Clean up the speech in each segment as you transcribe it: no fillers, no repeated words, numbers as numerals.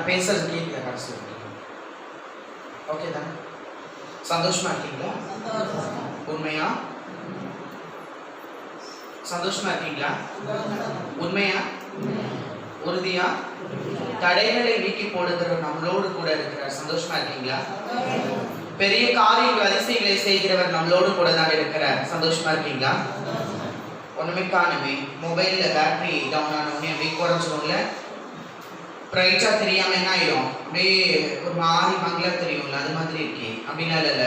நான் பேசுறது கேட்குற கடைசி ஓகே தானே? சந்தோஷமா இருக்கீங்களா? உண்மையா சந்தோஷமா இருக்கீங்களா? உண்மையா உறுதியா? தடைகளை நீக்கி போடுகிற நம்மளோடு கூட இருக்கிறார். சந்தோஷமா இருக்கீங்களா? பெரிய காரியங்கள் அதிசயங்களை செய்கிறவர் நம்மளோடு கூட தான் இருக்கிறார். சந்தோஷமா இருக்கீங்களா? ஒண்ணுமே காணுமே. மொபைல்ல பேட்டரி டவுன் ஆனோடனே அப்படியே குறைஞ்சிடும்ல, பிரைட்டா தெரியாம என்ன ஆயிடும், அப்படியே ஒரு மாதிரி மங்களா தெரியும்ல, அது மாதிரி இருக்கே. அப்படின்னா இல்ல,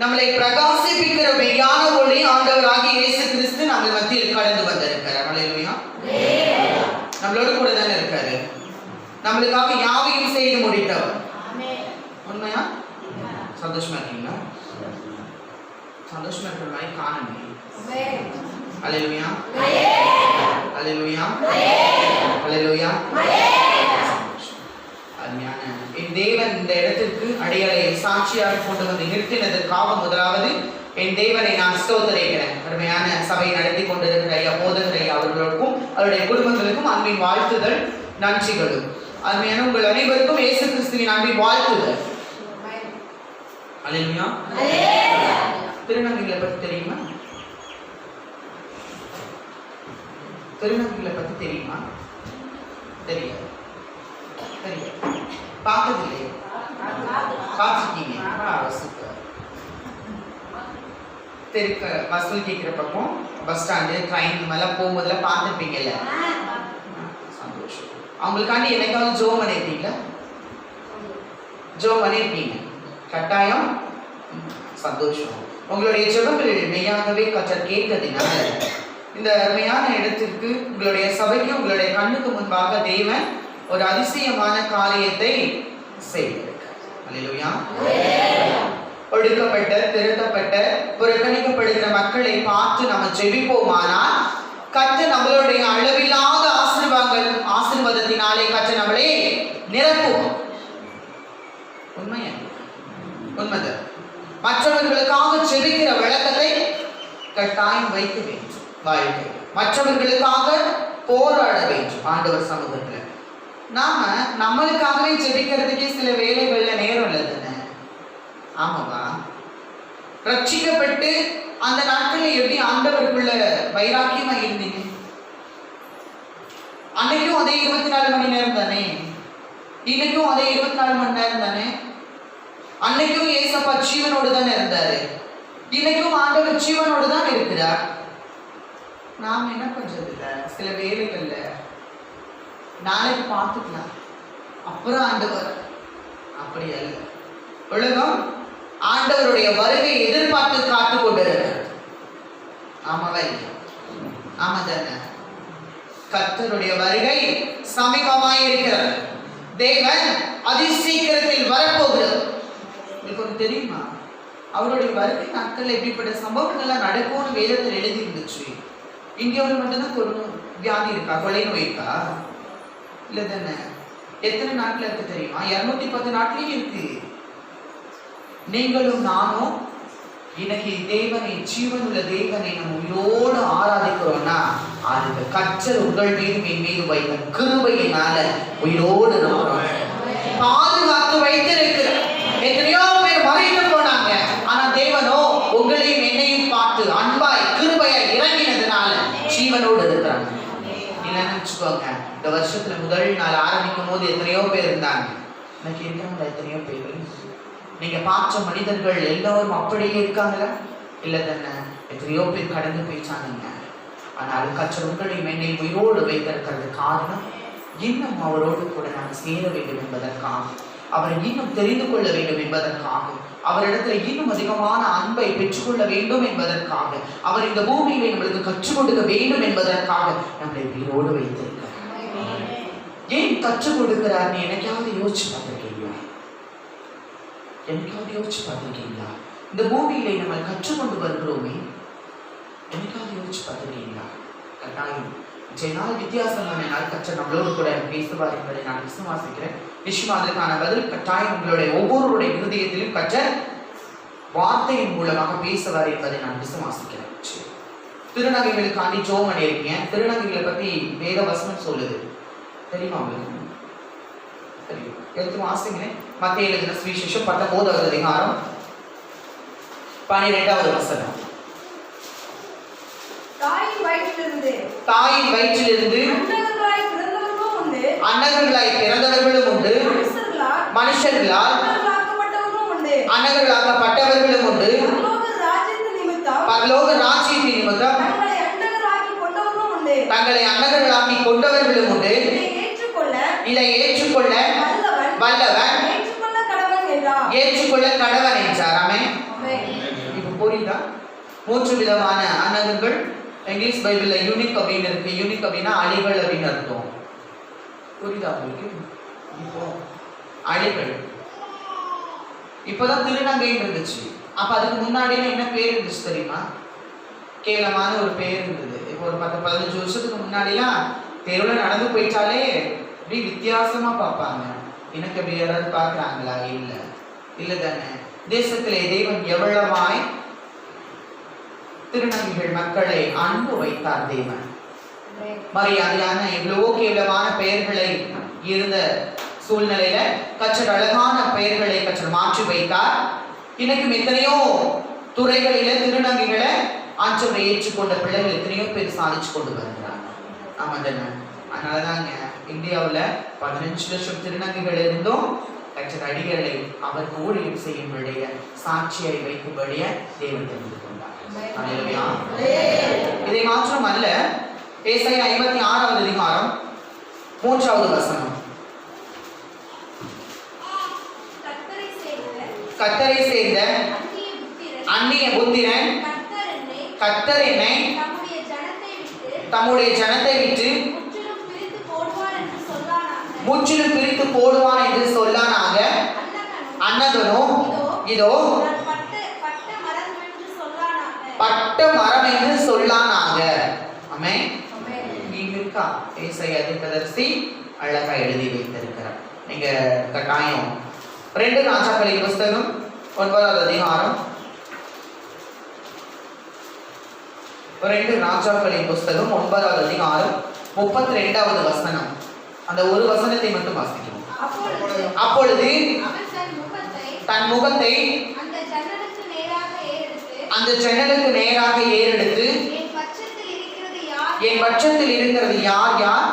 நம்மளை பிரகாசிப்பிக்கிற மெய்யான ஒளி ஆண்டவராகிய இயேசு கிறிஸ்து நம்ம மத்தியில் கடந்து வந்திருக்கிறார். அல்லேலூயா. நம்மளோட கூட தானே இருக்காரு. நம்மளுக்காக யாவையும் செய்து முடித்தவர். உண்மையா? சந்தோஷமா இருக்கீங்களா? சந்தோஷமா இருக்கிற மாதிரி காணுமே. அல்லேலூயா. அல்லேலூயா. அல்லேலூயா. அருமையான என் தேவன் இந்த இடத்திற்கு அடியாரை சாட்சியாக கொண்டு வந்து நிறுத்தினதற்காக முதலாவது என் தேவனை நான் ஸ்தோத்திரிக்கிறேன். அருமையான சபையை நடத்தி கொண்டிருக்கிற ஐயா போதகர் ஐயா அவர்களுக்கும் அவருடைய குடும்பங்களுக்கும் அன்பின் வாழ்த்துதல், நன்றிகளும். அருமையான உங்கள் அனைவருக்கும் இயேசு கிறிஸ்துவின் அன்பின் வாழ்த்துதல். அல்லேலூயா. திருநங்கைகளை பற்றி தெரியுமா? திருநங்கைகளை பற்றி தெரியுமா? தெரியாது. பார்த்ததில்லையே? பார்த்துருக்கீங்க? பஸ்ஸில் கேட்குற பக்கம் பஸ் ஸ்டாண்டு ட்ரெயின் இந்த மாதிரிலாம் போகும்போதெல்லாம் பார்த்துருப்பீங்கல்ல. சந்தோஷம். அவங்களுக்காண்டி என்னைக்காவது ஜோ பண்ணியிருப்பீங்களா? ஜோ பண்ணியிருப்பீங்க கட்டாயம். சந்தோஷம். உங்களுடைய ஜெபங்கள் மெய்யாகவே கர்த்தர் கேட்டதினால இந்த அருமையான இடத்திற்கு உங்களுடைய சபைக்கு உங்களுடைய கண்ணுக்கு முன்பாக தேவன் ஒரு அதிசயமான காரியத்தை செய்திருக்கிறார். அல்லேலூயா. ஒடுக்கப்பட்ட, திரட்டப்பட்ட, புறக்கணிக்கப்படுகிற மக்களை பார்த்து நம்ம ஜெபிப்போமானால் கர்த்தர் நம்மளுடைய அளவில்லாத ஆசீர்வாதத்தினாலே கர்த்தர் நம்மளே நிரப்புவோம். உண்மையா? உண்மைதான். மற்றவர்களுக்காக ஜெபிக்கிற வழக்கத்தை கட்டாயம் வைக்க வேண்டும். வாழ்க்கை மற்றவர்களுக்காக போராட வேண்டும். ஆண்டவர் சமூகத்துல நாம நம்மளுக்காகவே ஜெபிக்கிறதுக்கே சில வேலைகள்ல நேரம் இல்லை தானே? ஆமாவா? ரட்சிக்கப்பட்டு அந்த நாட்கள்ல எப்படி ஆண்டவருக்குள்ள வைராக்கியமா இருந்தீங்க? அன்னைக்கும் அதே 24 மணி நேரம் தானே? இன்னைக்கும் அதே 24 மணி நேரம் தானே? அன்னைக்கும் ஏசப்பா ஜீவனோடு தானே இருந்தாரு. இன்னைக்கும் ஆண்டவர் ஜீவனோடு தான் இருக்கிறார். நாம் என்ன பண்றது இல்லை, சில வேலைகள்ல நாளைக்கு பார்த்துக்கலாம், அப்புறம் ஆண்டவர். அப்படி அல்ல. உலகம் ஆண்டவருடைய வருகையை எதிர்பார்த்து காத்து கொண்டிருக்கிறது. ஆமாவா இல்லையா? ஆமா தானே? கர்த்தருடைய வருகை சமீபமாய் இருக்கிறது. தேவன் அதிசீக்கிரத்தில் வரப்போகிறது. உங்களுக்கு ஒன்று தெரியுமா? அவருடைய வருகை நாட்கள் எப்படிப்பட்ட சம்பவங்கள்லாம் நடக்கும்னு வேதத்தில் எழுதி இருந்துச்சு. இந்தியாவில் மட்டும்தான் ஒரு வியாதி இருக்கா? கொலை நோய் இருக்கா? இல்லை தானே? எத்தனை நாட்டில் இருக்கு தெரியுமா? 210 நாட்டிலையும் இருக்கு. நீங்களும் நானும் இன்னைக்கு தேவனை, ஜீவனுள்ள தேவனை நம்ம உயிரோடு ஆராதிக்கிறோம்னா அதுக்கு கர்த்தர் உங்கள் மீது என் மீது வைத்த கிருபையினால உயிரோடு இருக்கிறோம். பாதுகாத்து வைத்திருக்கிறார். எத்தனையோ பேர் மறைத்து போனாங்க, ஆனா தேவனோ உங்களையும் என்னையும் பார்த்து அன்பாய் கிருபையாய் இறங்கினதுனால ஜீவனோடு இருக்கிறாங்க. இல்லைன்னு வச்சுக்கோங்க, இந்த வருஷத்துல முதல் நாள் ஆரம்பிக்கும் போது எத்தனையோ பேர் இருந்தாங்க, இன்னைக்கு இருக்காங்களா? எத்தனையோ பேர் நீங்க பார்த்த மனிதர்கள் எல்லாரும் அப்படியே இருக்காங்களா? இல்லை தானே? எத்தனையோ பேர் கடந்து போயிட்டாங்க. ஆனால் கர்த்தர் உங்களையும் என்னையும் உயிரோடு வைத்திருக்கிறது காரணம் இன்னும் அவரோடு கூட நான் சேர வேண்டும் என்பதற்காக, அவரை இன்னும் தெரிந்து கொள்ள வேண்டும் என்பதற்காக, அவரிடத்துல இன்னும் அதிகமான அன்பை பெற்றுக்கொள்ள வேண்டும் என்பதற்காக, அவர் இந்த பூமியிலே நம்மளுக்கு கற்றுக் கொடுக்க வேண்டும் என்பதற்காக நம்மளை உயிரோடு வைத்திருக்கிறார். ஏன் கற்றுக் கொடுக்கிறார்னு எனக்காவது யோசிச்சு பார்த்திருக்கீங்களா? எனக்காவது யோசிச்சு பார்த்திருக்கீங்களா? இந்த பூமியிலே நம்ம கற்றுக்கொண்டு வருகிறோமே, எனக்காவது யோசிச்சு பார்த்திருக்கீங்களா? கட்டாயம் நாள் வித்தியாசமான நாள் கற்றர் நம்மளோடு கூட பேசுவார் என்பதை நான் விசுவாசிக்கிறேன். நிச்சயமா அதற்கான பதில் கட்டாயம் உங்களுடைய ஒவ்வொருடைய இருதயத்திலும் கற்றர் வார்த்தையின் மூலமாக பேசுவார் என்பதை நான் விசுவாசிக்கிறேன். திருநங்கைகளுக்காண்டி ஜோம் பண்ணியிருக்கீங்க. திருநங்கைகளை பத்தி வேத வசனம் சொல்லுது தெரியுமா உங்களுக்கு? தெரியும். எடுத்து வாசிங்க. மத்தேயு எழுதின சுவிசேஷம் 19வது அதிகாரம் 12வது வசனம். தாயின் வயிற்றிலிருந்து அன்னகர்களாய் பிறந்தவர்களும் உண்டு, மனுஷர்களால் அன்னகர்களாக்கப்பட்டவர்களும் உண்டு, பரலோக ராஜ்யத்தின் நிமித்தம் தங்களை அன்னகர்களாக்கி கொண்டவர்களும் உண்டு. இதை ஏற்றுக்கொள்ள வல்லவன் ஏற்றுக்கொள்ள கடவன் என்றார். ஆமென். இப்ப புரியுதா? 3 விதமான அன்னகர்கள். இங்கிலீஷ் பைபிள்ல யூனிக் அப்படின்னு இருக்கு. யூனிக் அப்படின்னா அழிகள் அப்படின்னு அர்த்தம். புரியுதா உங்களுக்கு? இப்போ அழிகள் இப்பதான் திருநங்கைன்னு இருந்துச்சு. அப்ப அதுக்கு முன்னாடி என்ன பேர் இருந்துச்சு தெரியுமா? கேவலமான ஒரு பேர் இருந்தது. இப்போ ஒரு 10-15 வருஷத்துக்கு முன்னாடிலாம் தெருவில் நடந்து போயிட்டாலே அப்படி வித்தியாசமா பார்ப்பாங்க. எனக்கு அப்படி யாராவது பார்க்குறாங்களா? இல்லை தானே. தேசத்திலே தெய்வம் எவ்வளவாய் திருநங்கைகள் மக்களை அன்பு வைத்தார் தேவன். மரியாதையான எவ்வளவோ கேவலமான பெயர்களை இருந்த சூழ்நிலையில கற்றர் அழகான பெயர்களை கற்றர் மாற்றி வைத்தார். இன்னைக்கும் எத்தனையோ துறைகளில திருநங்கைகளை ஆண்டவரை ஏற்றுக்கொண்ட பிள்ளைகள் எத்தனையோ பேர் சாதிச்சு கொண்டு வருகிறாங்க. ஆமா தானே. அதனாலதாங்க இந்தியாவில் 15 லட்சம் திருநங்கைகள் இருந்தும் கற்றர் அடிகளை அவருக்கு ஊழியம் செய்யும்படிய சாட்சியை வைக்கும்படிய தேவன் தெரிந்து கொண்டார். இதை மாற்றம் அல்ல. ஏசாயா 56வது அதிகாரம் 3வது வசனம். கர்த்தரை சேர்ந்த அந்நிய புத்திரன் கர்த்தர் என்னை தம்முடைய ஜனத்தை விட்டு முற்றிலும் பிரித்து போடுவான் என்று சொல்லானாக. அன்னகனும் இதோ பட்ட மரம் என்று சொல்லானாக. ஆமென். இங்க இருக்கா ஏசாயா தீர்க்கதரிசி அழகா எழுதி வைத்திருக்கிறார். நீங்க கட்டாயம் 2 ராஜாக்களின் புஸ்தகம் 9வது அதிகாரம் 2 ராஜாக்களின் புஸ்தகம் 9வது அதிகாரம் 32வது வசனம். அந்த ஒரு வசனத்தை மட்டும் வாசிக்கிறோம். அப்பொழுது தன் முகத்தை அந்த ஜன்னலுக்கு நேராக ஏறெடுத்து என் பட்சத்தில் இருக்கிறது யார் யார்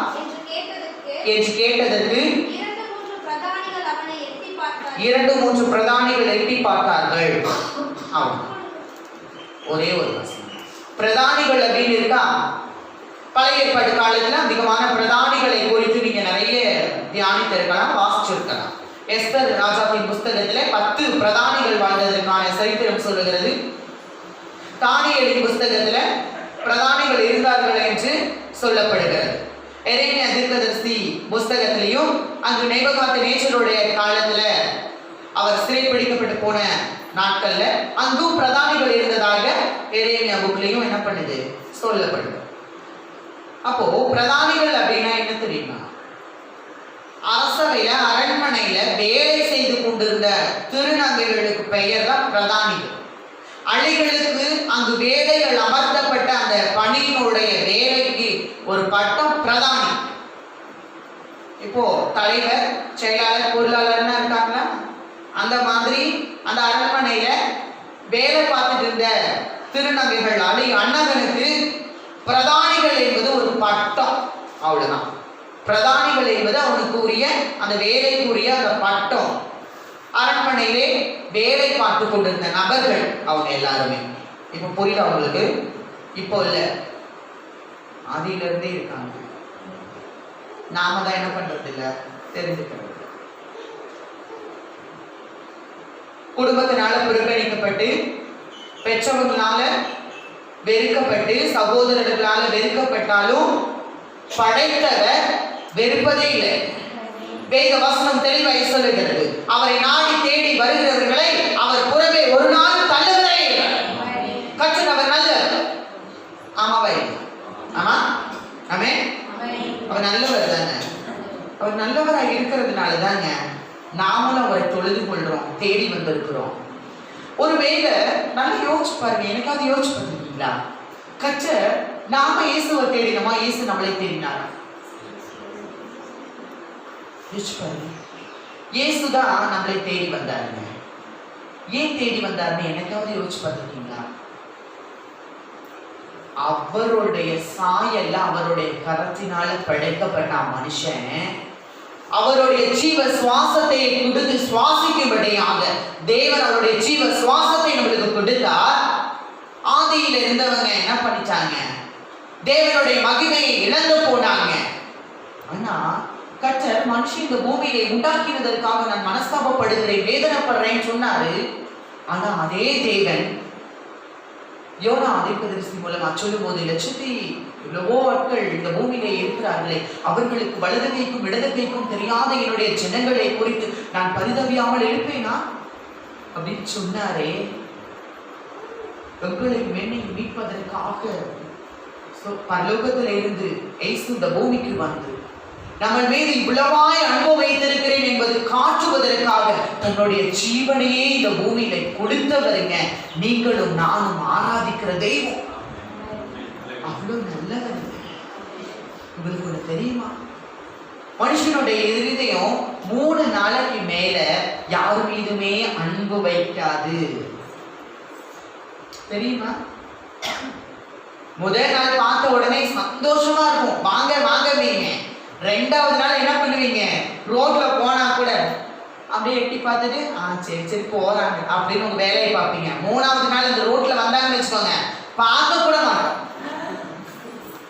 என்று கேட்டதற்கு 2-3 பிரதானிகள் எட்டி பார்த்தார்கள். ஒரே ஒரு வசனம். பிரதானிகள் அப்படின்னு இருக்கா? பழைய ஏற்பாடு காலத்துல அதிகமான பிரதானிகளை குறித்து நீங்க நிறைய தியானித்திருக்கலாம், வாசிச்சிருக்கலாம். எஸ்தர் ராஜாவின் புஸ்தகத்துல 10 பிரதானிகள் வாழ்ந்ததற்கான சரித்திரம் சொல்லுகிறது. தானியேலின் புஸ்தகத்துல பிரதானிகள் இருந்தார்கள் என்று சொல்லப்படுகிறது. எரேமியா தீர்க்கதரிசி புஸ்தகத்திலையும் அங்கு நேபுகாத்நேச்சருடைய காலத்துல அவர் சிறைப்பிடிக்கப்பட்டு போன நாட்கள்ல அங்கும் பிரதானிகள் இருந்ததாக எரேமியா புக்லையும் என்ன பண்ணுது சொல்லப்படுது. அப்போ பிரதானிகள் அப்படின்னா என்ன தெரியுமா? அரசவையில அரண்மனையில வேலை செய்து கொண்டிருந்த திருநங்கைகளுக்கு பெயர் தான் பிரதானிகள். அழிகளுக்கு அங்கு வேலைகள் அமர்த்தப்பட்ட அந்த பணியினுடைய வேலைக்கு ஒரு பட்டம் பிரதானி. இப்போ தலைவர், செயலாளர், பொருளாளர்னா இருக்காங்களா? அந்த மாதிரி அந்த அரண்மனையில வேலை பார்த்துட்டு இருந்த திருநங்கைகள் அன்னகனுக்கு பிரதானிகள் என்பது ஒரு பட்டம். அவ்வளவுதான். பிரதானிகள் என்பது அவனுக்கு உரிய அந்த வேலைக்குரிய அந்த பட்டம். அரண்மனையிலே வேலை பார்த்து கொண்டிருந்த நபர்கள் அவங்க எல்லாருமே. இப்ப புரியல அவங்களுக்கு? இப்போ இல்ல, ஆதியில இருந்தே இருக்காங்க. நாம தான் என்ன பண்றது இல்ல, தெரிஞ்சுக்கிறது. குடும்பத்தினால புறக்கணிக்கப்பட்டு, பெற்றவங்களால வெறுக்கப்பட்டு, சகோதரர்களால வெறுக்கப்பட்டாலும் படைத்தவர் வெறுப்பதே இல்லை. வேத வசனம் தெளிவாய் சொல்லுகிறது. அவரை நாடி தேடி வருகிறவர்களை அவர் புறவே ஒரு நாள் தள்ளுவதே இல்லை. கர்த்தர் அவர் நல்லவர். ஆமாவை? ஆமா, ஆமே. அவர் நல்லவர் தானே. அவர் நல்லவராக இருக்கிறதுனால தாங்க நாமளும் அவரை தொழுது கொள்றோம், தேடி வந்திருக்கிறோம். ஒருவேளை நல்லா யோசிச்சு பாருங்க. எனக்காவது யோசிச்சு பார்த்துருக்கீங்களா? கர்த்தர் நாம இயேசுவை தேடினோமா, இயேசு நம்மளை தேடினாரா? யோசிச்சு பாருங்க. இயேசுதான் நம்மளை தேடி வந்தாருங்க. ஏன் தேடி வந்தாருன்னு என்னைக்காவது யோசிச்சு பார்த்துருக்கீங்களா? அவருடைய சாயல்ல அவருடைய கரத்தினால படைக்கப்பட்ட மனுஷன் அவருடைய ஜீவ சுவாசத்தை கொடுத்து சுவாசிக்கும்படியாக தேவன் அவருடைய ஜீவ சுவாசத்தை நம்மளுக்கு கொடுத்தார். ஆதியில இருந்தவங்க என்ன பண்ணிட்டாங்க? தேவனுடைய மகிமையை இழந்து போனாங்க. ஆனா கர்த்தர் மனுஷன் இந்த பூமியிலே உண்டாக்கினதற்காக நான் மனஸ்தாபப்படுகிறேன், வேதனைப்படுறேன்னு சொன்னாரு. ஆனா அதே தேவன் யோனா தீர்க்கதரிசி மூலமா சொல்லும் போது, லட்சத்தி எவ்வளவோ ஆட்கள் இந்த பூமியிலே இருக்கிறார்களே, அவர்களுக்கு வலது கைக்கும் இடது கைக்கும் தெரியாத என்னுடைய ஜனங்களை குறித்து நான் பரிதவியாமல் இருப்பேனா அப்படின்னு சொன்னாரே. எங்களை மீட்பதற்காக பரலோகத்தில் இருந்து இயேசு இந்த பூமிக்கு வந்து நம்ம மீது இவ்வளவாய் அன்பு வைத்திருக்கிறேன் என்பது காட்டுவதற்காக தன்னுடைய ஜீவனையே இந்த பூமியில கொடுத்தவருங்க. நீங்களும் நானும் ஆராதிக்கிற தெய்வம் அவ்வளவு நல்லவர். உங்களுக்கு ஒண்ணு தெரியுமா? மனுஷனுடைய இருதயம் 3 நாளைக்கு மேல யாரு மீதுமே அன்பு வைக்காது. தெரியுமா? முதல் நாள் பார்த்த உடனே சந்தோஷமா இருக்கும், வாங்க வாங்க வீங்க. 2வது நாள் என்ன பண்ணுவீங்க? ரோட்ல போனா கூட அப்படியே எட்டி பார்த்துட்டு சரி சரி போறாங்க அப்படின்னு உங்க வேலையை பார்ப்பீங்க. 3வது நாள் இந்த ரோட்ல வந்தாங்கன்னு வச்சுக்கோங்க, பார்க்க கூட மாட்டோம்.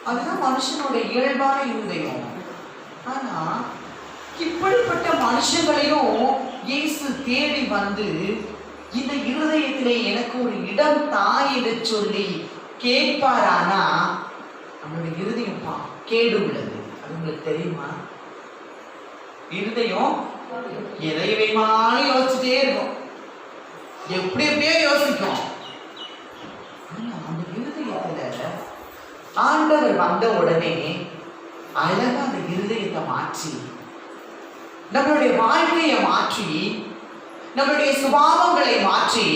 அதுதான் மனுஷனோட இயல்பான இருதயம். ஆனா இப்படிப்பட்ட மனுஷங்களையும் இயேசு தேடி வந்து இந்த இருதயத்திலே எனக்கு ஒரு இடம் தாய் என்று சொல்லி கேட்பாரானா நம்மளுடைய இருதயம் கேடு உள்ளது. அது உங்களுக்கு தெரியுமா? இருதயம் எதை வேணுமாலும் யோசிச்சுட்டே இருக்கும், எப்படி எப்படியோ யோசிக்கும். அந்த இருதயத்துல ஆண்டவர் வந்த உடனே அழகா அந்த இருதயத்தை மாற்றி நம்மளுடைய வாழ்க்கையை மாற்றி நம்மளுடைய சுபாவங்களை மாற்றி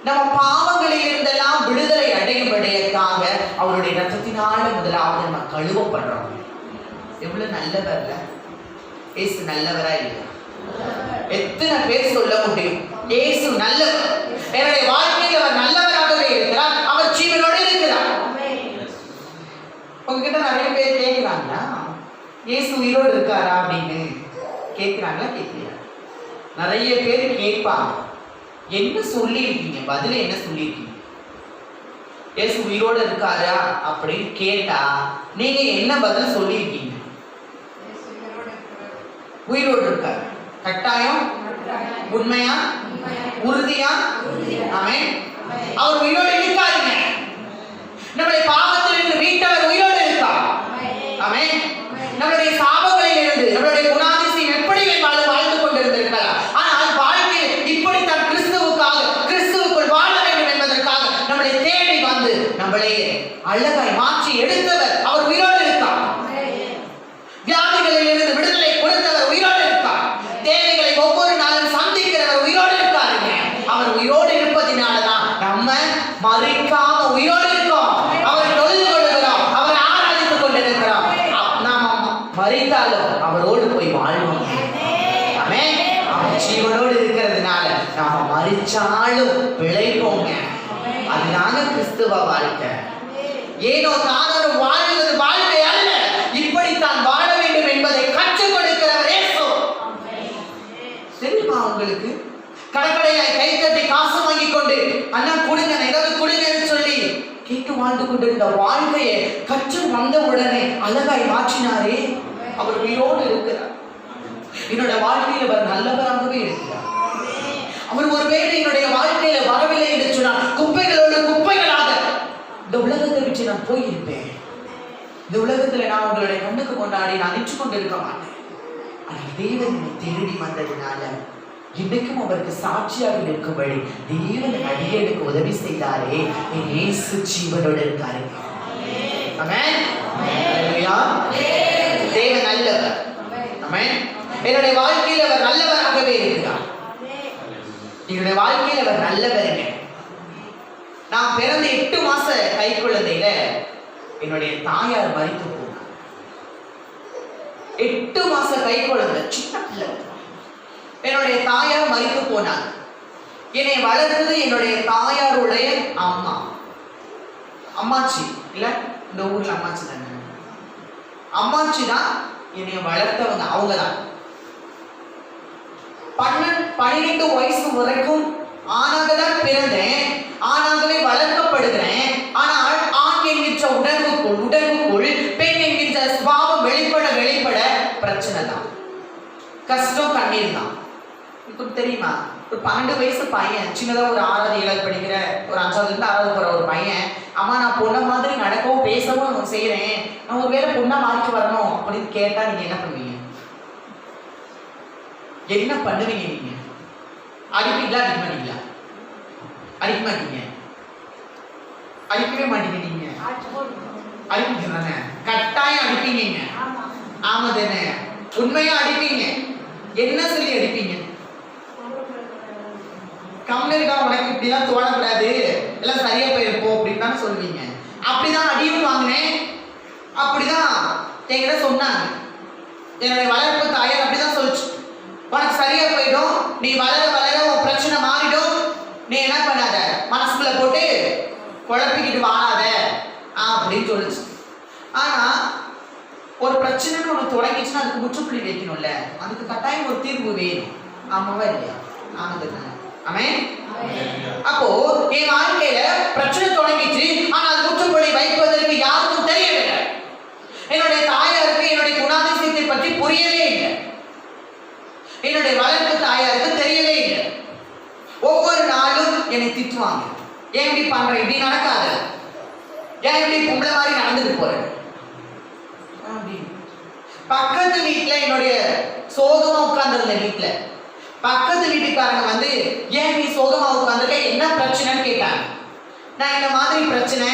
நம்ம பாவங்களில் இருந்தெல்லாம் விடுதலை அடையும்படியாக அவருடைய ரத்தத்தினால முதலாவது நம்ம கழுவப்படுறோம். எவ்வளவு நல்லவர்ல இயேசு நல்லவரா இல்லையா? எத்தனை பேர் சொல்ல முடியும் இயேசு நல்லவர், என்னுடைய வாழ்க்கையில் அவர் நல்லவராகவே இருக்கிறார், அவர் ஜீவனோடு இருக்கிறார். உங்ககிட்ட நிறைய பேர் கேட்கிறாங்களா இயேசு உயிரோடு இருக்காரா அப்படின்னு கேட்கிறாங்களா? கேட்கலையா? நிறைய பேர் கேட்பாங்க. என்ன சொல்லியிருக்கீங்க? பதில என்ன சொல்லியிருக்கீங்க? இயேசு உயிரோடு இருக்காரா அப்படின்னு கேட்டா நீங்க என்ன பதில் சொல்லியிருக்கீங்க? உயிரோடு இருக்காரு. கட்டாயம்? உண்மையா? உறுதியா? ஆமென். அவர் உயிரோடு இருக்காருங்க. நம்முடைய பாவத்திலிருந்து மீட்டவர் உயிரோடு இருக்கார். ஆமென். நம்முடைய சாபங்களில் இருந்து நம்முடைய குணாதிசயம் எப்படி வாழ்ந்து கொண்டிருந்திருக்கலாம். ஆனால் வாழ்க்கையில் இப்படித்தான் கிறிஸ்துவுக்குள் வாழ வேண்டும் என்பதற்காக நம்மளை தேடி வந்து நம்மளை அழகாய் மாற்றி எடுத்தவர் அவர் உயிரோடு இருக்கார். வியாதிகளில் இருந்து விடுதலை கொடுத்தவர் உயிரோடு இருக்கார். தேவைகளை ஒவ்வொரு நாளும் சந்திக்கிறவர் உயிரோடு இருக்காருங்க. அவர் உயிரோடு இருப்பதினாலதான் நம்ம மறிக்காம உயிரோடு இருக்கோம். அவர் தொழுது கொள்கிறோம், அவர் ஆராதித்துக் கொண்டிருக்கிறோம். நாம மறித்தாலும் அவரோடு போய் வாழ்வோம். ஆமென். அவர் ஜீவனோடு இருக்கிறதுனால நாம மறிச்சாலும் பிழைப்போங்க. அதுதாங்க கிறிஸ்துவ வாழ்க்கை. ஏனோ தானோ வாழ்வது வாழ்க்கை அல்ல, இப்படித்தான் வாழ வேண்டும் என்பதை கற்றுக் கொடுக்கிறவர் இயேசு. தெரியுமா உங்களுக்கு? கடற்கடையாய் கை தட்டி காசு வாங்கி கொண்டு அண்ணா கொடுங்க ஏதாவது கொடுங்கன்னு சொல்லி கேட்டு வாழ்ந்து கொண்டிருந்த வாழ்க்கையை கற்று வந்த உடனே அழகாய் மாற்றினாரே. அவர் உயிரோடு இருக்கிறார். என்னோட வாழ்க்கையில் அவர் நல்லவராகவே இருக்கிறார். அவர் ஒருவேளை என்னுடைய வாழ்க்கையில வரவில்லை என்று சொன்னால் குப்பைகளோடு குப்பைகளாக இந்த உலகத்தை விட்டு நான் போயிருப்பேன். இந்த உலகத்துல நான் உங்களுடைய கண்ணுக்கு கொண்டாடி நான் நின்று கொண்டிருக்க மாட்டேன். ஆனால் தேவன் என்னை தேடி வந்ததுனால இன்னைக்கும் அவருக்கு சாட்சியாக இருக்கும்படி தேவன் அடியேனுக்கு உதவி செய்தாரே. என் இயேசு ஜீவனோடு இருக்காரு. ஆமென். ஹல்லேலூயா. தேவன் நல்லவர். ஆமென். என்னுடைய வாழ்க்கையில் அவர் நல்லவராகவே இருக்கிறார். என்னுடைய வாழ்க்கையில் அவர் நல்லவருங்க. நான் பிறந்த 8 மாச கை குழந்தையில என்னுடைய தாயார் மரித்து போனார். 8 மாச கை குழந்தை, சின்ன பிள்ளை. என்னுடைய தாயார் மரித்து போனாங்க. என்னை வளர்த்தது என்னுடைய தாயாருடைய அம்மா, அம்மாச்சி இல்ல, இந்த ஊர்ல அம்மாச்சி தானே, அம்மாச்சி தான் என்னை வளர்த்தவங்க. அவங்க தான் 12 வயசு வரைக்கும் ஆணாக தான் பிறந்தேன், ஆணாகவே வளர்க்கப்படுகிறேன். ஆனால் ஆண் என்கின்ற உடலுக்குள் பெண் என்கின்ற சுபாவம் வெளிப்பட பிரச்சனை தான், கஷ்டம், கண்ணீர் தான். இப்போ தெரியுமா, ஒரு 12 வயசு பையன், சின்னதாக ஒரு 6வது 7வது படிக்கிற, ஒரு 5வது 6வது போற ஒரு பையன், அம்மா நான் பொண்ணை மாதிரி நடக்கவும் பேசவும் செய்யறேன், நான் ஒரு வேளை பொண்ணா மாறிட்டு வரணும் அப்படின்னு கேட்டா நீங்க என்ன பண்ணுவீங்க? என்ன பண்ணுவீங்க? நீங்க அடிப்பீங்களா? அடிக்க மாட்டீங்களா? அடிக்க மாட்டீங்க, அடிக்கவே மாட்டீங்க. நீங்க அடிப்பீங்க தானே, கட்டாயம் அடிப்பீங்க. ஆமா தானே, உண்மையா அடிப்பீங்க. என்ன சொல்லி அடிப்பீங்க? கம்மியா உனக்கு இப்படிலாம் தோணக்கூடாது, எல்லாம் சரியா போயிருப்போம் அப்படின்னு தான் சொல்வீங்க. அப்படிதான் அடியும் வாங்கினேன், அப்படிதான் என்கிட்ட சொன்னாங்க. என்னுடைய வளர்ப்பு தாயார் அப்படிதான் சொல்லிச்சு, உனக்கு சரியா போயிடும், நீ வளர வளர உன் பிரச்சனை மாறிடும், நீ என்ன பண்ணாத மனசுக்குள்ள போட்டு குழப்பிக்கிட்டு வாழாத அப்படின்னு சொல்லிச்சு. ஆனா ஒரு பிரச்சனைன்னு ஒன்று தொடங்கிச்சுன்னா அதுக்கு முற்றுப்புள்ளி வைக்கணும்ல, அதுக்கு கட்டாயம் ஒரு தீர்வு வேணும். ஆமாவா இல்லையா? ஆமாம். ஆமென். அப்போ என் வாழ்க்கையில பிரச்சனை தொடங்கிச்சு, ஆனா அது முற்றுப்புள்ளி வைப்பதற்கு யாருக்கும் தெரியவில்லை. என்னுடைய தாயாருக்கு என்னுடைய குணாதிசயத்தை பற்றி புரியவே இல்லை, என்னுடைய வளர்ப்பு தாயாருக்கு தெரியவே இல்லை. ஒவ்வொரு நாளும் என்னை திட்டுவாங்க, ஏன் இப்படி பண்ற, இப்படி நடக்காத, ஏன் இப்படி பொம்பளை மாதிரி நடந்துட்டு போற. பக்கத்து வீட்டுல என்னுடைய சோகமா உட்கார்ந்துருந்த வீட்டுல பக்கத்து வீட்டுக்காரங்க வந்து, ஏன் நீ சோகமா உட்கார்ந்துருக்க, என்ன பிரச்சனைன்னு கேட்டாங்க. நான் இந்த மாதிரி பிரச்சனை,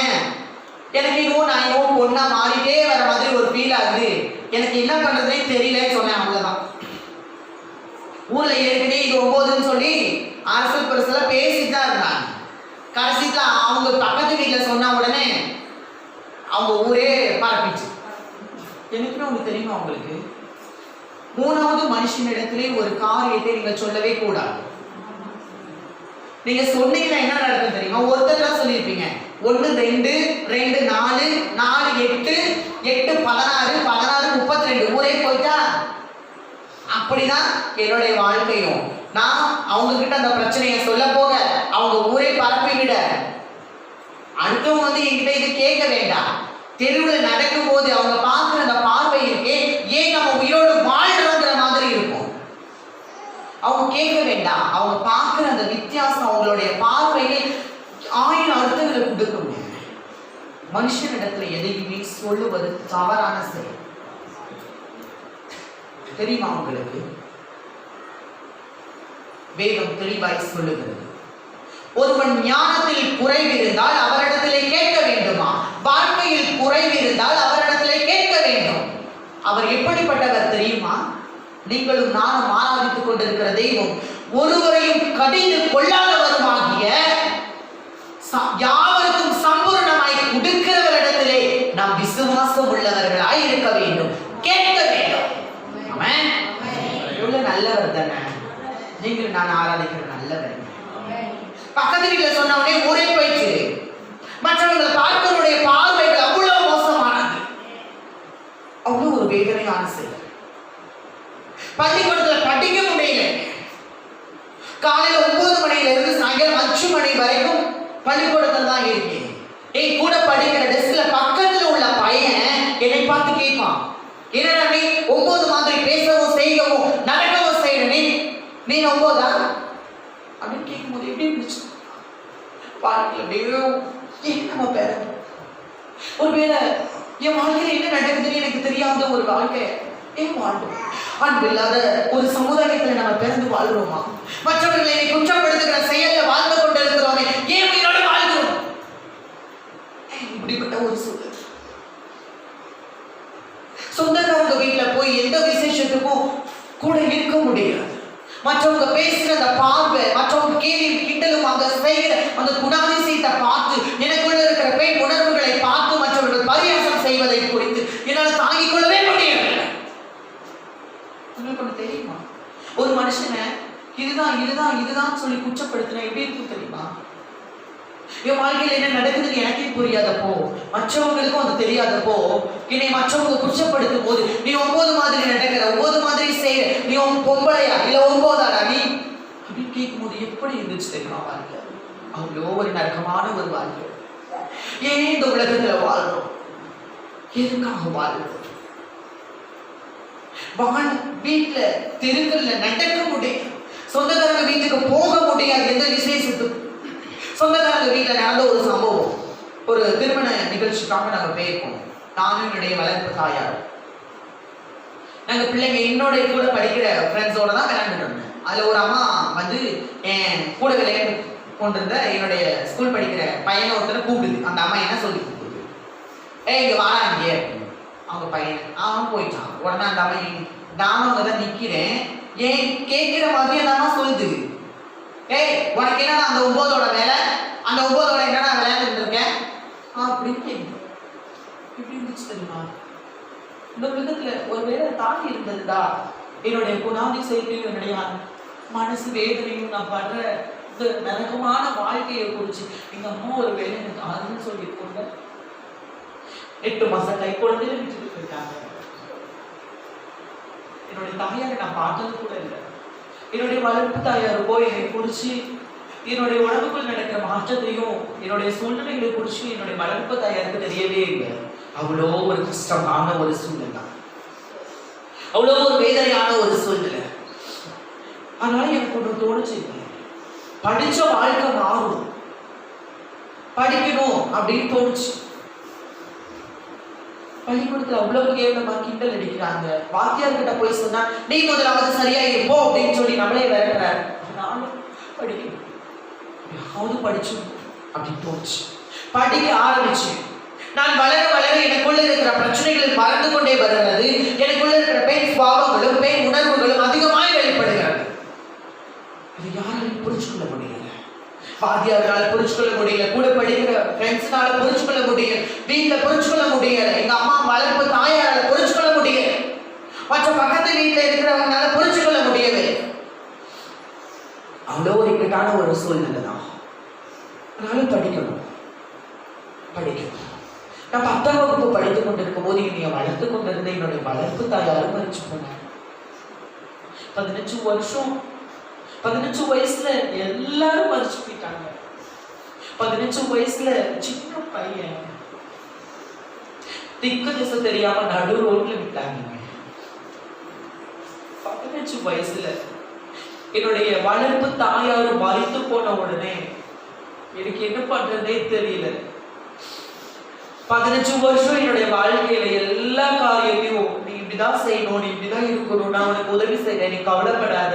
எனக்கு இன்னும் பொண்ணா மாறிட்டே வர மாதிரி ஒரு ஃபீல் ஆகுது, எனக்கு என்ன பண்றதுனே தெரியலன்னு சொன்னேன். அவ்வளவுதான். ஊர்ல ஏற்கனவே இது 9ன்னு சொல்லி அரசல் பரிசல பேசிட்டு தான் இருந்தாங்க. கடைசியில அவங்க பக்கத்து வீட்டுல சொன்ன உடனே அவங்க ஊரே பரப்பிச்சு. எனக்குன்னு ஒண்ணு தெரியுமா உங்களுக்கு, 3வது மனுஷனிடத்திலே ஒரு காரியத்தை நீங்க சொல்லவே கூடாது. நீங்க சொன்னீங்கன்னா என்ன நடக்கும் தெரியுமா? ஒருத்தர் தான் சொல்லியிருப்பீங்க, 1 2 2 4 4 8 8 16 16 32 ஊரே போயிட்டா. அப்படிதான் என்னுடைய வாழ்க்கையும். நான் அவங்க கிட்ட அந்த பிரச்சனையை சொல்ல போக அவங்க ஊரே பரப்பி விட, அடுத்தவங்க வந்து என்கிட்ட இது கேட்க வேண்டாம். தெருவில் நடக்கும் போது அவங்க பார்க்குற அந்த பார்வை இருக்கே, ஏன் நம்ம உயிரோடு வாழ்றோங்கிற மாதிரி இருக்கும். அவங்க கேட்க வேண்டாம், அவங்க பார்க்குற அந்த வித்தியாசம் அவங்களுடைய பார்வையை 1000 அர்த்தங்களை கொடுக்கும். மனுஷனிடத்துல எதையுமே சொல்லுவது தவறான செயல். தெரியுமா உங்களுக்கு? வேதம் தெளிவாய் சொல்லுகிறது, ஒருவன் ஞானத்தில் குறைவு இருந்தால் அவரிடத்திலே கேட்க வேண்டுமா, வாழ்க்கையில் குறைவு இருந்தால் அவரிடத்திலே கேட்க வேண்டும். அவர் எப்படிப்பட்டவர் தெரியுமா? நீங்களும் நானும் ஆராதித்துக் கொண்டிருக்கிற தெய்வம் ஒருவரையும் கடிந்து கொள்ளாதவருமாகிய யாவருக்கும் சம்பூர்ணமாய் கொடுக்கிறவரிடத்திலே நாம் விசுவாசம் உள்ளவர்களாய் இருக்க வேண்டும், கேட்க வேண்டும். ஆமென். எவ்வளவு நல்லவர் தானே நீங்கள், நான் ஆராதிக்கிற நல்லவர். பக்கத்து வீட்டுல சொன்ன உடனே ஊரே போயிடுச்சு. மற்றவர்கள் பார்ப்பவருடைய பார்வைகள் அவ்வளவு மோசமானது, அவ்வளவு ஒரு வேதனையான செயல். பள்ளிக்கூடத்துல படிக்க முடியல, காலையில 9 மணில இருந்து சாயங்காலம் 5 மணி வரைக்கும் பள்ளிக்கூடத்துல தான் இருக்கேன். என் கூட படிக்கிற டெஸ்க்ல பக்கத்துல உள்ள பையன் என்னை பார்த்து கேட்பான், என்னடா நீ 9 மாதிரி பேசவும் செய்யவும் நடக்கவும் செய்யறே, நீ 9ஆ அப்படின்னு கேட்கும்போது எப்படி இருந்துச்சு வாழ்க்கையில? நம்ம பேர ஒருவேளை என் வாழ்க்கையில என்ன நடக்குதுன்னு எனக்கு தெரியாத ஒரு வாழ்க்கை ஏன் வாழ்வோம்? அன்பு இல்லாத ஒரு சமுதாயத்துல நம்ம பிறந்து வாழ்றோமா? மற்றவர்களை குற்றப்படுத்துகிற செயல்ல வாழ்ந்து கொண்டிருக்கிறோமே, ஏன் உயிரோடு வாழ்கிறோம்? இப்படிப்பட்ட ஒரு சூழல். சொந்தக்காரங்க வீட்டுல போய் எந்த விசேஷத்துக்கும் கூட இருக்க முடியாது. மற்றவங்க பேசுகிற அந்த பார்வை, மற்றவங்க கேள்வி கிண்டலுமாக செய்கிற அந்த குணாதிசயத்தை பார்த்து, எனக்குள்ள இருக்கிற பெண் உணர்வுகளை பார்த்து மற்றவர்கள் பரியாசம் செய்வதை குறித்து என்னால் தாங்கிக் கொள்ளவே முடியவில்லை. உங்களுக்கு தெரியுமா, ஒரு மனுஷனை இதுதான் சொல்லி குற்றப்படுத்தினா எப்படி இருக்கும் தெரியுமா? என் வாழ்க்கையில் என்ன நடக்குதுன்னு எனக்கே புரியாதப்போ, மற்றவங்களுக்கும் அது தெரியாதப்போ, என்னை மற்றவங்க குற்றப்படுத்தும் போது, நீ 9 மாதிரி நடக்கிற, 9 மாதிரி செய்ய, நீ பொம்பளையா இல்ல 9ஆடா நீ அப்படின்னு கேட்கும் போது எப்படி இருந்துச்சு தெரியுமா வாழ்க்கை? அவ்வளோ ஒரு நரகமான ஒரு வாழ்க்கை. ஏன் இந்த உலகத்துல வாழ்றோம்? எதுக்காக வாழ்றோம்? வீட்டுல தெருக்கள்ல நடக்க முடியும், சொந்தக்காரங்க வீட்டுக்கு போக முடியாது. எந்த விசேஷத்துக்கு சொந்தக்காரங்க வீட்டுல நடந்த ஒரு சம்பவம், ஒரு திருமண நிகழ்ச்சிக்காக நாங்க போயிருக்கோம். நானும் என்னுடைய வளர்ப்பு தாயார், நாங்க பிள்ளைங்க என்னோட கூட படிக்கிற ஃப்ரெண்ட்ஸோட தான் விளையாண்டுட்டு இருந்தேன். அதுல ஒரு அம்மா வந்து என் கூட விளையாண்டு கொண்டிருந்த என்னுடைய ஸ்கூல் படிக்கிற பையனை ஒருத்தரை கூப்பிடுது. அந்த அம்மா என்ன சொல்லி கூப்பிடுது, இங்க வாராங்க அவங்க பையன். அவன் போயிட்டான். உடனே அந்த அம்மா, நானும் அங்கதான் நிக்கிறேன், ஏன் கேட்கிற மாதிரி அந்த அம்மா சொல்லுது, உனக்கு என்னடா அந்த 9ஓட வேலை, அந்த 9ஓட என்னடா விளையாண்டுட்டு இருக்கேன் அப்படின்னு கேட்கும். எப்படி இருந்துச்சு தெரியுமா? இந்த உலகத்துல ஒரு வேலை தாண்டி இருந்ததுதா என்னுடைய குணாதிசயத்தையும் என்னுடைய மனசு வேதனையும் நான் படுற இந்த நரகமான வாழ்க்கையை குறிச்சு எங்க அம்மா ஒரு வேலை எனக்கு ஆறுன்னு சொல்லியிருக்கோங்க. 8 மாசம் கை குழந்தையில விட்டுட்டு போயிட்டாங்க. என்னுடைய தாயாரை நான் பார்த்தது கூட இல்லை. என்னுடைய வளர்ப்பு தாயாருக்கோ என்னை குறிச்சு என்னுடைய உடம்புக்குள் நடக்கிற மாற்றத்தையும் என்னுடைய சூழ்நிலைகளை குறிச்சு என்னுடைய வளர்ப்பு தாயாருக்கு தெரியவே இல்லை. அவ்வளோ ஒரு கஷ்டமான ஒரு சூழ்நிலை, அவ்வளோ ஒரு வேதனையான ஒரு சூழ்நிலை. அதனால எனக்கு ஒன்று தோணுச்சு, படிச்ச வாழ்க்கை மாறும், படிக்கணும் அப்படின்னு தோணுச்சு. பள்ளிக்கூடத்துல அவ்வளவு கேவலமா கிண்டல் அடிக்கிறாங்க. வாத்தியார்கிட்ட போய் சொன்னா நீ முதலாவது சரியா இருப்போ அப்படின்னு சொல்லி நம்மளே விரட்டுறாரு. நானும் படிக்கணும், படிச்சு அப்படின்னு தோணுச்சு. படிக்க ஆரம்பிச்சு நான் வளர வளர எனக்குள்ள இருக்கிற பிரச்சனைகள் மறந்து கொண்டே வருகிறது. எனக்குள்ள இருக்கிற பெண் சுபாவங்களும் பெண் உணர்வுகளும் அதிகமாய் வெளிப்படுகிறது. இது யாராலையும் புரிஞ்சுக்கொள்ள முடியல. வாத்தியாரால புரிஞ்சுக்கொள்ள முடியல, கூட படிக்கிற ஃப்ரெண்ட்ஸ்னால புரிஞ்சுக்கொள்ள முடியல, வீட்டுல புரிஞ்சுக்கொள்ள முடியல, எங்க அம்மா வளர்ப்பு தாயாரால புரிஞ்சுக்கொள்ள முடியல, மற்ற பக்கத்து வீட்டுல இருக்கிறவங்களால புரிஞ்சுக்கொள்ள முடியவே. அவ்வளோ ஒரு இக்கட்டான ஒரு சூழ்நிலை தான். அதனால படிக்கணும். நான் 10ஆம் வகுப்பு படித்துக் கொண்டிருக்கும் போது என்னைய வளர்த்து கொண்டிருந்த என்னுடைய வளர்ப்பு தாயாரும் மறிச்சு போனாங்க. 15 வயசுல எல்லாரும் மறிச்சு போயிட்டாங்க. 15 வயசுல சின்ன பையன் திக்கு திசை தெரியாம நடு ரோட்ல விட்டாங்க. 15 வயசுல என்னுடைய வளர்ப்பு தாயாரும் மறித்து போன உடனே எனக்கு என்ன பண்றதே தெரியல. 15 வருஷம் என்னுடைய வாழ்க்கையில எல்லா காரியத்தையும் நீ இப்படிதான் செய்யணும், நீ இப்படிதான் இருக்கணும், நான் உனக்கு உதவி செய்யறேன், நீ கவலைப்படாத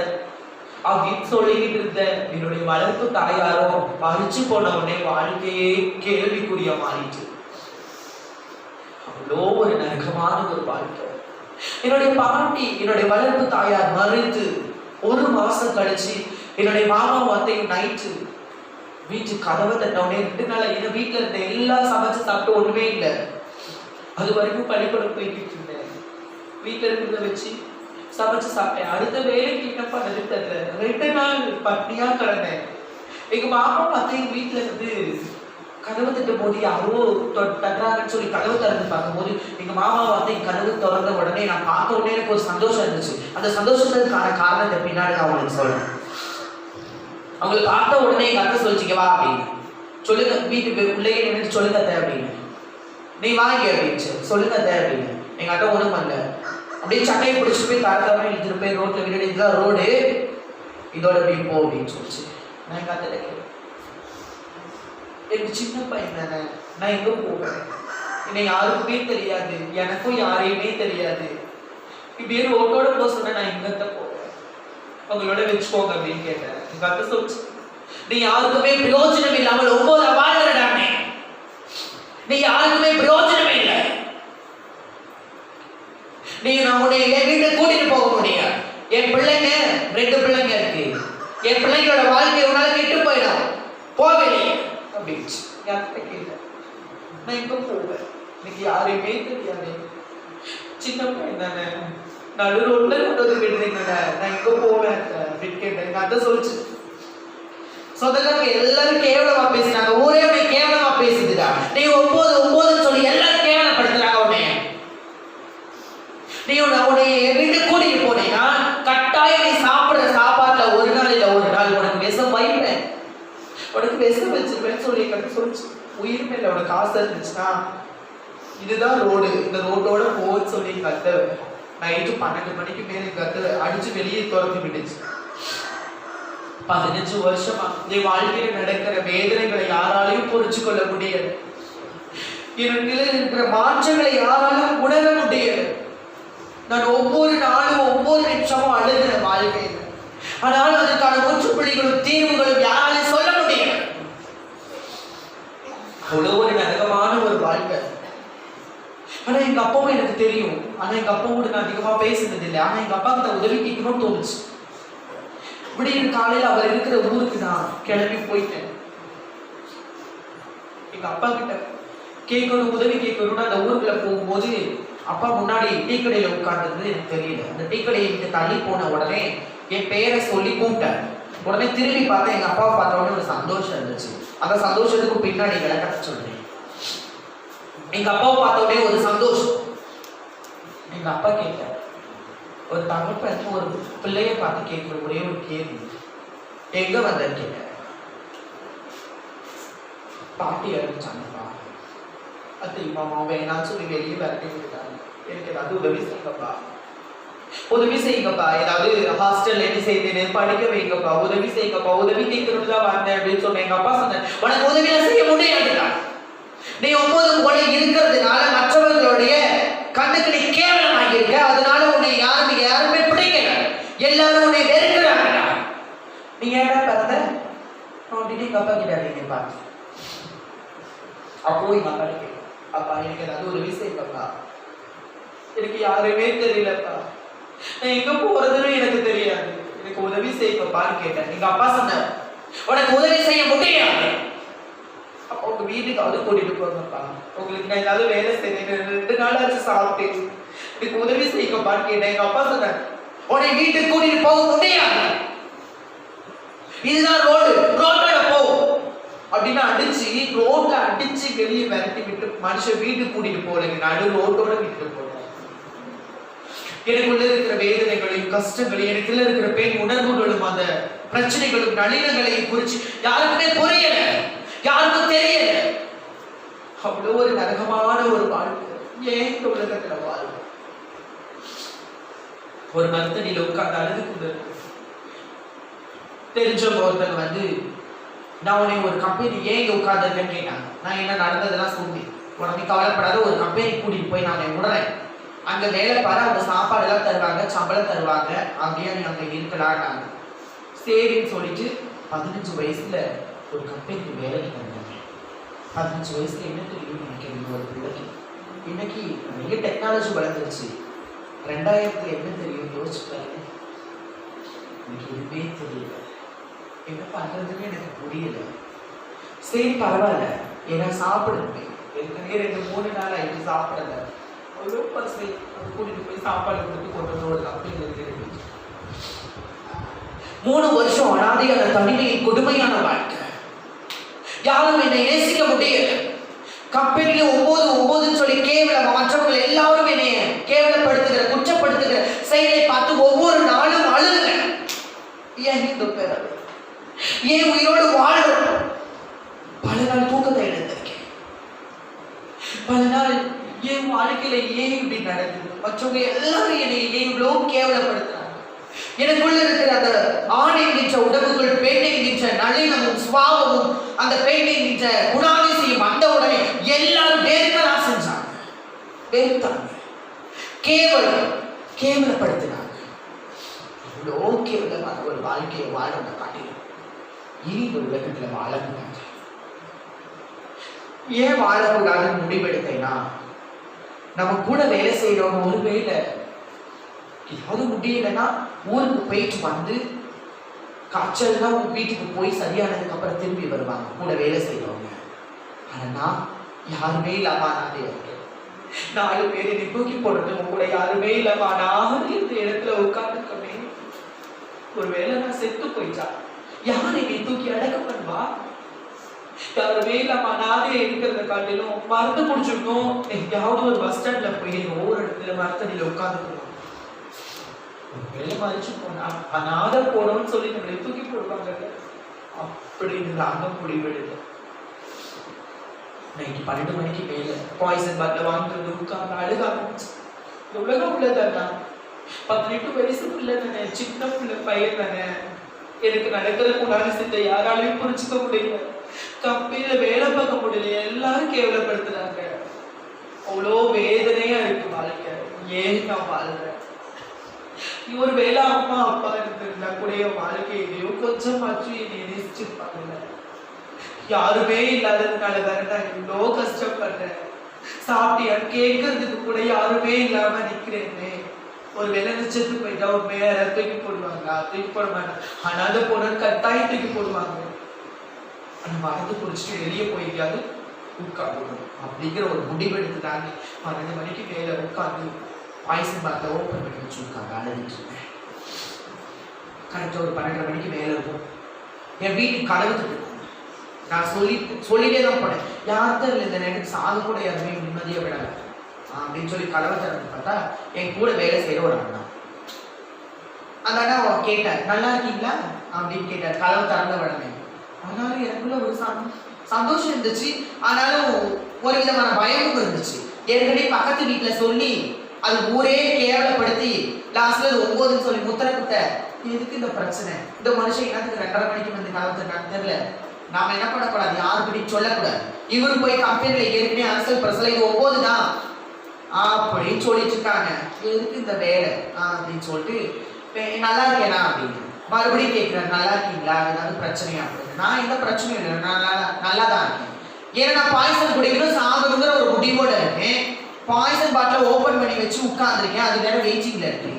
அப்படின்னு சொல்லிக்கிட்டு இருந்த என்னுடைய வளர்ப்பு தாயாரோ மறிச்சு போன உடனே வாழ்க்கையே கேள்விக்குரிய மாறிட்டு. அவ்வளோ ஒரு நரகமான ஒரு வாழ்க்கை. என்னுடைய பாட்டி என்னுடைய வளர்ப்பு தாயார் மறித்து 1 மாசம் கழிச்சு என்னுடைய மாமா அத்தையும் நைட்டு வீட்டு கதவை தட்டவுடனே 2 நாள் எங்க வீட்டுல இருந்த எல்லாம் சமைச்சு சாப்பிட்டு ஒண்ணுமே இல்லை. அது வரைக்கும் பள்ளிக்கூடம் போய்கிட்டு இருந்தேன். வீட்டுல இருக்கிறத வச்சு சமைச்சு சாப்பிட்டேன். அடுத்த வேலைக்கு என்ன பண்ணது தெரியல. 2 நாள் பட்டினியா கிடந்தேன். எங்க மாமா அத்தையும் வீட்டுல இருந்து கதவு தட்டும் போது யாரோ தட்டுறாங்கன்னு சொல்லி கதவு திறந்து பார்க்கும்போது எங்க மாமா அத்தையும் கதவு திறந்த உடனே நான் பார்த்த உடனே எனக்கு ஒரு சந்தோஷம் இருந்துச்சு. அந்த சந்தோஷத்துக்கான காரணத்தை பின்னாடி நான் உங்களுக்கு சொல்றேன். அவங்களை பார்த்த உடனே எங்க அத்தை சொல்லிச்சிங்க வா அப்படின்னு சொல்லுங்க, வீட்டுக்கு உள்ளே நின்று சொல்லுங்க அத்தை அப்படின்னு. நீ வாங்க அப்படின்னு சொல்லுங்க அத்தை அப்படின்னு. எங்க அத்தை ஒண்ணும் பண்ணல, அப்படியே சட்டையை பிடிச்சிட்டு போய் தரத்தவரை இழுத்துட்டு போய் ரோட்ல விட்டு இதுதான் ரோடு, இதோட அப்படி போ அப்படின்னு சொல்லிச்சு. நான் எங்க அத்தை எனக்கு சின்ன பையன் தானே, நான் எங்க போவேன், என்னை யாருக்குமே தெரியாது, எனக்கும் யாரையுமே தெரியாது, இப்படியே ரோட்டோட போக சொன்ன நான் எங்கத்த போவேன், அவங்களோட வச்சுக்கோங்க அப்படின்னு கேட்டேன். எங்க அத்தை சொல்லிச்சு நீ யாருக்குமே பிரயோஜனம் இல்லாமல் 9 வாழ்றடானே, நீ யாருக்குமே பிரயோஜனமே இல்லை, நீ நான் உன்னை என் வீட்டை கூட்டிட்டு போக முடியாது, என் பிள்ளைங்க 2 பிள்ளைங்க இருக்கு, என் பிள்ளைங்களோட வாழ்க்கை உன்னால கெட்டு போயிடும், போவேன் அப்படின்னு யார்கிட்ட கேட்டேன். நான் எங்க போவேன், எனக்கு யாரையுமே தெரியாது, சின்ன பையன் தானே, நடு ரோட்ல கொண்டு வந்து விடுறீங்க, நான் எங்க போவேன் அப்படின்னு கேட்டேன். அதான் சொல்லிச்சு, சொந்தக்காரங்க எல்லாரும் கேவலமா பேசினாங்க, ஊரே உன்னை கேவலமா பேசுதுடா, நீ 9 சொல்லி எல்லாரும் கேவலப்படுத்துறாங்க உன்னை. நீ உன்னை எங்கிட்ட கூட்டிட்டு போனீங்கன்னா கட்டாயம் நீ சாப்பிடுற சாப்பாட்டுல ஒரு நாள் இல்ல ஒரு நாள் உனக்கு விஷம் வைப்பேன், உனக்கு விஷம் வச்சிருப்பேன்னு சொல்லி கட்டு சொல்லிச்சு. உயிர் மேல உனக்கு ஆசை இருந்துச்சுன்னா இதுதான் ரோடு, இந்த ரோட்டோட போன்னு சொல்லி கத்த நைட்டு 12 மணிக்கு மேலே கத்த அடிச்சு வெளியே துரத்தி விட்டுச்சு. 15 வருஷமா என் வாழ்க்கையில நடக்கிற வேதனைகளை யாராலையும் புரிஞ்சு கொள்ள முடியாது, எனக்கு இருக்கிற மாற்றங்களை யாராலும் உணர முடியாது. நான் ஒவ்வொரு நாளும் ஒவ்வொரு நிமிஷமும் அழுகிற வாழ்க்கை, ஆனால் அதற்கான முற்றுப்புள்ளிகளும் தீர்வுகளும் யாராலையும் சொல்ல முடியாது. அவ்வளவு ஒரு நரகமான ஒரு வாழ்க்கை. ஆனா எங்க அப்பாவும் எனக்கு தெரியும், ஆனா எங்க அப்பாவோட நான் அதிகமா பேசுனது இல்லை. ஆனா எங்க அப்பா கிட்ட உதவி கேட்கணும்னு தோணுச்சு. விடிய காலையில் அவர் இருக்கிற ஊருக்கு நான் கிளம்பி போயிட்டேன். எங்க அப்பா கிட்ட கேட்கணும், உதவி கேட்கணும்னு அந்த ஊருக்குள்ள போகும்போது அப்பா முன்னாடி டீ கடையில உட்கார்ந்தது எனக்கு தெரியல. அந்த டீ கடையை விட்டு தள்ளி போன உடனே என் பேரை சொல்லி கூப்பிட்டேன். உடனே திரும்பி பார்த்தேன், எங்க அப்பாவை பார்த்த உடனே ஒரு சந்தோஷம் இருந்துச்சு. அந்த சந்தோஷத்துக்கு பின்னாடி விளக்கத்தை சொல்றேன். எங்க அப்பாவை பார்த்த உடனே ஒரு சந்தோஷம். எங்க அப்பா கேட்டார், ஒரு தகப்பன் ஒரு பிள்ளைய பார்த்து கேட்கிற ஒரே ஒரு கேள்வி, எங்க வந்தேன்னு கேட்டேன். பாட்டி அறிவிச்சாங்கப்பா, அது மாமா வேணான்னு சொல்லி வெளியே விரட்டி விட்டுட்டாங்க. எனக்கு ஏதாவது உதவி செய்யுங்கப்பா, உதவி செய்யுங்கப்பா, ஏதாவது ஹாஸ்டல்ல என்ன செய்தேன் படிக்க வைங்கப்பா, உதவி செய்யுங்கப்பா, உதவி கேட்கறது தான் வந்தேன் அப்படின்னு சொன்னேன். எங்க அப்பா சொன்னேன், உனக்கு உதவியெல்லாம் செய்ய முடியாதுடா, நீ 9 போல இருக்கிறதுனால மற்றவர்களுடைய கண்ணுக்கு நீ கேவலமாக இருக்க, அதனால உன்னை யாருமே பிடிக்கல, எல்லாரும் உன்னை வெறுக்கிறாங்கடா, நீ ஏடா பிறந்த அப்படின்னு எங்க அப்பா கிட்ட பார்த்து. அப்போ எங்க அப்பா கேட்க, அப்பா எனக்கு ஏதாவது உதவி செய்யப்பா, எனக்கு யாருமே தெரியலப்பா, நான் எங்க போறதுன்னு எனக்கு தெரியாது, எனக்கு உதவி செய்யப்பான்னு கேட்டேன். எங்க அப்பா சொன்னார், உனக்கு உதவி செய்ய முடியாது, அப்போ உங்க வீட்டுக்கு அது கூட்டிட்டு போங்கப்பா, உங்களுக்கு நான் ஏதாவது வேலை செய்யறேன், 2 நாள் ஆச்சு சாப்பிட்டு, எனக்கு உதவி செய்யப்பான்னு கேட்டேன். எங்க அப்பா சொன்னார், உன்னை வீட்டுக்கு கூட்டிட்டு போக முடியாது, இதுதான் ரோட்ல போ அப்படின்னு அடிச்சு ரோட்ல அடிச்சு வெளியே விரட்டி விட்டு மனுஷன் வீட்டுக்கு கூட்டிட்டு போறீங்க, நடு ரோட்டோட வீட்டுக்கு போறேன். எனக்குள்ள இருக்கிற வேதனைகளையும் கஷ்டங்களையும், எனக்குள்ள இருக்கிற பெண் உணர்வுகளும் அந்த பிரச்சனைகளும் நளினங்களையும் குறிச்சு யாருக்குமே புரியல, யாருக்கும் தெரியல. அவ்வளவு ஒரு நரகமான ஒரு வாழ்க்கை. ஏன் இந்த உலகத்துல வாழ்க்கை? ஒரு மருத்துவனில உட்கார்ந்து அழுது கொண்டு தெரிஞ்சவங்க ஒருத்தங்க வந்து, நான் உன்னை ஒரு கம்பெனி ஏன் இங்க உட்கார்ந்துருக்கேன்னு கேட்டாங்க. நான் என்ன நடந்ததெல்லாம் சொல்லி, உடனே கவலைப்படாத, ஒரு கம்பெனி கூட்டிட்டு போய் நான் விடுறேன், அங்க வேலை பாரு, அவங்க சாப்பாடு எல்லாம் தருவாங்க, சம்பளம் தருவாங்க, அப்படியே நீ அங்க இருக்கலாம்னாங்க. சரின்னு சொல்லிட்டு 15 வயசுல ஒரு கம்பெனிக்கு வேலைக்கு வந்தாங்க. 15 வயசுல என்ன தெரியும் நினைக்கிறீங்க ஒரு பிள்ளைக்கு? இன்னைக்கு நிறைய டெக்னாலஜி வளர்ந்துருச்சு. 2000 என்ன தெரியும் யோசிச்சு பாருங்க. எனக்கு எதுவுமே தெரியல, என்ன பண்றதுன்னு எனக்கு புரியல. சரி பரவாயில்ல, ஏன்னா சாப்பிடுங்க, ஏற்கனவே 2-3 நாள் ஆயிட்டு சாப்பிடல, அவ்வளோ பசை கூட்டிட்டு போய் சாப்பாடு கொடுத்து கொண்டு வந்து ஒரு கம்பெனி இருக்கு. 3 வருஷம் அனாதையான தனிமையின் கொடுமையான வாழ்க்கை. யாரும் என்னை நேசிக்க முடியல. கம்பெனியில 9 சொல்லி கேவலம் மற்றவர்கள் எல்லாரும் என்னை கேவலப்படுத்துகிற குற்றப்படுத்துகிற செயலை பார்த்து ஒவ்வொரு நாளும் அழுங்க. ஏன் இந்த பேர் ஏன் உயிரோடு வாழணும்? பல நாள் தூக்கத்தை இழந்திருக்கேன். பல நாள் என் வாழ்க்கையில ஏன் இப்படி நடக்குது? மற்றவங்க எல்லாரும் என்னை ஏன் இவ்வளவு கேவலப்படுத்துறாங்க? எனக்குள்ள இருக்கிற அந்த ஆண் என்கின்ற உடம்புக்குள் பெண் என்கின்ற நளினமும் சுபாவமும், அந்த பெண் என்கின்ற குணாதிசயம் வந்த உடனே எல்லாரும் வேறுதான் செஞ்சாங்க, வெறுத்தாங்க, கேவலப்படுத்தினாங்க. இவ்வளோ கேவலமான ஒரு வாழ்க்கையை வாழ காட்டிடும். இனி இந்த உலகத்துல வாழக்கூடாது. ஏன் வாழக்கூடாதுன்னு முடிவெடுத்தேன்னா, நம்ம கூட வேலை செய்யறவங்க ஒருவேளை ஏதாவது முடியலைன்னா ஊருக்கு போயிட்டு வந்து காய்ச்சல்னா வீட்டுக்கு போய் சரியானதுக்கு அப்புறம் திரும்பி வருவாங்க கூட வேலை செய்யறவங்க. ஆனா யாருமே இல்லாம நானே இருக்கேன். 4 பேர் என்னை தூக்கி போடுறது கூட யாருமே இல்லாம நான் இந்த இடத்துல உட்கார்ந்துருக்கமே. ஒருவேளை நான் செத்து போயிட்டா யார் என்னை தூக்கி அடக்க பண்ணுவா? யாருமே இல்லாம அனாதையா இருக்கிறத காட்டிலும் மருந்து குடிச்சிருக்கோம் எங்கேயாவது ஒரு பஸ் ஸ்டாண்ட்ல போய் ஒவ்வொரு இடத்துல மரத்தடியில உட்காந்துக்கணும். ஒருவேளை மறிச்சு போனா அனாதை போனோம்னு சொல்லி நம்மளை தூக்கி போடுவாங்க அப்படின்னு நாங்க முடிவெடுத்தோம். நைட்டு 12 மணிக்கு மேல பாய்சன் பாட்டில் வாங்கிட்டு வந்து உட்கார்ந்து அழுக ஆரம்பிச்சு. இந்த உலகம் உள்ளதா 18 வயசு பிள்ளை தானே, சின்ன பிள்ளை பையன் தானே, எனக்கு நடக்கிற குணாதிசயத்தை யாராலையும் புரிஞ்சுக்க முடியல, கம்பெனியில வேலை பார்க்க முடியல, எல்லாரும் கேவலப்படுத்துறாங்க. அவ்வளோ வேதனையா இருக்கு வாழ்க்கை. ஏன் நான் வாழ்றேன்? ஒரு வேலை அம்மா அப்பா இருந்திருந்தா கூட என் வாழ்க்கையிலையும் கொஞ்சமாச்சு என்னை நேசிச்சிருப்பாங்கல்ல. யாருமே இல்லாததுனால வேற நான் இவ்வளோ கஷ்டப்படுறேன். சாப்பிட்டியான்னு கேட்கறதுக்கு கூட யாருமே இல்லாம நிக்கிறேன்னு. ஒரு வேலை செத்து போயிட்டா ஒரு மேல தூக்கி போடுவாங்க, தூக்கி போட மாட்டாங்க. ஆனா அந்த பொண்ணு கட்டாயம் தூக்கி போடுவாங்க. அந்த மருந்து குடிச்சிட்டு வெளியே போயிருக்காது உட்காந்து அப்படிங்கிற ஒரு முடிவெடுத்து தாண்டி 12 மணிக்கு மேல உட்காந்து பாய்சன் பாட்டில் ஓப்பன் பண்ணி வச்சுருக்காங்க. அழுதுட்டு இருந்தேன். கரெக்டாக ஒரு 12 மணிக்கு மேலே இருக்கும். என் வீட்டுக்கு கதவு தட்டு. நான் சொல்லிட்டே தான் போனேன், யார்தான் இல்லை இந்த நேரத்துக்கு சாது கூட யாருமே நிம்மதியாக விடலை அப்படின்னு சொல்லி கதவை திறந்து பார்த்தா என் கூட வேலை செய்கிற ஒரு அண்ணா. அந்த அண்ணா கேட்டார், நல்லா இருக்கீங்களா அப்படின்னு கேட்டார். கதவை திறந்த உடனே ஆனாலும் எனக்குள்ள ஒரு சந்தோஷம் இருந்துச்சு. ஆனாலும் ஒரு விதமான பயமும் இருந்துச்சு. ஏற்கனவே பக்கத்து வீட்டில் சொல்லி அது ஊரே கேவலப்படுத்தி லாஸ்ட்ல 9ன்னு சொல்லி முத்திர குட்ட. எதுக்கு இந்த பிரச்சனை? இந்த மனுஷன் என்னத்துக்கு 2:30 மணிக்கு வந்து கலந்துருக்கான்னு தெரியல. நாம என்ன பண்ணக்கூடாது, யாருக்கிட்டையும் சொல்லக்கூடாது. இவரு போய் கம்பெனில ஏற்கனவே அரசல் பிரசலை 9 தான் அப்படின்னு சொல்லிட்டு இருக்காங்க. எதுக்கு இந்த வேலை அப்படின்னு சொல்லிட்டு நல்லா இருக்கேனா அப்படின்னு மறுபடியும் கேட்கிறேன், நல்லா இருக்கீங்களா, ஏதாவது பிரச்சனையா அப்படின்னு. நான் எந்த பிரச்சனையும் இல்லை, நல்லா தான் இருக்கேன். ஏன்னா நான் பாய்சன் குடிக்கணும் சாகணுங்கிற ஒரு முடிவோட இருக்கேன். பாய்சன் பாட்டில் ஓப்பன் பண்ணி வச்சு உட்காந்துருக்கேன். அது வேற வெயிட்டிங்ல இருக்கு,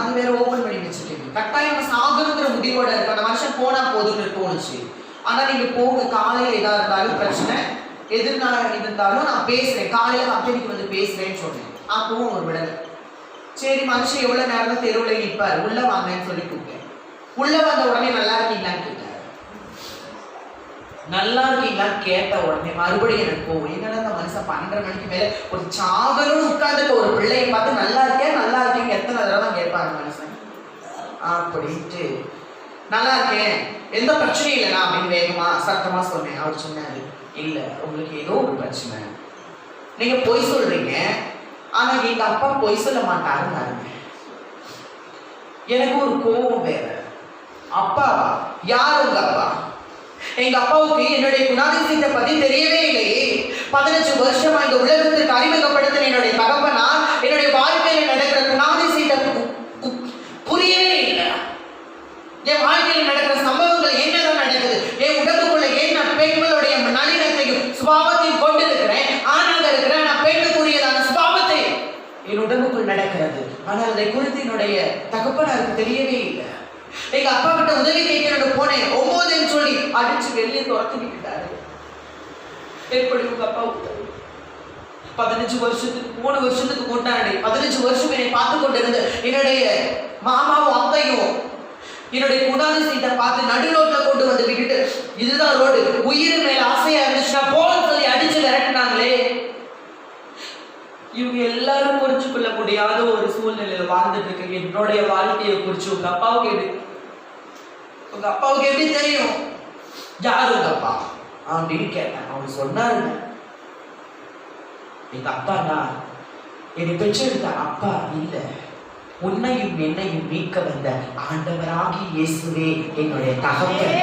அது வேற ஓப்பன் பண்ணி வச்சுருக்கேன். கட்டாயம் சாகணுங்கிற முடிவோட இருக்கு. அந்த மனுஷன் போனா போதும்னு தோணுச்சு. ஆனா நீங்க போங்க, காலையில எதா இருந்தாலும் பிரச்சனை எதிர்நாள் இருந்தாலும் நான் பேசுறேன், காலையில கம்பெனிக்கு வந்து பேசுறேன்னு சொன்னேன். அப்பவும் ஒரு விடலை. சரி மனுஷன் எவ்வளவு நேரம் தெருவில் நிற்பார், உள்ள வாங்கன்னு சொல்லி கூப்பிட்டேன். உள்ள வந்த உடனே நல்லா இருக்கீங்களான்னு கேட்டார். நல்லா இருக்கீங்களான்னு கேட்ட உடனே மறுபடியும் எனக்கு போகும். என்னன்னா அந்த மனுஷன் 12 மணிக்கு மேல ஒரு சாகலும்னு உட்கார்ந்துட்டு ஒரு பிள்ளையை பார்த்து நல்லா இருக்கீங்க எத்தனை தடவை தான் கேட்பாங்க மனுஷன் அப்படின்ட்டு. நல்லா இருக்கேன், எந்த பிரச்சனையும் இல்லைண்ணா அப்படின்னு வேகமா சத்தமா சொன்னேன். அவர் சொன்னாரு, இல்ல உங்களுக்கு ஏதோ ஒரு பிரச்சனை, நீங்க பொய் சொல்றீங்க, ஆனா எங்க அப்பா பொய் சொல்ல மாட்டாருன்னாருங்க. எனக்கு ஒரு கோபம் வேற. அப்பாவா? யார் உங்க அப்பா? எங்க அப்பாவுக்கு என்னுடைய குணாதிசயத்தை பத்தி தெரியவே இல்லையே. 15 வருஷமா இந்த உலகத்திற்கு அறிமுகப்படுத்தின என்னுடைய தகப்பனால் என்னுடைய வாழ்க்கையில நடக்கிற குணாதிசயத்தை புரியவே இல்லை. என் வாழ்க்கையில் நடக்கிற சம்பவங்கள் என்னதான் நடக்குது, என் உடம்புக்குள்ள ஏன் நான் பெண்களுடைய நளினத்தையும் சுபாவத்தையும் கொண்டு இருக்கிறேன், ஆணாக இருக்கிறேன், நான் பெண்ணுக்குரியதான சுபாவத்தை என் உடம்புக்குள் நடக்கிறது. ஆனால் அதை குறித்து என்னுடைய தகப்பனாருக்கு தெரியவே இல்லை. எங்க அப்பா கிட்ட உதவி கேட்கணும் போனேன், 9ன்னு சொல்லி அடிச்சு வெளியே துரத்து விட்டுட்டாரு. எப்படி உங்க அப்பா 15 வருஷத்துக்கு 3 வருஷத்துக்கு முன்னாடி 15 வருஷம் என்னை பார்த்து கொண்டிருந்த என்னுடைய மாமாவும் அத்தையும் என்னுடைய குணாதிசயத்தை பார்த்து நடுரோட்ல கொண்டு வந்து விட்டுட்டு, இதுதான் ரோடு, உயிர் மேல ஆசையா இருந்துச்சுன்னா போன்னு சொல்லி அடிச்சு விரட்டினாங்களே. இவங்க எல்லாரும் புரிஞ்சு கொள்ள முடியாத ஒரு சூழ்நிலையில வாழ்ந்துட்டு இருக்கு. என்னுடைய வாழ்க்கையை குறிச்சு உங்க அப்பாவுக்கு எப்படி தெரியும்? யாரு உங்க அப்பா அப்படின்னு கேட்டேன். அவங்க சொன்னாரு, எங்க அப்பானா என்னை பெற்றெடுத்த அப்பா இல்ல, உன்னையும் என்னையும் மீட்க வந்த ஆண்டவராகி இயேசுவே என்னுடைய தகப்பன்.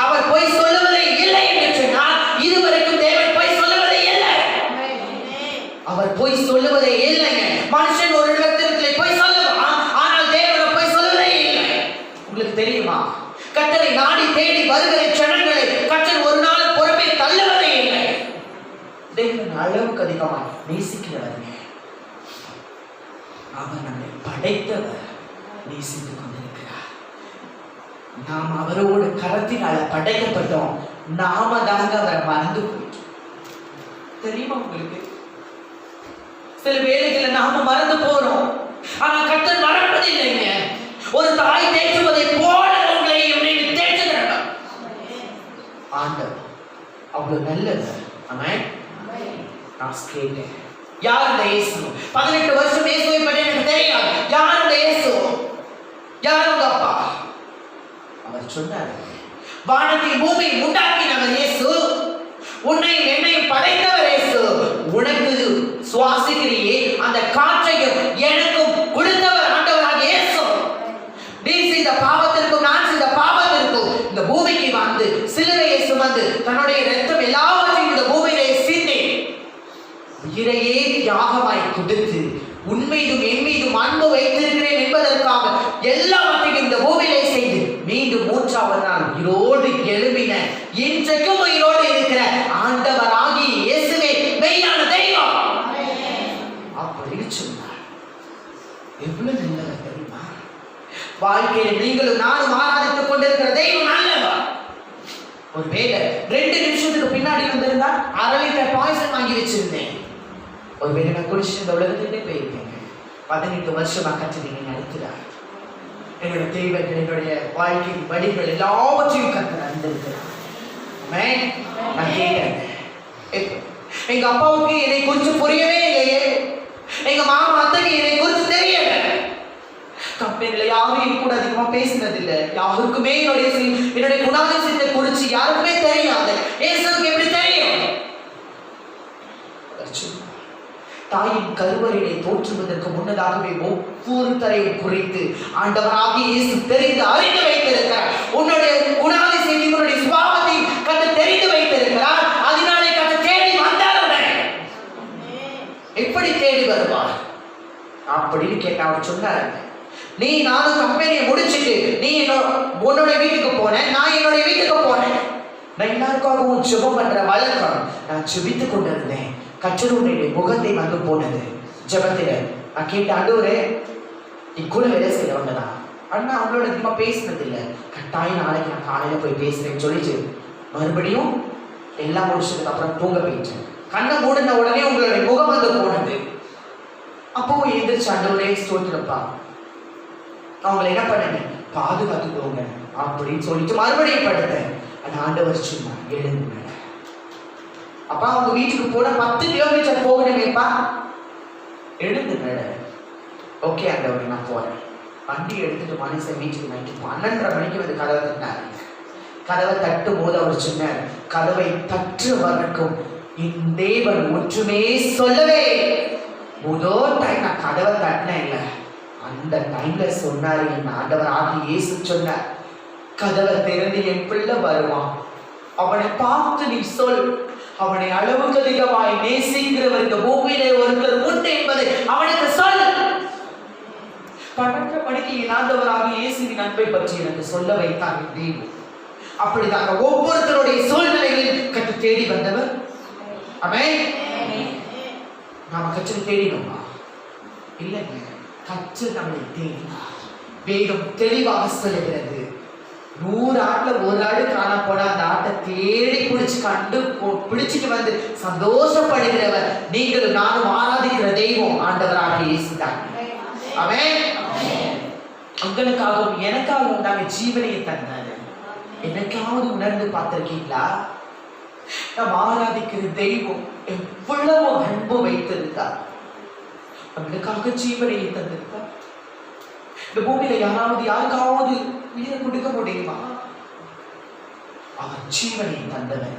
அவர் போய் சொல்லுவதே இல்லை என்று சொன்னால் இதுவரைக்கும் தேவன் போய் சொல்லுவதே இல்லை. அவர் போய் சொல்லுவதே இல்லைங்க. மனுஷன் ஒரு இடத்திலே போய் சொல்லுவான், ஆனால் தேவன் போய் சொல்லுவதே இல்லை. உங்களுக்கு தெரியுமா, கர்த்தரை நாடி தேடி வருகிற ஜனங்களை கர்த்தர் ஒரு நாள் பொறுப்பை தள்ளுவதே இல்லை. தேவன் அளவுக்கு அதிகமாக நேசிக்கிறவர்கள். அவர் நம்மை படைத்தவர், நேசித்துக் கொண்டிருக்கிறார். நாம் அவரோடு கரத்தினால படைக்கப்பட்டோம். நாம தாங்க அவரை மறந்து போயிட்டோம். தெரியுமா உங்களுக்கு? சில வேளைகளை நாம மறந்து போறோம், ஆனா கர்த்தர் மறப்பது இல்லைங்க. ஒரு தாய் தேற்றுவதை போல உங்களை தேற்றுகிறாங்க. ஆண்டவர் அவ்வளவு நல்லது. ஆமென். நான் கேட்டேன், யார் இந்த இயேசு? 18 வருஷம் இயேசுவை பற்றி எனக்கு தெரியாது. யார் இந்த இயேசு? யார் உங்க அப்பா? அவர் சொன்னார், வானத்தையும் பூமியை உண்டாக்கினவர் இயேசு, உன்னையும் என்னையும் படைத்தவர் இயேசு, உனக்கு சுவாசிக்கிறியே அந்த காற்றையும் எனக்கும் கொடுத்தவர் ஆண்டவராக இயேசு. நீ செய்த பாவத்திற்கும் நான் செய்த பாவத்திற்கும் இந்த பூமிக்கு வந்து சிலுவையை சுமந்து தன்னுடைய இரத்தம் எல்லாவற்றையும் இந்த பூமியிலே சிந்தி உயிரையே தியாகமாய் கொடுத்து உன்மீதும் என் மீதும் அன்பு வைத்திருக்கிறேன் என்பதற்காக எல்லாவற்றையும் இந்த பூமியிலே செய்து மீண்டும் 3ஆவது நாள் உயிரோடு எழுப்பின இன்றைக்கும் உயிரோடு இருக்கிற ஆண்டவராகி இயேசுவே மெய்யான தெய்வம். அப்படின்னு சொன்னார். எவ்வளவு நல்லவர் தெரியுமா? வாழ்க்கையில் நீங்களும் நானும் ஆராதித்துக் கொண்டிருக்கிற தெய்வம் நல்லவர். ஒருவேளை 2 நிமிஷத்துக்கு பின்னாடி வந்திருந்தா 1/2 லிட்டர் பாய்சன் வாங்கி வச்சிருந்தேன். ஒருவேளை நான் குடிச்சு இந்த உலகத்திலே போயிருக்கேங்க. 18 வருஷமா கற்றுனீங்க நடத்துறார். என்னுடைய தெய்வங்கள் என்னுடைய வாழ்க்கை வழிகள் எல்லாவற்றையும் கற்று அறிந்திருக்கிறார். நான் கேட்டேன், எங்க அப்பாவுக்கு என்னை குறித்து புரியவே இல்லையே, எங்க மாமா அத்தைக்கு என்னை குறித்து தெரியல. கம்பெனில யாரும் என் கூட அதிகமா பேசினதில்லை. யாருக்குமே என்னுடைய குணாதிசயத்தை குறித்து யாருக்குமே தெரியாது. இயேசுவுக்கு எப்படி தெரியும்? தாயின் கருவறையை தோற்றுவதற்கு முன்னதாகவே ஒவ்வொருத்தரையும் குறித்து ஆண்டவராகிய இயேசு தெரிந்து அறிந்து வைத்திருக்கிறார். உன்னுடைய குணாதிசயத்தையும் உன்னுடைய சுபாவத்தையும் கண்டு தெரிந்து வைத்திருக்கிறார். அதனாலே கண்டு தேடி வந்தாருடன் எப்படி தேடி வருவார் அப்படின்னு கேட்ட அவர் சொன்னார், நீ நானும் கம்பெனியை முடிச்சுட்டு நீ உன்னோட வீட்டுக்கு போனேன், நான் என்னுடைய வீட்டுக்கு போனேன். நான் எல்லாருக்காகவும் ஜெபம் பண்ற வழக்கம். நான் ஜெபித்துக் கொண்டிருந்தேன். கற்றலுடைய முகத்தை வந்து போனது ஜெபத்தில. நான் கேட்ட, ஆண்டவரே நீ கூட வேலை செய்ய வந்தனா? அண்ணா அவங்களோட அதிகமா பேசினது இல்லை. கட்டாயம் நாளைக்கு நான் காலையில போய் பேசுறேன்னு சொல்லிச்சு மறுபடியும் எல்லாம் முடிச்சதுக்கு அப்புறம் தூங்க போயிட்டேன். கண்ணை மூடின உடனே உங்களுடைய முகம் வந்து போனது. அப்போ எந்திரிச்சு, ஆண்டவரே ஸ்தோத்திரப்பா, அவங்களை என்ன பண்ணேன், பாதுகாத்துக்கோங்க அப்படின்னு சொல்லிட்டு மறுபடியும் படுத்தேன். அந்த ஆண்டவர் சொன்னா, எழுந்து. அப்பா அவங்க வீட்டுக்கு போன 10 கிலோமீட்டர் போகணுமேப்பா, எழுந்து நட. ஓகே ஆண்டவரே நான் போறேன். வண்டி எடுத்துட்டு மனுஷன் வீட்டுக்கு நைட்டு 12:30 மணிக்கு வந்து கதவை தட்டினார். கதவை தட்டும் போது அவர் சொன்னார், கதவை தற்று வரைக்கும் என் தேவன் ஒற்றுமே சொல்லவே. முதல் டைம் நான் கதவை தட்டினேன் இல்லை, அந்த டைம்ல சொன்னாரு என் ஆண்டவர் ஆகி இயேசு சொன்னார், கதவை திறந்து என் பிள்ளை வருவான், அவனை பார்த்து நீ சொல், அவனை அளவுக்கு அதிகமாய் நேசிக்கிறவர் இந்த பூமியிலே ஒருத்தர் உண்டு என்பதை அவனுக்கு சொல். 12:30 மணிக்கு என் ஆண்டவராகிய இயேசுவின் அன்பை பற்றி எனக்கு சொல்ல வைத்தார் என் தெய்வம். அப்படிதாங்க ஒவ்வொருத்தருடைய சூழ்நிலைகளில் கற்று தேடி வந்தவர். ஆமென். நாம கற்று தேடினோமா? இல்லைங்க, கற்று நம்மளை தேடினார். வேதம் தெளிவாக சொல்லுகிறது, 100 ஆட்டுல 1 ஆடு காணப்போனா அந்த ஆட்டை தேடி பிடிச்சிட்டு வந்து சந்தோஷப்படுகிறவர் நீங்களும் நானும் ஆராதிக்கிற தெய்வம் ஆண்டவராக இயேசுதான். ஆமென். உங்களுக்காகவும் எனக்காகவும் தாங்க ஜீவனையை தந்தாரு. என்னைக்காவது உணர்ந்து பார்த்திருக்கீங்களா? நாம் ஆராதிக்கிற தெய்வம் எவ்வளவு அன்பு வைத்திருக்கா, நம்மளுக்காக ஜீவனையை தந்திருக்கா. இந்த பூமியில யாருக்காவது உயிரை கொடுக்க முடியுமா? அவர் ஜீவனை தந்தவர்.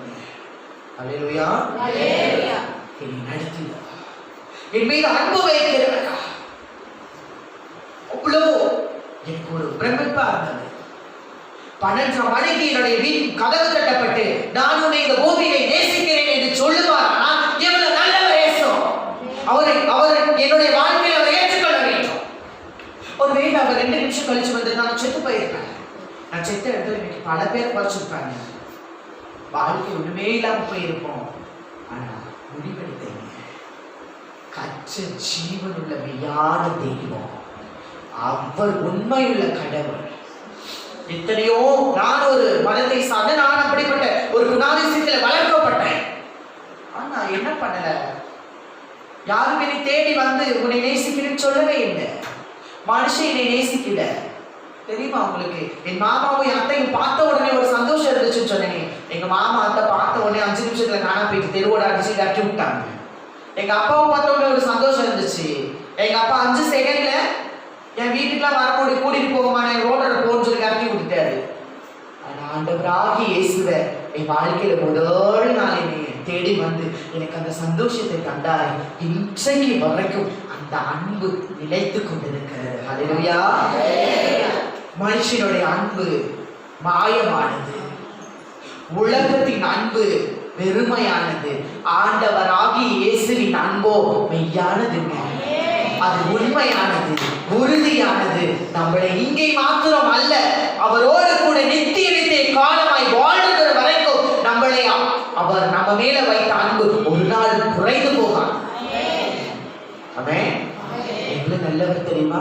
அல்லேலூயா. என்னை நடத்தினார், என் மீது அன்பு வைக்கிறார். அவ்வளவு எனக்கு ஒரு பிரமிப்பா இருந்தது. 12:30 மணிக்கு என்னுடைய வீட்டின் கதவு தட்டப்பட்டு நான் உன்னை இந்த பூமியை நேசிக்கிறேன் என்று சொல்லுவாரா? எவ்வளவு நல்லவர் இயேசு. அவர் என்னுடைய வாழ்க்கையில் அவர் ஏற்றுக்கொள்ள வேண்டும். ஒருவேளை அவர் 2 நிமிஷம் கழிச்சு வந்து நான் செத்து போயிருப்பேன். நான் செத்த இடத்துல இன்னைக்கு பல பேர் பறிச்சிருப்பாங்க. வாழ்க்கை ஒண்ணுமே இல்லாம போயிருப்போம். ஆனா முடிவெடுத்தேன், கற்ற ஜீவன் உள்ள மெய்யான தெய்வம், அவர் உண்மையுள்ள கடவுள். எத்தனையோ நான் ஒரு மதத்தை சார்ந்து நான் அப்படிப்பட்ட ஒரு குணாதிசயத்தில் வளர்க்கப்பட்டேன். ஆனா என்ன பண்ணல, யாரும் என்னை தேடி வந்து உன்னை நேசிக்கிறேன்னு சொல்லவே இல்லை. மனுஷன் என்னை நேசிக்கல, தெரியுமா உங்களுக்கு? என் மாமாவும் என் அத்தையும் பார்த்த உடனே ஒரு சந்தோஷம் இருந்துச்சுன்னு சொன்னேன். எங்க மாமா அத்தை பார்த்த உடனே 5 நிமிஷத்துல காண போயிட்டு தெருவோட அடிச்சு கட்டி விட்டாங்க. எங்க அப்பாவை பார்த்த உடனே ஒரு சந்தோஷம் இருந்துச்சு. எங்க அப்பா 5 செகண்ட்ல என் வீட்டுக்குலாம் வரக்கூடிய கூட்டிட்டு போகுமா ரோடோட போன்னு சொல்லி கட்டி விட்டுட்டாரு. ஆனா ஆண்டவராகி இயேசுவை என் வாழ்க்கையில முதல் நாள் என்னை தேடி வந்து எனக்கு அந்த சந்தோஷத்தை தந்தார். இன்றைக்கு வரைக்கும் அந்த அன்பு நிலைத்து கொண்டிருக்கிறது. ஹல்லேலூயா. மனுஷனுடைய அன்பு மாயமானது, உலகத்தின் அன்பு வெறுமையானது. ஆண்டவராகி இயேசுவின் அன்போ மெய்யானதுங்க. அது உண்மையானது, உறுதியானது. நம்மளை இங்கே மாத்திரம் அல்ல, அவரோடு கூட நித்திய காலமாய் வாழ்கிற வரைக்கும் நம்மளை அவர் நம்ம மேல வைத்த அன்பு ஒரு நாள் குறைந்து போகாது. ஆமென். எவ்வளவு நல்லவர் தெரியுமா?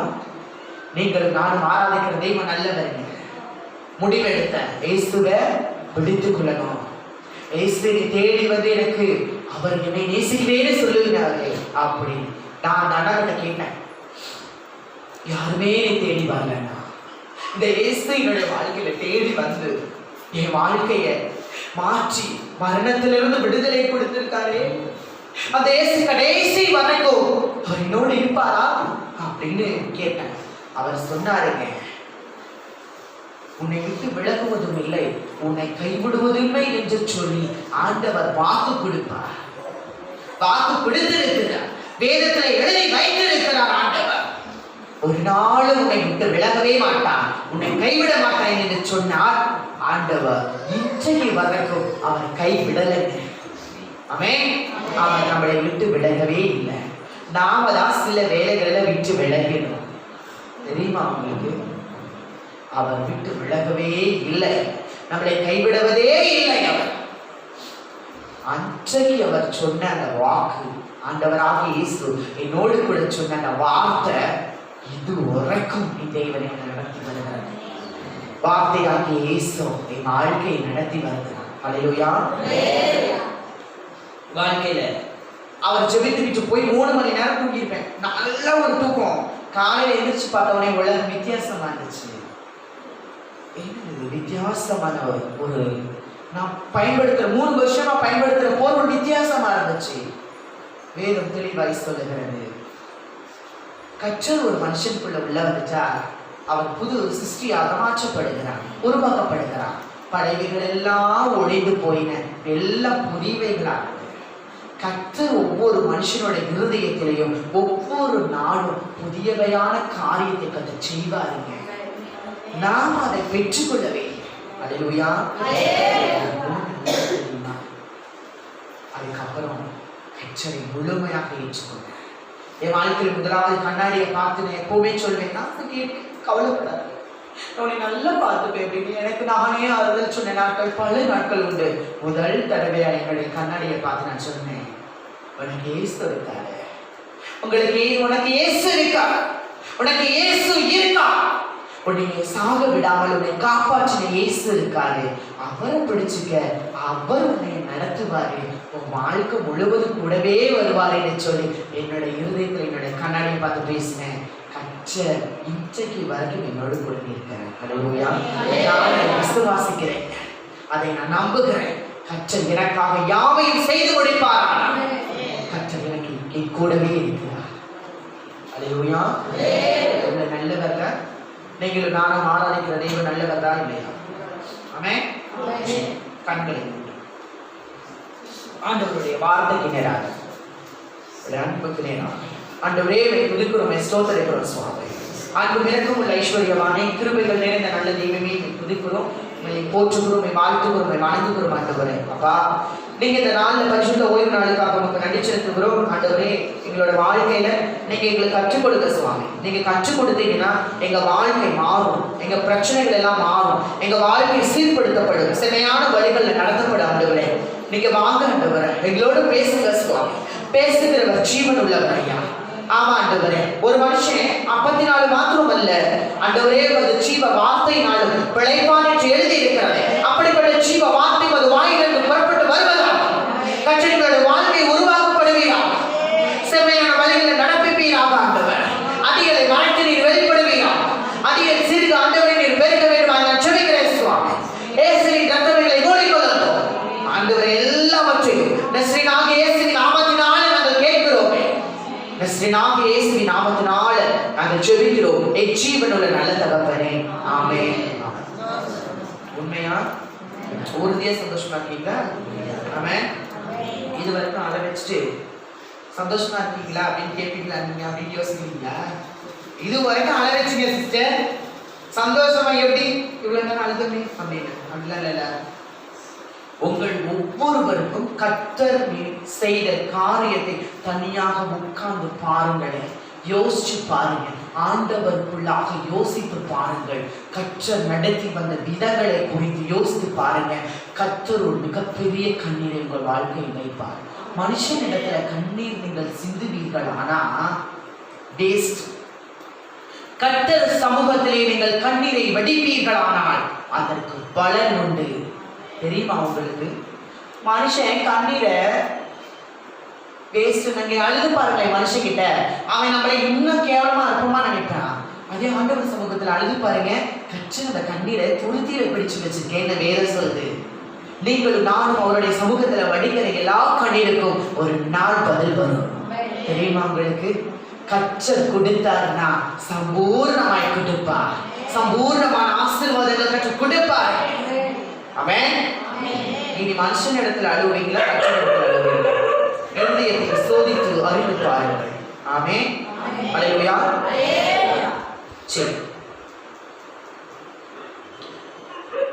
நீங்கள் நானும் ஆராதிக்கிற தெய்வம் நல்லவருங்க. முடிவெடுத்த இயேசுவை பிடித்துக் கொள்ளணும். இயேசுவை தேடி வந்து எனக்கு அவர் என்னை நேசிக்கிறேன்னு சொல்லுகிறாரு அப்படின்னு நான் அண்ணாகிட்ட கேட்டேன். யாருமே என்னை தேடி வரலன்னா இந்த இயேசு என்னுடைய வாழ்க்கையில தேடி வந்து என் வாழ்க்கைய மாற்றி மரணத்திலிருந்து விடுதலை கொடுத்திருக்காரு. அந்த இயேசு கடைசி வரைக்கும் அவர் என்னோடு இருப்பாரா அப்படின்னு கேட்டேன். அவர் சொன்னாருங்க, உன்னை விட்டு விலகுவதும் இல்லை, உன்னை கைவிடுவதுமே என்று சொல்லி ஆண்டவர் வாக்கு கொடுப்பார். வாக்கு கொடுத்திருக்கிறார், வேதத்தில் எழுதி வைத்திருக்கிறார். ஆண்டவர் ஒரு நாள் உன்னை விட்டு விலகவே மாட்டார், உன்னை கைவிட மாட்டேன் என்று சொன்னார். ஆண்டவர் இன்றைக்கு வரைக்கும் அவர் கைவிடலைங்க. ஆமென். அவர் நம்மளை விட்டு விலகவே இல்லை. நாம தான் சில வேலைகளை விட்டு விலகணும். தெரியுமா உங்களுக்கு? அவர் விட்டு விலகவே இல்லை, நம்மளை கைவிடுவதே இல்லை. அவர் அன்றைக்கு அவர் சொன்ன அந்த வாக்கு, ஆண்டவராக இயேசு என்னோடு கூட சொன்ன அந்த வார்த்தை இது வரைக்கும் என் தேவனை நடத்தி வருகிறார். வார்த்தையாகிய இயேசு என் வாழ்க்கையை நடத்தி வருகிறார். ஹல்லேலூயா. வாழ்க்கையில அவர் ஜெபித்து விட்டு போய் 3 மணி நேரம் தூங்கியிருப்பேன். நல்ல ஒரு தூக்கம். காலையில எந்திரிச்சு பார்த்தவனே உலகம் வித்தியாசமா இருந்துச்சு. வித்தியாசமான ஒரு நான் பயன்படுத்துற 3 வருஷமா பயன்படுத்துற பொருள் வித்தியாசமா இருந்துச்சு. வேதம் தெளிவாய் சொல்லுகிறது, கற்றல் ஒரு மனுஷனுக்குள்ள உள்ள வந்துட்டா அவன் புது சிருஷ்டியாக மாற்றப்படுகிறான், உருவாக்கப்படுகிறான். படைவைகள் எல்லாம் ஒழிந்து போயின, எல்லாம் புதிவைகளாக. கர்த்தர் ஒவ்வொரு மனுஷனுடைய இருதயத்திலையும் ஒவ்வொரு நாளும் புதியவையான காரியத்தை கர்த்தர் செய்வாருங்க. நாம் அதை பெற்றுக்கொள்ளவே. அல்லேலூயா. அதுக்கப்புறம் கர்த்தரை முழுமையாக ஏற்றுக்கொண்டேன். என் வாழ்க்கையில் முதலாவது கண்ணாடியை பார்த்து நான் எப்பவுமே சொல்வேன், நான் கவலைப்படாது, உன்னை நல்லா பார்த்துப்பேன் அப்படின்னு எனக்கு நானே ஆறுதல் சொன்ன நாட்கள் பல நாட்கள் உண்டு. முதல் தடவையா என்னுடைய கண்ணாடியை பார்த்து நான் சொன்னேன், உனக்கு இயேசு இருக்காரு, உனக்கு இயேசு இருக்கா, உனக்கு இயேசு இருக்கா, உன்னை சாக விடாமல் உன்னை காப்பாற்றின இயேசு இருக்காரு, அவரை பிடிச்சுக்க, அவர் உன்னை நடத்துவாரு, உன் வாழ்க்கை முழுவதும் கூடவே வருவாரு என்று சொல்லி என்னுடைய இருதயத்தில் என்னுடைய கண்ணாடியை பார்த்து பேசினேன். கர்த்தர் இன்றைக்கு வரைக்கும் என்னோடு கூட இருக்கிறேன். ஹல்லேலூயா. நான் அதை விசுவாசிக்கிறேன், அதை நான் நம்புகிறேன். கர்த்தர் எனக்காக யாவையும் செய்து முடிப்பார். கர்த்தர் எனக்கு என் கூடவே இருக்கிறார். ஹல்லேலூயா. எவ்வளவு நல்லவர்ல நீங்களும் நானும் ஆராதிக்கிற தெய்வம் நல்லவர் தான் இல்லையா? ஆமென். கண்களை மூடி ஆண்டவருடைய வார்த்தைக்கு நேராக, அன்புக்கு நேராக ஆண்டவரே துதிக்கிறோம், ஸ்தோத்திரிக்கிறோம் சுவாமி. அன்பு மிரக்கும் உள்ள ஐஸ்வர்யவானே, கிருபைகள் நிறைந்த நல்ல தெய்வமே துதிக்கிறோம், போற்றுகிறோம், வாழ்த்துகிறோம், வணங்குகிறோம். ஆண்டவரே அப்பா, நீங்க இந்த நாள்ல பரிசுத்த ஓய்வு நாளுக்காக உங்களுக்கு நன்றி செலுத்துகிறோம். ஆண்டவரே எங்களோட வாழ்க்கையில நீங்க எங்களுக்கு கற்றுக் கொடுக்க சுவாமி. நீங்க கற்றுக் கொடுத்தீங்கன்னா எங்க வாழ்க்கை மாறும், எங்க பிரச்சனைகள் எல்லாம் மாறும், எங்க வாழ்க்கை சீர்படுத்தப்படும், செமையான வழிகள்ல நடத்தப்படும். ஆண்டவரே நீங்க வாங்க ஆண்டவரே, எங்களோட பேசுங்க சுவாமி. பேசுகிறவர் ஜீவன் உள்ளவர் ஐயா. ஆமா ஆண்டவரே, ஒரு மனுஷன் அப்பத்தினால மாத்திரம் அல்ல ஆண்டவரே, அது ஜீவ வார்த்தையினாலும் பிழைப்பான் என்று எழுதி இருக்கிறது. அப்படிப்பட்ட ஜீவ வார்த்தை அது வாயிலிருந்து புறப்பட்டு வருவதா கற்றங்களுடைய வாழ்க்கை உருவாக்கப்படுவீரா, செம்மையான வழிகளை நடப்பிப்பீராக ஆண்டவர். அதிகளை மறைத்து நீர் வெளிப்படுவீரா, அதிகள் சிறிது ஆண்டவரை நஸ்ரீனாகிய இயேசுவின் நாமத்தினால நாங்கள் கேட்கிறோமே. நஸ்ரீனாகிய இயேசுவின் நாமத்தினால நாங்கள் ஜெபிக்கிறோம் ஜீவனுள்ள நல்ல தகப்பனே. ஆமென். உண்மையா உறுதியா சந்தோஷமா இருக்கீங்களா? ஆமென். இது வரைக்கும் அழ வச்சுட்டு சந்தோஷமா இருக்கீங்களா அப்படின்னு கேட்பீங்களா நீங்க அப்படின்னு யோசிக்கிறீங்களா? இது வரைக்கும் அழ வச்சுங்க சிஸ்டர், சந்தோஷமா எப்படி இவ்வளவு நேரம் அழுதுமே அப்படின்னு அப்படிலாம் இல்ல. உங்கள் ஒவ்வொருவருக்கும் கர்த்தர் செய்த காரியத்தை தனியாக உட்கார்ந்து பாருங்களேன், யோசிச்சு பாருங்க, ஆண்டவருக்குள்ளாக யோசித்து பாருங்கள், கர்த்தர் நடத்தி வந்த விதங்களை குறித்து யோசித்து பாருங்க. கர்த்தர் ஒரு மிகப்பெரிய கண்ணீரை உங்கள் வாழ்க்கையில் வைப்பார். மனுஷனிடத்துல கண்ணீர் நீங்கள் சிந்துவீர்கள், ஆனா வேஸ்ட். கர்த்தர் சமூகத்திலே நீங்கள் கண்ணீரை வடிப்பீர்களானால் அதற்கு பலன் உண்டு. தெரியுமா உங்களுக்கு? மனுஷன் கண்ணீரை வேஸ்ட். நீங்க அழுது பாருங்களேன் மனுஷங்கிட்ட, அவன் நம்மளை இன்னும் கேவலமா இருப்போமா நினைப்பான். அதே ஆண்டவர் சமூகத்துல அழுது பாருங்க, கற்று அந்த கண்ணீரை துருத்தியில பிடிச்சு வச்சிருக்கேன் வேற சொல்லுது. நீங்களும் நானும் அவருடைய சமூகத்துல வடிக்கிற எல்லா கண்ணீருக்கும் ஒரு நாள் பதில் வரும். தெரியுமா உங்களுக்கு? கற்றர் கொடுத்தாருன்னா சம்பூர்ணமாய் கொடுப்பார், சம்பூர்ணமான ஆசீர்வாதங்களை கற்று கொடுப்பார். ஆமென். இனி மனுஷன் இடத்துல அழுவீங்களா, கற்றர் இடத்துல அழுவீங்களா? இருதயத்தை சோதித்து அறிந்து பாருங்கள். ஆமென். அல்லேலூயா. சரி,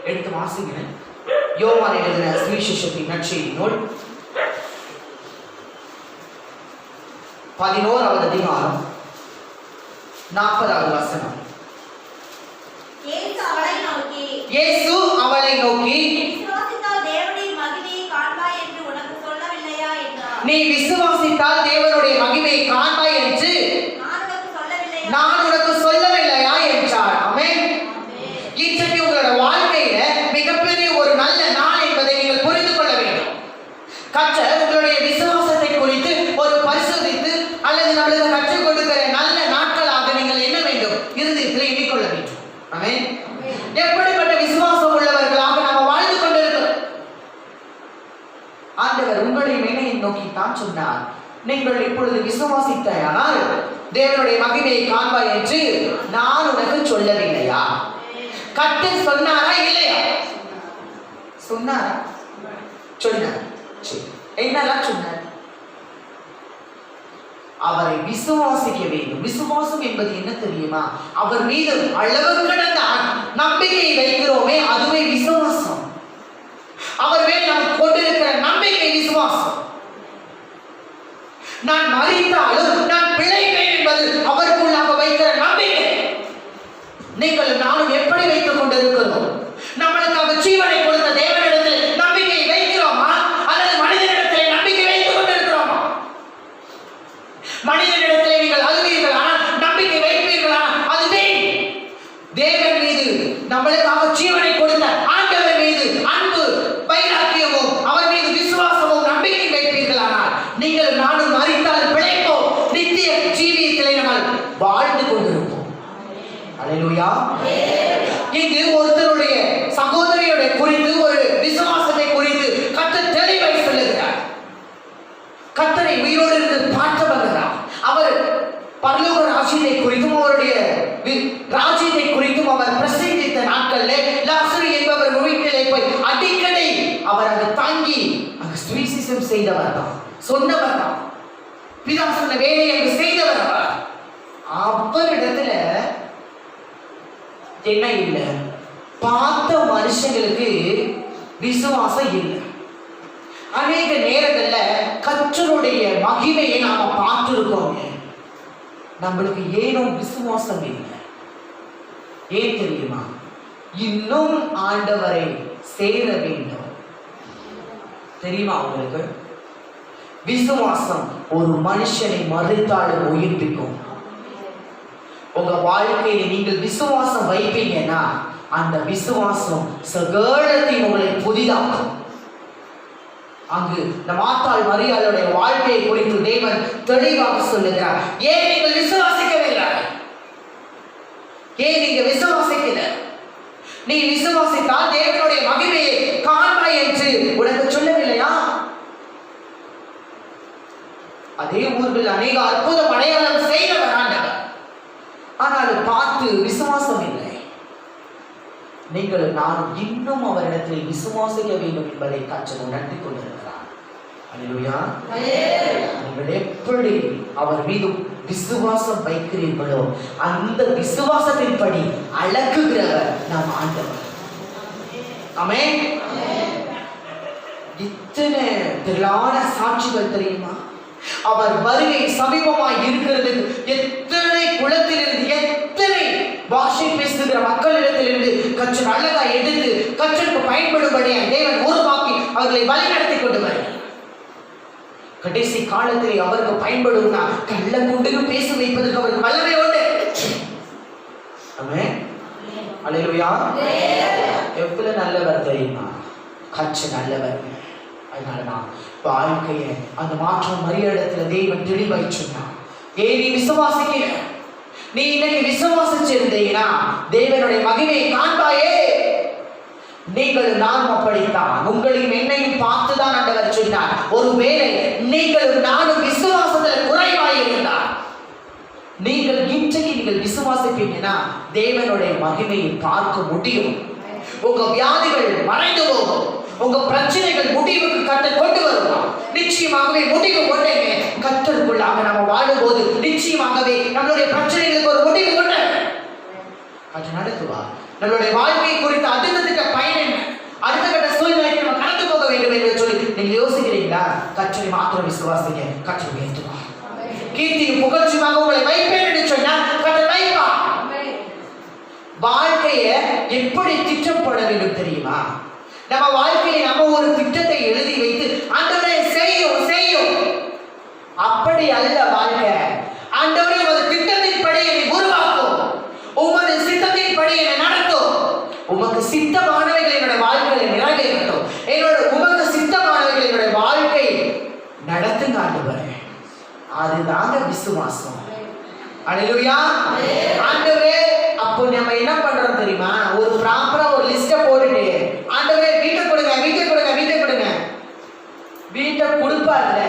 எடுத்து வாசிங்க. யோவான் எழுதின சுவிசேஷத்தின் நற்செய்தி நூல் 11வது அதிகாரம் 40வது வசனம். இயேசு அவளை நோக்கி நீ விசுவாசித்தால் தேவனுடைய மகிமையை காண்பாய் என்று நான் உனக்கு சொல்லவில்லையா என்றார். ஆமென். இன்றைக்கு உங்களோட வாழ்க்கையில மிகப்பெரிய ஒரு நல்ல நாள் என்பதை நீங்கள் புரிந்து கொள்ள வேண்டும். கர்த்தர் உங்களுடைய விசுவாசத்தை குறித்து ஒரு பரிசோதித்து அல்லது நம்மளுக்கு கற்றுக் கொடுக்கிற நல்ல நாட்களாக நீங்கள் என்ன வேண்டும்? இருதயத்தில் எண்ணிக்கொள்ள வேண்டும். ஆமென். எப்படிப்பட்ட விசுவாசம் உள்ளவர்களாக நாம் வாழ்ந்து கொண்டிருக்கிறோம்? ஆண்டவர் உங்களை மேனையை நோக்கித்தான் சொன்னார், நீங்கள் இப்பொழுது விசுவாசித்தால் தேவனுடைய மகிமையை காண்பாய் என்று நான் உனக்கு சொல்லவில்லையா? கர்த்தர் சொன்னாரா இல்லையா? சொன்னாரா? சொன்னார். என்னெல்லாம் சொன்னார்? அவரை விசுவாசிக்க வேண்டும். விசுவாசம் என்பது என்ன தெரியுமா? அவர் மீது அளவு கடந்த நம்பிக்கை வைக்கிறோமே, அதுவே விசுவாசம். அவர் மேல் நாம் கொண்டிருக்கிற நம்பிக்கை விசுவாசம். நான் மரித்தாலும் நான் பிழைப்பேன் என்பது அவருக்குள்ளாக வைக்கிற நம்பிக்கை. நீங்கள் நானும் எப்படி வைத்துக் கொண்டிருக்கிறோம்? நம்மளுக்கு அவர் ஜீவனை கொடுத்த தேவனிடத்தில் நம்பிக்கை வைக்கிறோமா அல்லது மனிதனிடத்திலே நம்பிக்கை வைத்துக் கொண்டிருக்கிறோமா? மனிதனிடத்திலே நீங்கள் அழுவீர்களா, நம்பிக்கை வைப்பீர்களா? அதுவே தேவன் மீது நம்மளுக்காக ஜீவனை கொடுத்த ஆண்டவர் மீது அன்பு வைராக்கியமும் அவர் மீது விசுவாசமும் நம்பிக்கை வைப்பீர்களானால் நீங்கள் நானும் மரித்தால் பிழைப்போம், நித்திய ஜீவியத்திலே நம்ம வாழ்ந்து கொண்டிருப்போம். அல்லேலூயா. இங்கு ஒருத்தருடைய சகோதரியுடைய குறித்து ஒரு விசுவாசத்தை குறித்து கர்த்தர் தெளிவாய் சொல்லுகிறார். கர்த்தரை உயிரோடு இருந்து பார்த்தவர்களாம். அவர் பரலோக ராஜ்யத்தை குறித்தும் அவருடைய ராஜ்யத்தை குறித்தும் அவர் பிரசங்கித்த நாட்களிலே லாசரு என்பவர் வீட்டிலே போய் அடிக்கடி அவர் அங்கு தங்கி அங்கு சுவிசேஷம் செய்தவர் தான், சொன்னவர் தான், பிதா சொன்ன வேலையை அங்கு செய்தவர். அவரிடத்துல என்ன இல்லை? பார்த்த மனுஷங்களுக்கு விசுவாசம் இல்லை. அநேக நேரங்கள்ல கர்த்தருடைய மகிமையை நாம பார்த்திருக்கோம், நம்மளுக்கு ஏனோ விசுவாசம் இல்லை. ஏன் தெரியுமா? இன்னும் ஆண்டவரை சேர வேண்டும். தெரியுமா உங்களுக்கு? விசுவாசம் ஒரு மனுஷனை மறுத்தாலும் உயிர்ப்பிக்கும். உங்க வாழ்க்கையில நீங்கள் விசுவாசம் வைப்பீங்கன்னா அந்த விசுவாசம் சகலத்தையும் உங்களை புதிதாக்கும். அங்கு மாத்தாள் மரியாளுடைய வாழ்க்கையை குறித்து தேவன் தெளிவாக சொல்லுகிறார். ஏன் நீங்கள் விசுவாசிக்கவில்லை? ஏன் நீங்க விசுவாசிக்கல? நீ விசுவாசித்தால் தேவனுடைய மகிமையை காண்பாய் என்று உனக்கு சொல்லவில்லையா? அதே ஊர்கள் அநேக அற்புதம் அடையாளம் செய்தவர் ஆண்டவர். ஆனால் பார்த்து விசுவாசம் இல்லை. நீங்கள் நானும் இன்னும் அவரிடத்தில் விசுவாசிக்க வேண்டும் என்பதை கர்த்தர் உணர்த்தி கொண்டிருக்கிறார். அல்லேலூயா. நீங்கள் எப்படி அவர் மீது விசுவாசம் வைக்கிறீர்களோ அந்த விசுவாசத்தின்படி அழகுகிறவர் நம் ஆண்டவர். ஆமென். இத்தனை திரளான சாட்சிகள் தெரியுமா? அவர் வருகை சமீபமாய் இருக்கிறது. எத்தனை குலத்திலிருந்து எத்தனை பாஷை பேசுகிற மக்களிடத்திலிருந்து கர்த்தர் அழகா எடுத்து கர்த்தருக்கு பயன்படும்படியா தேவன் உருவாக்கி அவர்களை வழி நடத்தி கொண்டு வருகிறார். கடைசி காலத்தில் அவருக்கு பயன்படும்னா கள்ள கொண்டு பேச வைப்பதற்கு அவருக்கு வல்லமை உண்டு. ஆமென். அல்லேலூயா. எவ்வளவு நல்லவர் தெரியுமா? கர்த்தர் நல்லவர். அதனாலதான் வாழ்க்கையை அந்த மாற்றம் மரியாதத்துல தேவன் தெளிவாய் சொன்னார். ஏன் நீ விசுவாசிக்கிற? நீ இன்னைக்கு விசுவாசிச்சிருந்தீங்கன்னா தேவனுடைய மகிமையை காண்பாயே. நீங்கள் நானும் அப்படித்தான். உங்களையும் என்னையும் பார்த்துதான் ஆண்டவர் சொன்னார். ஒருவேளை நீங்களும் நானும் விசுவாசத்தில் குறைவாய் இருந்தார் நீங்கள் இன்றைக்கு நீங்கள் விசுவாசிப்பீங்கன்னா தேவனுடைய மகிமையை பார்க்க முடியும். உங்க வியாதிகள் மறைந்து போகும். உங்க பிரச்சனைகள் முடிவுக்கு கர்த்தர் கொண்டு வருவார். நிச்சயமாகவே முடிவு கொண்டேங்க கர்த்தருக்குள்ளாக நம்ம வாழும்போது நிச்சயமாகவே நம்மளுடைய பிரச்சனைகளுக்கு ஒரு முடிவு கொண்டு கர்த்தர் நடத்துவார். நம்மளுடைய வாழ்க்கை குறித்த அடுத்த பயன் என்ன, அடுத்த கட்ட சூழ்நிலைக்கு நம்ம கடந்து போக வேண்டும் என்று சொல்லி நீங்க யோசிக்கிறீங்களா? கர்த்தரை மாத்திரம் விசுவாசிங்க, கர்த்தர் உயர்த்துவார். கீர்த்தியும் புகழ்ச்சியுமாக உங்களை வைப்பேன் என்று சொன்னால் கர்த்தர் வைப்பார். வாழ்க்கையை எப்படி திட்டப்பட வேண்டும் தெரியுமா? நம்ம வாழ்க்கையை நம்ம ஒரு திட்டத்தை எழுதி வைத்து ஆண்டவரே செய்யும் செய்யும் அப்படி அல்ல வாழ்க்கை. ஆண்டவரே உமது திட்டத்தின்படி என்னை உருவாக்கும், உமது சித்தத்தின்படி என்னை நடத்தும், உமக்கு சித்தமானவைகள் என்னுடைய வாழ்க்கையை நிறைவேறட்டும், உமக்கு சித்தமானவைகள் என்னுடைய வாழ்க்கை நடத்துங்க ஆண்டவரே. அதுதாங்க விசுவாசம். அல்லேலூயா. ஆண்டவரே அப்போ நம்ம என்ன பண்றோம் தெரியுமா? ஒரு ப்ராப்பரா ஒரு லிஸ்ட போட்டுட்டு ஆண்டவரே வீட்டை கொடுங்க வீட்டை கொடுங்க வீட்டை கொடுங்க. வீட்டை கொடுப்பார்ல,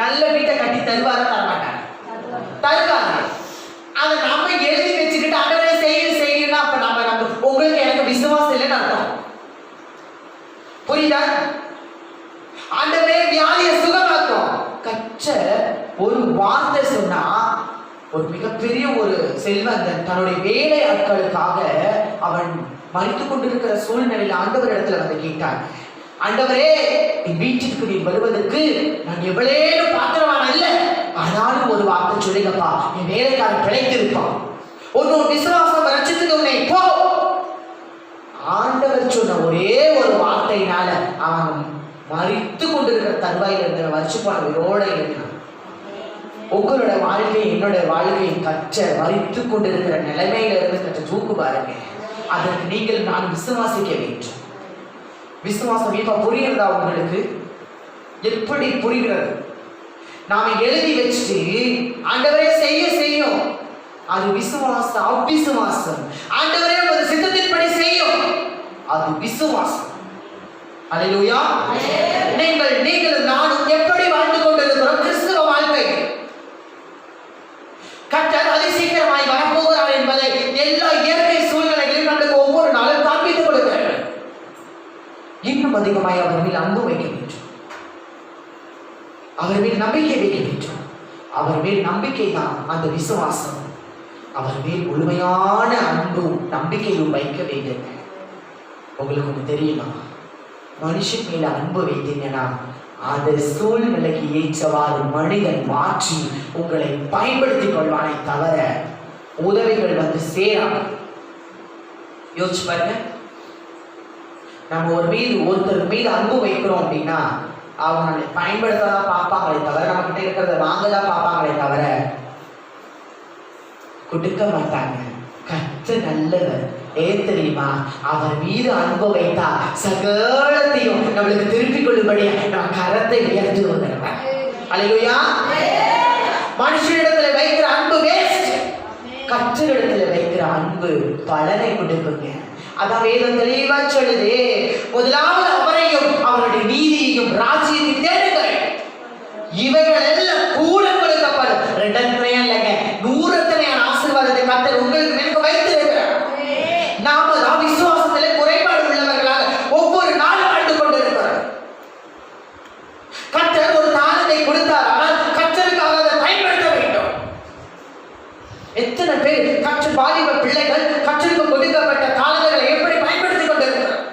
நல்ல வீட்டை கட்டி தருவார தரமாட்டாங்க, தருவாங்க. அதை நம்ம எழுதி வச்சுக்கிட்டு ஆண்டவரே செய்யணும் செய்யணும்னா அப்ப நம்ம உங்களுக்கு எனக்கு விசுவாசம் இல்லைன்னு அர்த்தம். புரியுதா? ஆண்டவரே வியாதியை சுகமாக்கும் கற்ற ஒரு வார்த்தை சொன்னா ஒரு மிகப்பெரிய ஒரு செல்வந்தன் தன்னுடைய வேலை ஆட்களுக்காக அவன் மறித்துக் கொண்டிருக்கிற சூழ்நிலையில் ஆண்டவர் இடத்துல வந்து கேட்டான், ஆண்டவரே என் வீட்டிற்கு நீ வருவதற்கு நான் எவ்வளவு பாத்திரமான இல்ல, ஆனாலும் ஒரு வார்த்தை சொல்லுங்கப்பா, என் வேலைக்காரன் பிழைத்திருப்பான், உன்னோட விசுவாசம் ரட்சித்துக்கு உன்னை போ. ஆண்டவர் சொன்ன ஒரே ஒரு வார்த்தையினால அவன் மறித்து கொண்டிருக்கிற தருவாயில் இருந்த வரிச்சு போன உயிரோட இருந்தான். உங்களோட வாழ்க்கை என்னோட வாழ்க்கையை கற்ற மறித்து கொண்டிருக்கிற நிலைமையில இருந்து கற்ற தூக்கு பாருங்க. அதற்கு நீங்கள் நான் விசுவாசிக்க வேண்டும். விசுவாசம் இப்ப புரிகிறதா உங்களுக்கு? எப்படி புரிகிறது? நாம எழுதி வச்சுட்டு ஆண்டவரே செய்ய செய்யும், அது விசுவாசம். அவ்விசுவாசம் ஆண்டவரே ஒரு சித்தத்தின்படி செய்யும், அது விசுவாசம். அல்லேலூயா. நீங்கள் நானும் எப்படி வாழ்ந்து கொண்டிருக்கிறோம் கிறிஸ்தவ வாழ்க்கை? கர்த்தர் அதிசீக்கிரமாய் வரப்போகிறார் என்பதை எல்லா இயற்கை சூழ்நிலைகளிலும் நம்மளுக்கு ஒவ்வொரு நாளும் காண்பித்துக் கொடுக்கிறார். இன்னும் அதிகமாய் அவர் மேல் அன்பு வைக்க வேண்டும், அவர் மேல் நம்பிக்கை வைக்க வேண்டும். அவர் மேல் நம்பிக்கை தான் அந்த விசுவாசம். அவர் மேல் முழுமையான அன்பும் நம்பிக்கையும் வைக்க வேண்டும். உங்களுக்கு ஒன்று தெரியுமா? மனுஷன் மேல அன்பு வைத்தீங்கன்னா அந்த சூழ்நிலைக்கு ஏற்றவாறு மனிதன் மாற்றி உங்களை பயன்படுத்திக் கொள்வானே தவிர உதவிகள் வந்து சேராது. யோசிச்சு பாருங்க. நம்ம ஒருத்தர் மீது அன்பு வைக்கிறோம் அப்படின்னா அவங்க நம்மளை பயன்படுத்ததான் பார்ப்பாங்களே தவிர நம்ம கிட்ட இருக்கிறத வாங்கதான் பார்ப்பாங்களே தவிர கொடுக்க மாட்டாங்க. கர்த்தர் நல்லவர். ஏன் தெரியுமா? அவர் மீது அன்பு வைத்தா சகலத்தையும் நம்மளுக்கு திருப்பிக் கொள்ளும்படியா நம்ம கரத்தை உயர்த்தி வந்தவர். அல்லேலூயா. மனுஷனிடத்துல வைக்கிற அன்பு வேஸ்ட், கர்த்தரிடத்துல வைக்கிற அன்பு பலனை கொடுக்குங்க. அதான் வேதம் தெளிவா சொல்லுது, முதலாவது அவரையும் அவருடைய நீதியையும் ராஜ்யத்தை தேடுங்கள், இவைகள் எல்லாம் கூட கர்த்தர் உங்களுக்கு எனக்கு வைத்திருக்கிறார். நாம தான் விசுவாசத்திலே குறைபாடு உள்ளவர்களாக ஒவ்வொரு நாளும் வாழ்ந்து கொண்டிருக்கிறோம். கர்த்தர் ஒரு தாளத்தை கொடுத்தார், ஆனால் கர்த்தருக்காக அதை பயன்படுத்த வேண்டும். எத்தனை பேர் கர்த்தர் வாலிப பிள்ளைகள் கர்த்தருக்கு கொடுக்கப்பட்ட தாளங்களை எப்படி பயன்படுத்திக் கொண்டிருக்கிறார்?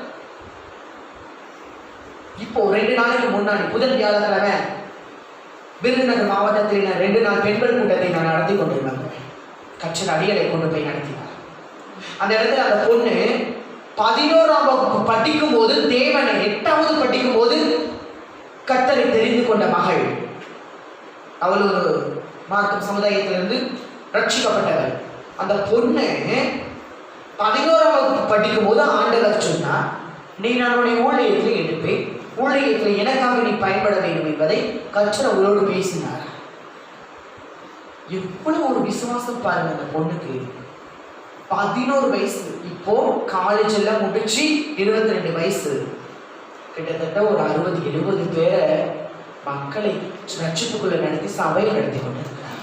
இப்போ 2 நாளைக்கு முன்னாடி புதன் வியாழக்கிழமை விருதுநகர் மாவட்டத்தில் 2 நாள் பெண்கள் கூட்டத்தை நான் நடத்தி கொண்டிருந்தேன். கர்த்தர் அடியலை கொண்டு போய் நடத்தினார். அந்த இடத்துல அந்த பொண்ணு 11ஆம் வகுப்பு படிக்கும் போது தேவனை 8வது படிக்கும் போது கர்த்தரை தெரிந்து கொண்ட மகள். அவள் ஒரு மார்க்கம் சமுதாயத்திலிருந்து ரட்சிக்கப்பட்டவள். அந்த பொண்ணு 11ஆம் வகுப்பு படிக்கும் போது ஆண்டவர் சொன்னார், நீ நம்முடைய ஊழியத்தில் எடுப்பேன், ஊழியத்தில் எனக்காக நீ பயன்பட வேண்டும் என்பதை கர்த்தர் அவளோடு பேசினார். எவ்வளவு ஒரு விசுவாசம் பாருங்க அந்த பொண்ணுக்கு. 11 வயசு, இப்போ காலேஜ் எல்லாம் முடிச்சு 22 வயசு. கிட்டத்தட்ட ஒரு 60-70 பேரை மக்களை ரட்சிப்புக்குள்ள நடத்தி சபையை நடத்தி கொண்டிருக்கிறார்.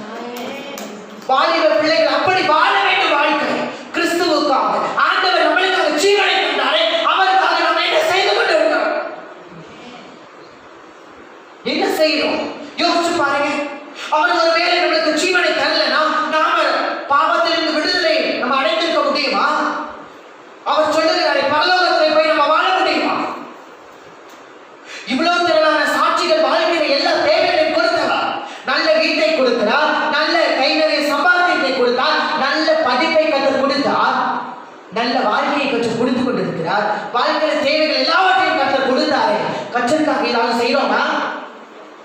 வாலிப பிள்ளைகள் அப்படி வாழ வேண்டும் வாழ்க்கை. கிறிஸ்துவுக்காக ஆண்டவர் நம்மளுக்காக ஜீவனை தந்தாரே, அவருக்காக நம்ம என்ன செய்து கொண்டிருக்கிறோம்? என்ன செய்யறோம்? யோசிச்சு பாருங்க. அவர் ஒரு வேளை நம்மளுக்கு ஜீவனை தரலனா நாம பாவத்திலிருந்து விடுதலை நம்ம அடைந்திருக்க முடியுமா? அவர் சொல்லுகிறாரே, பரலோகத்தில் போய் நம்ம வாழ முடியுமா? இவ்வளவு திரளான சாட்சிகள் வாழ்க்கையில எல்லா தேவைகளையும் கொடுத்தவர். நல்ல வீட்டை கொடுக்கிறார், நல்ல கை நிறைய சம்பாத்தியத்தை கொடுத்தார், நல்ல படிப்பை கற்றுக் கொடுத்தார், நல்ல வாழ்க்கையை கற்றுக் கொடுத்து கொண்டிருக்கிறார். வாழ்க்கையில தேவைகள் எல்லாவற்றையும் கற்றுக் கொடுத்தாரு. கற்றுக்காக ஏதாவது செய்யறோமா?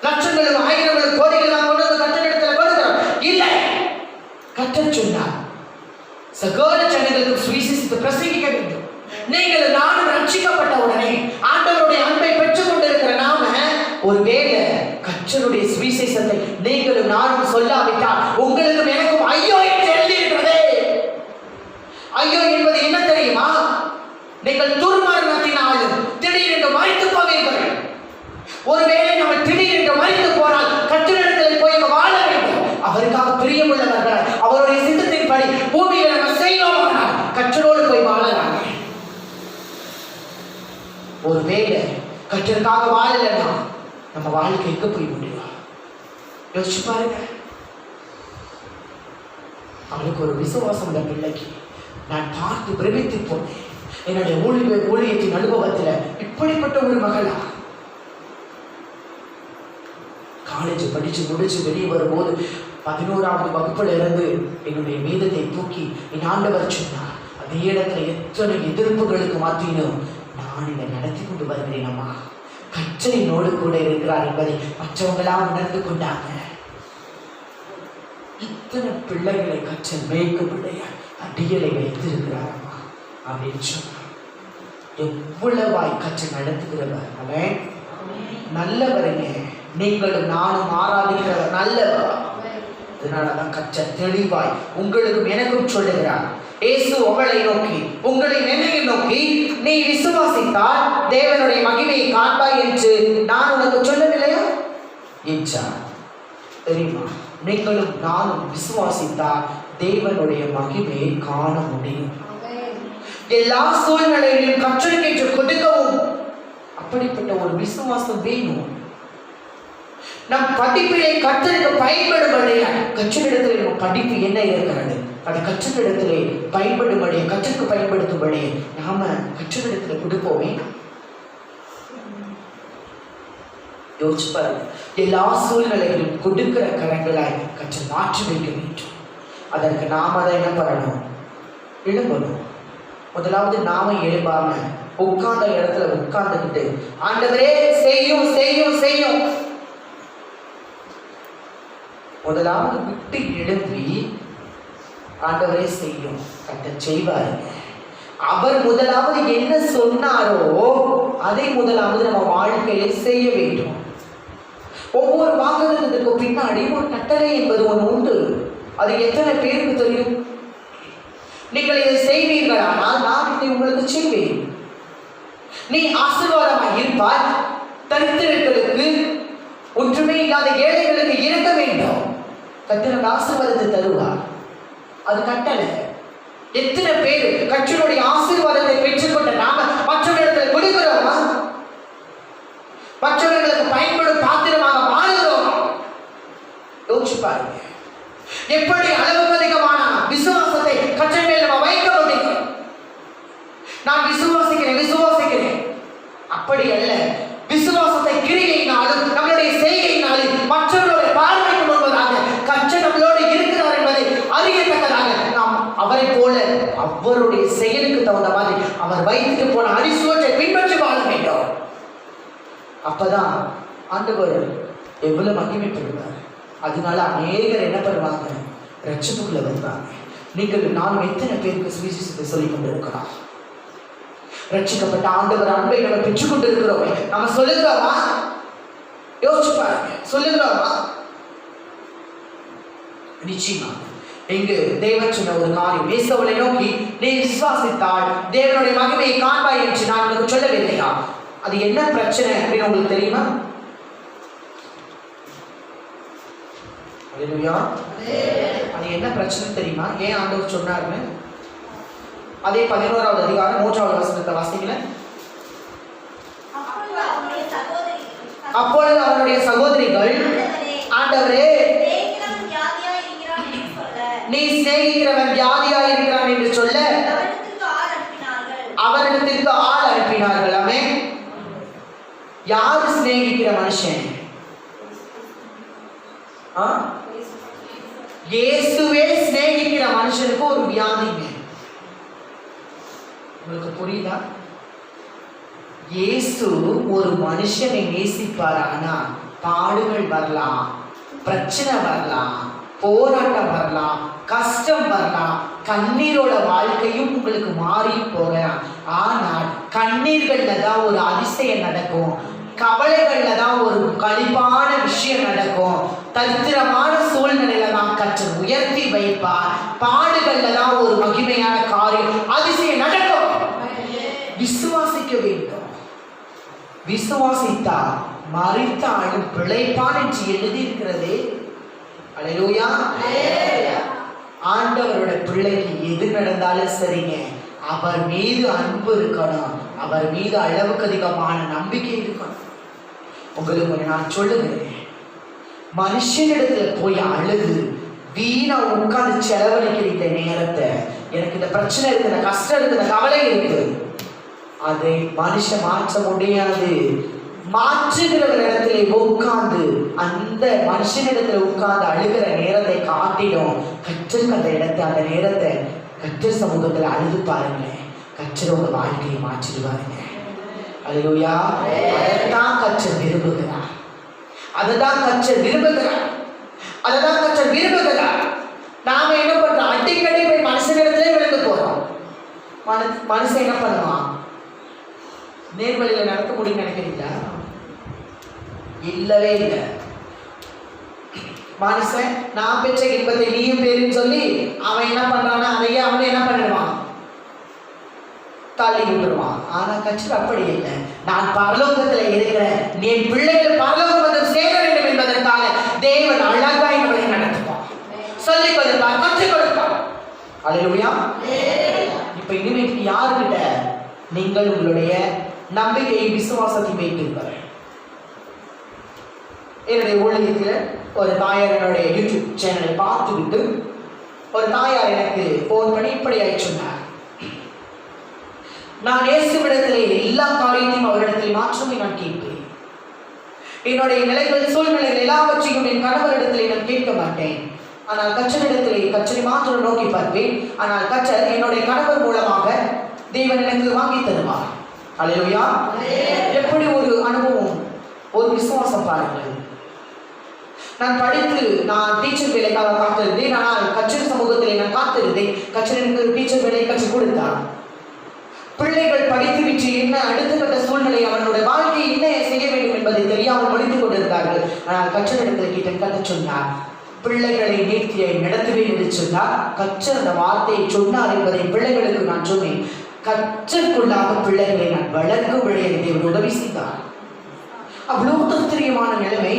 லட்சங்களும் ஆயிரங்களும் கோடிகளும் கொண்டு வந்து கற்றிடத்தில் கொடுக்கிறோம் இல்லை. கற்றச் சொன்னார், சகோதர ஜனங்களுக்கு சுவிசேஷத்தை பிரசங்கிக்க வேண்டும். நீங்கள் நானும் ரட்சிக்கப்பட்ட உடனே ஆண்டவருடைய அன்பை பெற்றுக் கொண்டிருக்கிற நாம ஒருவேளை கர்த்தருடைய சுவிசேஷத்தை நீங்களும் நானும் சொல்லாவிட்டால் உங்களுக்கும் எனக்கும் ஐயோ என்று எழுதியிருக்கிறதே. ஐயோ என்பது என்ன தெரியுமா? நீங்கள் துர்மரணத்தினாலும் திடீரென்று மரித்து போவீர்கள். ஒருவேளை நம்ம திடீரென்று மரித்து போனால் கர்த்தரிடத்தில் போய் வாழ வேண்டும். அவருக்காக பிரியமுள்ளவர்கள் அவருடைய சித்தத்தின்படி பூமியில நம்ம செய்வோமானால் கர்த்தரோடு போய் வாழலாம். ஒருவேளை கர்த்தருக்காக வாழலைன்னா நம்ம வாழ்க்கைக்கு போய் முடியும். யோசிச்சு பாருங்க. அவளுக்கு ஒரு விசுவாசம் உள்ள பிள்ளைக்கு நான் பார்த்து பிரமித்து போனேன். என்னுடைய ஊழியத்தின் அனுபவத்துல இப்படிப்பட்ட ஒரு மகளா? காலேஜ் படிச்சு முடிச்சு வெளியே வரும்போது 11ஆவது வகுப்புல இருந்து என்னுடைய வேதத்தை தூக்கி என் ஆண்டவர் சொன்னார். அதே இடத்துல எத்தனை எதிர்ப்புகளுக்கு மாற்றினும் நான் இதை நடத்தி கொண்டு வருகிறேன். அம்மா கர்த்தரினோடு கூட இருக்கிறார் என்பதை மற்றவங்களாம் உணர்ந்து கொண்டாங்க. இத்தனை பிள்ளைகளை கர்த்தர் மேய்க்கும்படிய அடியலை வைத்திருக்கிறார் அம்மா அப்படின்னு சொன்னார். எவ்வளவாய் கர்த்தர் நடத்துகிறவர். அவன் நல்லவருங்க. நீங்களும் நானும் ஆராதிக்கிறவர் நல்லவர். அதனாலதான் கர்த்தர் தெளிவாய் உங்களுக்கும் எனக்கும் சொல்லுகிறார். இயேசு உங்களை நோக்கி உங்களை என்னையை நோக்கி நீ விசுவாசித்தால் தேவனுடைய மகிமையை காண்பாய் என்று நான் உனக்கு சொல்லவில்லையா என்றார். தெரியுமா? நீங்களும் நானும் விசுவாசித்தால் தேவனுடைய மகிமையை காண முடியும். எல்லா சூழ்நிலையிலும் கர்த்தருக்கு கொடுக்கவும் அப்படிப்பட்ட ஒரு விசுவாசம் வேணும். நம் படிப்பிலே கர்த்தருக்கு பயன்படும்படியா கர்த்தரிடத்திலே நம்ம படிப்பு என்ன இருக்கிறது அதை கர்த்தரிடத்திலே பயன்படும்படியா கர்த்தருக்கு பயன்படுத்தும்படியே நாம கர்த்தரிடத்திலே கொடுப்போமே. யோசிச்சு பாருங்க. எல்லா சூழ்நிலைகளும் கொடுக்கிற கரங்களாய் கர்த்தர் மாற்றி வைக்க வேண்டும். அதற்கு நாம தான் என்ன பண்ணணும்? எழும்பணும். முதலாவது நாம எழும்பாம உட்கார்ந்த இடத்துல உட்கார்ந்துக்கிட்டு ஆண்டவரே செய்யும் செய்யும் செய்யும். முதலாவது விட்டு எழுப்பி ஆண்டவரே செய்யும் கர்த்தர் செய்வாருங்க. அவர் முதலாவது என்ன சொன்னாரோ அதை முதலாவது நம்ம வாழ்க்கையில செய்ய வேண்டும். ஒவ்வொரு வாக்குதத்துக்கு பின்னாடி ஒரு கட்டளை என்பது ஒன்று உண்டு. அது எத்தனை பேருக்கு தெரியும்? நீங்கள் இதை செய்வீர்களானால் நான் இதை உங்களுக்கு செய்வேன். நீ ஆசீர்வாதமாக இருப்பாய். தரித்திரர்களுக்கு ஒன்றுமே இல்லாத ஏழைகளுக்கு இருக்க வேண்டும். கர்த்தர் ஆசீர்வாதத்தை தருவார். அது கட்டளை. எத்தனை பேர் கர்த்தருடைய ஆசீர்வாதத்தை பெற்றுக்கொண்ட நாம மற்றவர்களிடத்தில் கொடுக்கிறோமா? மற்றவர்களுக்கு பயன்படும் பாத்திரமாக மாறுகிறோம்? யோசிச்சு பாருங்க. எப்படி அளவுக்கு அதிகமான விசுவாசத்தை கர்த்தர் மேல் நம்ம வைக்க முடியும்? நான் விசுவாசிக்கிறேன் அப்படி அல்ல. விசுவாசத்தை கிரியையினாலும் நம்மளுடைய செய்கையினாலும் மற்றவர்களுடைய பார்வைக்கு முன்பதாக கர்த்தர் நம்மளோடு இருக்கிறார் என்பதை அறியத்தக்கதாக நாம் அவரை போல அவருடைய செயலுக்கு தகுந்த மாதிரி அவர் வைத்துட்டு போன அடிசுவற்றை பின்பற்றி வாழ வேண்டும். அப்பதான் ஆண்டவர் எவ்வளவு மகிமைப்படுவார். அதனால அநேகர் என்ன பண்ணுவாங்க? ரட்சிப்புக்குள்ள வருவாங்க. நீங்கள் நானும் எத்தனை பேருக்கு சுவிசேஷத்தை சொல்லிக் கொண்டிருக்கிறோம்? ரட்சிக்கப்பட்ட ஆண்டவர் அன்பை நம்ம பெற்றுக் கொண்டிருக்கிறோம். நம்ம சொல்லுகிறோமா? யோசிச்சு பாருங்க, சொல்லுகிறோமா? நிச்சயமா இங்கு தேவன் சொன்ன ஒரு காரியம், இயேசுவை நோக்கி நீ விசுவாசித்தால் தேவனுடைய மகிமையை காண்பாய் என்று நான் உங்களுக்கு சொல்லவில்லையா? அது என்ன பிரச்சனை அப்படின்னு உங்களுக்கு தெரியுமா? அது என்ன பிரச்சனை தெரியுமா? ஏன் ஆண்டவர் சொன்னாருன்னு? அதே 11வது அதிகாரம் 3வது வசனத்தை வாசிங்களேன். அப்பொழுது அவருடைய சகோதரிகள், ஆண்டவரே நீ சிநேகிக்கிறவன் வியாதியாய் இருக்கிறான் என்று சொல்ல அவரிடத்திற்கு ஆள் அனுப்பினார்கள். ஆமென். யாரு சிநேகிக்கிற மனுஷன்? இயேசுவே சிநேகிக்கிற மனுஷனுக்கு ஒரு வியாதிங்க. உங்களுக்கு புரியுதா? இயேசு ஒரு மனுஷனை நேசிப்பார். ஆனா பாடுகள் வரலாம், பிரச்சனை வரலாம், போராட்டம் வரலாம், கஷ்டம் வரலாம், கண்ணீரோட வாழ்க்கையும் உங்களுக்கு மாறி போகலாம். ஆனால் கண்ணீர்கள்ல தான் ஒரு அதிசயம் நடக்கும், கவலைகள்ல தான் ஒரு களிப்பான விஷயம் நடக்கும், தரித்திரமான சூழ்நிலையில தான் கர்த்தர் உயர்த்தி வைப்பார், பாடுகள்ல தான் ஒரு மகிமையான காரியம் அதிசயம் நடக்கும். விசுவாசிக்க வேண்டும். விசுவாசித்தா மரித்தாலும் பிழைப்பான் என்று எழுதியிருக்கிறது. அல்லேலூயா. ஆண்டவரோட பிள்ளைக்கு எது நடந்தாலும் சரிங்க, அவர் மீது அன்பு இருக்கணும், அவர் மீது அளவுக்கு அதிகமான நம்பிக்கை இருக்கணும். உங்களுக்கு நான் சொல்லுகிறேன், மனுஷனிடத்துல போய் அழுது வீணா உட்கார்ந்து செலவழிக்கிற இந்த நேரத்தை, எனக்கு இந்த பிரச்சனை இருக்கு, இந்த கஷ்டம் இருக்கு, இந்த கவலை இருக்கு, அதை மனுஷன் மாற்ற முடியாது. மாற்றுகிறவர் இடத்துல உட்கார்ந்து அந்த மனுஷனிடத்துல உட்கார்ந்து அழுகிற நேரத்தை காட்டிடும் கர்த்தருக்கு அந்த இடத்தை, அந்த நேரத்தை கர்த்தர் சமூகத்துல அழுது பாருங்க, கர்த்தர் உங்க வாழ்க்கையை மாற்றிடுவாருங்க. அல்லேலூயா. அதைத்தான் கர்த்தர் விரும்புகிறார், அதைதான் கர்த்தர் விரும்புகிறார், அதைதான் கர்த்தர் விரும்புகிறார். நாம என்ன பண்றோம்? அடிக்கடி போய் மனுஷனிடத்துல விழுந்து போறோம். மனுஷன் என்ன பண்ணுவான்? நேர்வழியில நடக்க முடியும்னு நினைக்கிறீங்களா? இல்லவே இல்லை. மனுஷன் நான் பெற்ற இன்பத்தை நீயும் பேருன்னு சொல்லி அவன் என்ன பண்றான்னா அதையே அவனை என்ன பண்ணிடுவான்? தள்ளி விட்டுருவான். ஆனா கர்த்தர் அப்படி இல்லை. நான் பரலோகத்துல இருக்கிறேன், நீ என் பிள்ளைகள் பரலோகம் வந்து சேர வேண்டும் என்பதற்காக தேவன் அழகாய் நம்மளை நடத்துவான், சொல்லிக் கொடுப்பார், கற்றுக் கொடுப்பார். அல்லேலூயா. இப்ப இனிமேல் யாருக்கிட்ட நீங்கள் உங்களுடைய நம்பிக்கையை விசுவாசத்தை வைத்திருப்பார்? என்னுடைய ஊழியத்தில் ஒரு தாயார் என்னுடைய யூடியூப் சேனலை பார்த்துவிட்டு ஒரு தாயார் எனக்கு போன் பண்ணி இப்படி சொன்னார், நான் இயேசுவிடத்திலே எல்லா காரியத்தையும் அவரிடத்தில் மாற்றமே நான் கேட்பேன், என்னுடைய நிலைகள் சூழ்நிலைகள் எல்லாவற்றையும் என் கணவரிடத்திலே நான் கேட்க மாட்டேன், ஆனால் கர்த்தரிடத்திலே கர்த்தரை மாத்திரம் நோக்கி பார்ப்பேன், ஆனால் கர்த்தர் என்னுடைய கணவர் மூலமாக தேவன் எனக்கு வாங்கி தருவார். அல்லேலூயா. எப்படி ஒரு அனுபவம், ஒரு விசுவாசம் பாருங்கள். நான் படித்து நான் டீச்சர் வேலைக்காக காத்திருந்தேன், ஆனால் கர்த்தர் சமூகத்திலே நான் காத்திருந்தேன். கர்த்தர் எனக்கு டீச்சர் வேலையை கற்றுக் கொடுத்தார். பிள்ளைகள் படித்து விட்டு என்ன அடுத்த கட்ட சூழ்நிலை, அவனுடைய வாழ்க்கை என்ன செய்ய வேண்டும் என்பதை தெரியாமல் முடித்துக் கொண்டிருந்தார்கள். ஆனால் கர்த்தரிடத்தில் கேட்டேன், கர்த்தர் சொன்னார், பிள்ளைகளை நேர்த்தியை நடத்துவேன் என்று சொன்னார். கர்த்தர் அந்த வார்த்தையை சொன்னார் என்பதை பிள்ளைகளுக்கு நான் சொன்னேன். கர்த்தருக்குள்ளாக பிள்ளைகளை நான் வளர்க்கும் வழியை தேவன் உதவி செய்தார். அவ்வளவு தத்திரியமான நிலைமை.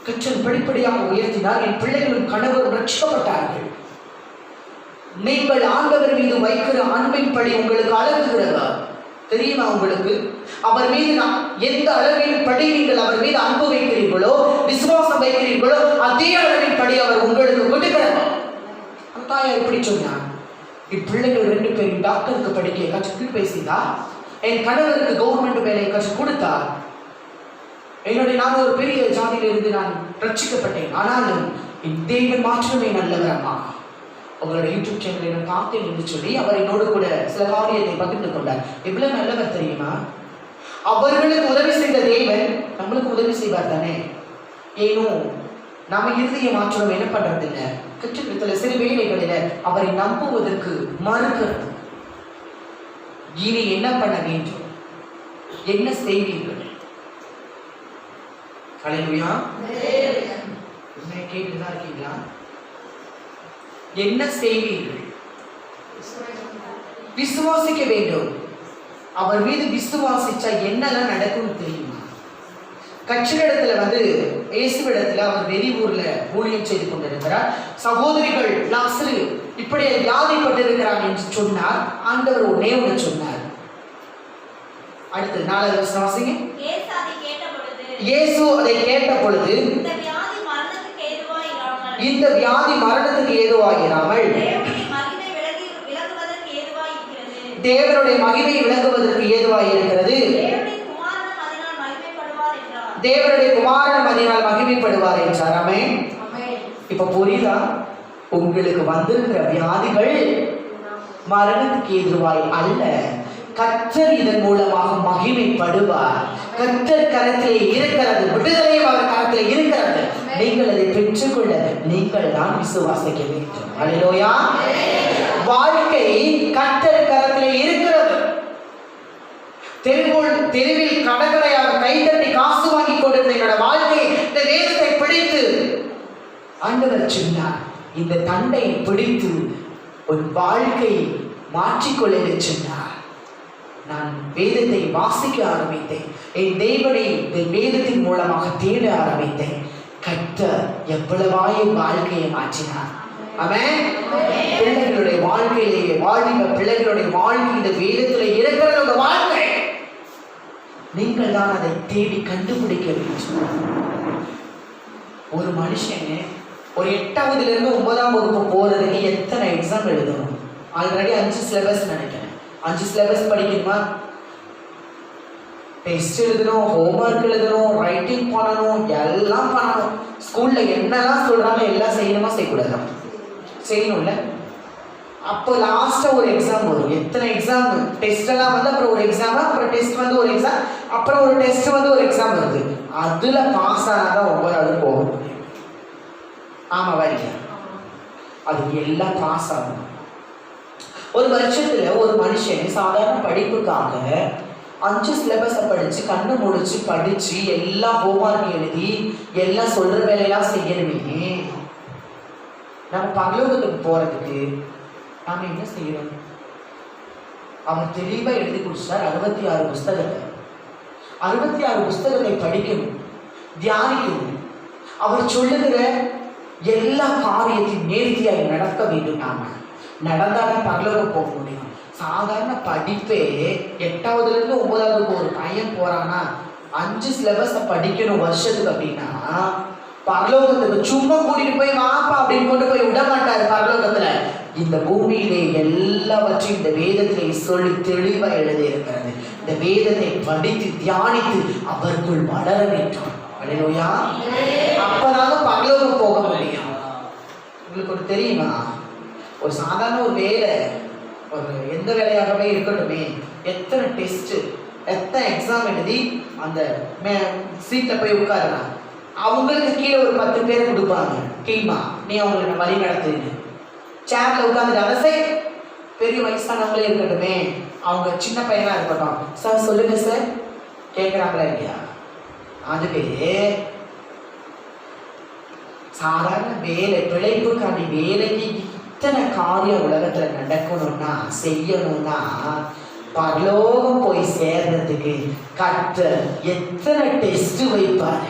கர்த்தர் படிப்படியாக உயர்த்தினார். என் பிள்ளைகளும் கணவரும் ரட்சிக்கப்பட்டார்கள். நீங்கள் ஆண்டவர் மீது வைக்கிற அன்பின்படி உங்களுக்கு அழகுகிறதா தெரியுமா உங்களுக்கு? அவர் மீது எந்த அளவின் படி நீங்கள் அவர் மீது அன்பு வைக்கிறீர்களோ, விசுவாசம் வைக்கிறீர்களோ, அதே அளவின் படி அவர் உங்களுக்கு கொடுக்கிறார். தாயார் இப்படி சொன்னார், இப்பிள்ளைகள் 2 பேரும் டாக்டருக்கு படிக்க கற்றுக்கு பேசிதா, என் கணவருக்கு கவர்மெண்ட் வேலையை கற்றுக் கொடுத்தார், நான் ஒரு பெரிய ஜாதியிலிருந்து நான் ரட்சிக்கப்பட்டேன், ஆனாலும் தேவன் மாற்றமே நல்லவர் அம்மா, உங்களோட யூடியூப் சேனலை நான் பார்த்தேன் என்று சொல்லி அவர் என்னோடு கூட சில காரியத்தை பகிர்ந்து கொண்டார். எவ்வளவு நல்லவர் தெரியுமா? அவர்களுக்கு உதவி செய்த தேவன் நம்மளுக்கு உதவி செய்வார் தானே. ஏனோ நாம இறுதியை மாற்றம் என்ன பண்றது இல்லை, கற்றுக்கிட்டல சிறு வேலைகளில அவரை நம்புவதற்கு மறுக்கிறது. இனி என்ன பண்ண வேண்டும், என்ன செய்வீர்கள்? ஹல்லேலூயா. கேட்டுதான் இருக்கீங்களா? என்ன செய்வீர்கள்? விசுவாசிக்க வேண்டும். அவர் மீது விசுவாசிச்சா என்னெல்லாம் நடக்கும் தெரியுமா? கட்சியிடத்துல இயேசுவிடத்துல அவர் வெளியூர்ல ஊழியம் செய்து கொண்டிருக்கிறார். சகோதரிகள் லாசரு இப்படி வியாதிப்பட்டிருக்கிறார் என்று சொன்னார். ஆண்டவர் ஒன்னே ஒன்று சொன்னார். அடுத்து 4வது வசனம். இயேசு அதை கேட்ட பொழுது இந்த வியாதி மரணத்துக்கு ஏதுவாகிறாமல் தேவனுடைய மகிமை விளங்குவதற்கு ஏதுவாக இருக்கிறது. தேவனுடைய குமாரன் அதனால் மகிமைப்படுவார் என்றார். ஆமென். இப்ப புரியுதா? உங்களுக்கு வந்திருக்கிற வியாதிகள் மரணத்துக்கு ஏதுவாய் அல்ல, கர்த்தர் இதன் மூலமாக மகிமைப்படுவார். கர்த்தர் கரத்திலே இருக்கிறது, விடுதலையும் அவர் கரத்திலே இருக்கிறது. நீங்கள் அதை பெற்றுக்கொள்ள நீங்கள் தான் விசுவாசிக்க வேண்டும். அல்லேலூயா. வாழ்க்கை கர்த்தர் கரத்திலே இருக்கிறது. தெருவில் கடற்கரையாக கைத்தட்டி காசு வாங்கி கொண்டிருந்த என்னோட வாழ்க்கை இந்த வேதத்தை பிடித்து ஆண்டவர் சொன்னார், இந்த தண்டையை பிடித்து உன் வாழ்க்கை மாற்றிக்கொள்ள சொன்னார். நான் வேதத்தை வாசிக்க ஆரம்பித்தேன். என் தேவனை வேதத்தின் மூலமாக தேட ஆரம்பித்தேன். கர்த்தர் எவ்வளவாய் வாழ்க்கையை மாற்றினார். ஆமென். பிள்ளைகளுடைய வாழ்க்கையிலேயே வாழ்ந்த பிள்ளைகளுடைய வாழ்க்கை இந்த வேதத்திலே இருக்கிற ஒரு வாழ்க்கை. நீங்கள் தான் அதை தேடி கண்டுபிடிக்க வேண்டும். ஒரு மனுஷன் ஒரு 8ஆவதுல இருந்து 9ஆம் வகுப்பு போறதுக்கு எத்தனை எக்ஸாம் எழுதணும்? ஆல்ரெடி 5 சிலபஸ் நினைக்கிறேன். 5 சிலபஸ் படிக்கணுமா? டெஸ்ட் எழுதணும், ஹோம்ஒர்க் எழுதணும், ரைட்டிங் பண்ணணும், எல்லாம் பண்ணணும். ஸ்கூல்ல என்னெல்லாம் சொல்றாங்க எல்லாம் செய்யணுமா செய்யக்கூடாதா? செய்யணும்ல. அப்போ லாஸ்டா ஒரு எக்ஸாம் வரும். எத்தனை எக்ஸாம்? டெஸ்ட் எல்லாம் அப்புறம் ஒரு எக்ஸாம், அப்புறம் டெஸ்ட் ஒரு எக்ஸாம், அப்புறம் ஒரு டெஸ்ட் ஒரு எக்ஸாம் வருது. அதுல பாஸ் ஆனாதான் 9ஆவது போக முடியும். ஆமா வரியா? அது எல்லாம் பாஸ் ஆகணும். ஒரு வருஷத்துல ஒரு மனுஷன் சாதாரண படிப்புக்காக 5 சிலபஸை படிச்சு கண்ணு முடிச்சு படிச்சு எல்லாம் ஹோம்ஒர்க் எழுதி எல்லாம் சொல்ற வேலையெல்லாம் செய்யணுமே. நம்ம பரலோகத்துக்கு போறதுக்கு நாம என்ன செய்யணும்? அவர் தெளிவா எழுதி கொடுத்தார் 66 புஸ்தகத்தை. 66 புஸ்தகத்தை படிக்கணும், தியானிக்கணும். அவர் சொல்லுகிற எல்லா காரியத்தையும் நேர்த்தியாக நடக்க வேண்டும். நாம நடந்தாலும் பரலோகம் போக முடியும். சாதாரண படிப்பே 8ஆவதுல இருந்து 9ஆவதுக்கு ஒரு பையன் போறானா 5 சிலபஸை படிக்கணும் வருஷத்துக்கு அப்படின்னா, பரலோகத்துக்கு சும்மா கூட்டிட்டு போய் வாப்பா அப்படின்னு கொண்டு போய் விட மாட்டாரு. பரலோகத்துல இந்த பூமியிலே எல்லாவற்றையும் இந்த வேதத்திலே சொல்லி தெளிவா எழுதி இருக்கிறது. இந்த வேதத்தை படித்து தியானித்து அவருக்குள் வளர வேண்டும். அல்லேலூயா. அப்பதான் பரலோகம் போக முடியும். உங்களுக்கு ஒரு தெரியுமா, ஒரு சாதாரண ஒரு வேலை, ஒரு எந்த வேலையாகவே இருக்கட்டுமே, எத்தனை டெஸ்ட் எத்தனை எக்ஸாம் எழுதி அந்த சீட்டில் போய் உட்காருறாங்க. அவங்களுக்கு கீழே ஒரு 10 பேர் கொடுப்பாங்க டீமா, நீ அவங்களுக்கு வழி நடத்துறீங்க. சேர்ல உட்காந்துட்டு அரசை பெரிய வயசானவங்களே இருக்கட்டுமே, அவங்க சின்ன பையனா இருக்கட்டும், சார் சொல்லுங்க சார் கேட்குறாங்களா இல்லையா? அதுக்கு சாதாரண வேலை பிழைப்புக்காண்டி வேலைக்கு இத்தனை காரியம் உலகத்துல நடக்கணும்னா செய்யணும்னா பரலோகம் போய் சேர்றதுக்கு கர்த்தர் எத்தனை டெஸ்ட் வைப்பார்.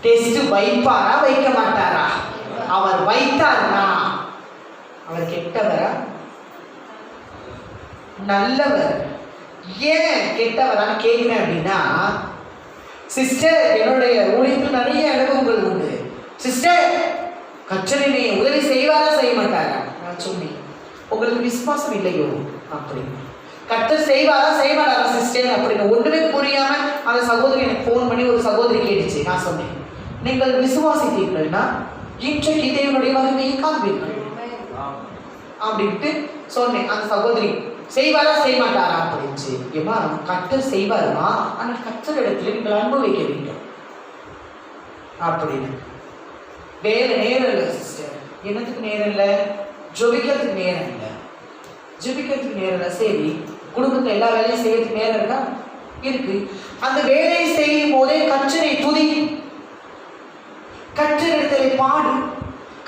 டெஸ்ட் வைப்பாரா வைக்க மாட்டாரா? அவர் வைத்தார்னா அவர் கெட்டவரா? நல்லவர். ஏன் கெட்டவரான்னு கேட்கிறேன் அப்படின்னா, சிஸ்டர் என்னுடைய ஊழியத்தில் நிறைய அனுபவங்கள் உண்டு. சிஸ்டர் கச்சரினை உதவி செய்வாரா செய்ய மாட்டாரா? நான் சொன்னேன், உங்களுக்கு விசுவாசம் இல்லையோ அப்படின்னு. கர்த்தர் செய்வாரா செய்ய மாட்டாரா சிஸ்டர் அப்படின்னு ஒன்றுமே புரியாம அந்த சகோதரி எனக்கு ஃபோன் பண்ணி ஒரு சகோதரி கேட்டுச்சு. நான் சொன்னேன், நீங்கள் விசுவாசித்தீர்கள்னா இன்றைக்கு தேவனுடைய மகிமையை காண்பீர்கள் அப்படின்ட்டு சொன்னேன். அந்த சகோதரி செய்வாரா செய்ய மாட்டாரா அப்படின்ச்சு. ஏமா கர்த்தர் செய்வாருமா, ஆனால் கர்த்தர் இடத்துல நீங்கள் அன்பு வைக்க வேண்டும் அப்படின்னு. வேற நேரம் இல்லை சிஸ்டர். என்னத்துக்கு நேரம் இல்லை? ஜெபிக்கிறதுக்கு நேரம் இல்லை. ஜெபிக்கிறதுக்கு நேரம் இல்லை. சரி, குடும்பத்தில் எல்லா வேலையும் செய்யறதுக்கு நேரம் இருக்கா? இருக்கு. அந்த வேலையை செய்யும் போதே கர்த்தரை துதி, கர்த்தரிடத்திலே பாடு,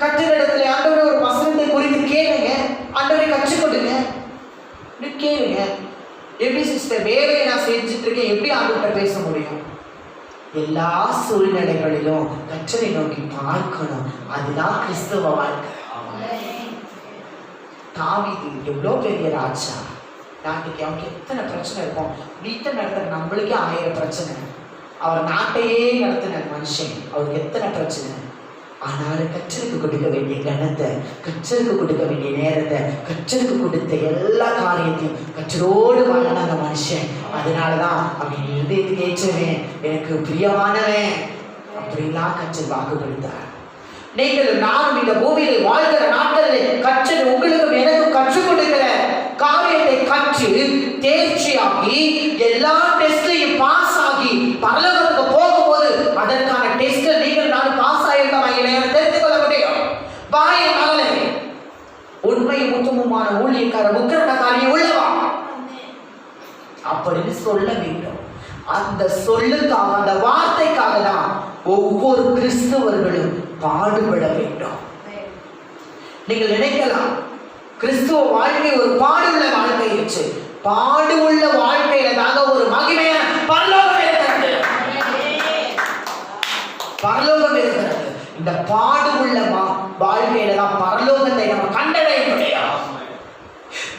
கர்த்தரிடத்திலே ஆண்டவரே ஒரு வசனத்தை குறித்து கேளுங்க, ஆண்டவரை கற்றுக் கொடுங்க கேளுங்க. எப்படி சிஸ்டர் வேலையை நான் செஞ்சுட்டு இருக்கேன், எப்படி ஆண்டவர்கிட்ட பேச முடியும்? எல்லா சூழ்நிலைகளிலும் கர்த்தரை நோக்கி பார்க்கணும். அதுதான் கிறிஸ்தவ வாழ்க்கை. தாவீது எவ்வளோ பெரிய ராஜா, நாட்டுக்கு அவனுக்கு எத்தனை பிரச்சனை இருக்கும். வீட்டை நடத்துற நம்மளுக்கே 1000 பிரச்சனை. அவர் நாட்டையே நடத்தின மனுஷன், அவருக்கு எத்தனை பிரச்சனை. ஆனாலும் கர்த்தருக்கு கொடுக்க வேண்டிய கனத்தை, கர்த்தருக்கு கொடுக்க வேண்டிய நேரத்தை, கர்த்தருக்கு கொடுத்த எல்லா காரியத்தையும் கர்த்தரோடு வாழ்ந்த அந்த மனுஷன். அதனாலதான் அவன் இதயத்துக்கு ஏற்றவன், எனக்கு பிரியமானவன் அப்படின்லாம் கர்த்தர் வாக்கு கொடுத்தார். நீங்கள் நானும் இந்த பூமியில் வாழ்கிற நாட்களில் கர்த்தர் உங்களுக்கும் எனக்கும் கற்றுக் கொடுக்கிற காரியத்தை கற்று தேர்ச்சியாகி எல்லா டெஸ்ட்லையும் பாஸ் ஆகி பரலோகத்துக்கு போகும்போது அதற்கான டெஸ்ட் நீங்கள் நான் பாஸ் ஆயிருந்தோம் தெரிந்து கொள்ள முடியும். வாயை மகளே, உண்மை முத்தமுமான ஊழியக்கார முக்கிர காரியம் உள்ளவா அப்படின்னு சொல்ல வேண்டும். அந்த சொல்லுக்காக, அந்த வார்த்தைக்காக தான் ஒவ்வொரு கிறிஸ்தவர்களும் பாடுபட வேண்டும். நீங்கள் நினைக்கலாம் கிறிஸ்துவ வாழ்க்கை ஒரு பாடுள்ள வாழ்க்கை இருந்துச்சு. பாடு உள்ள வாழ்க்கையில தாங்க ஒரு மகிமையான பரலோகம் இருக்கிறது. பரலோகம் இருக்கிறது. இந்த பாடு உள்ள வாழ்க்கையில தான் பரலோகத்தை நம்ம கண்டடைய முடியும்.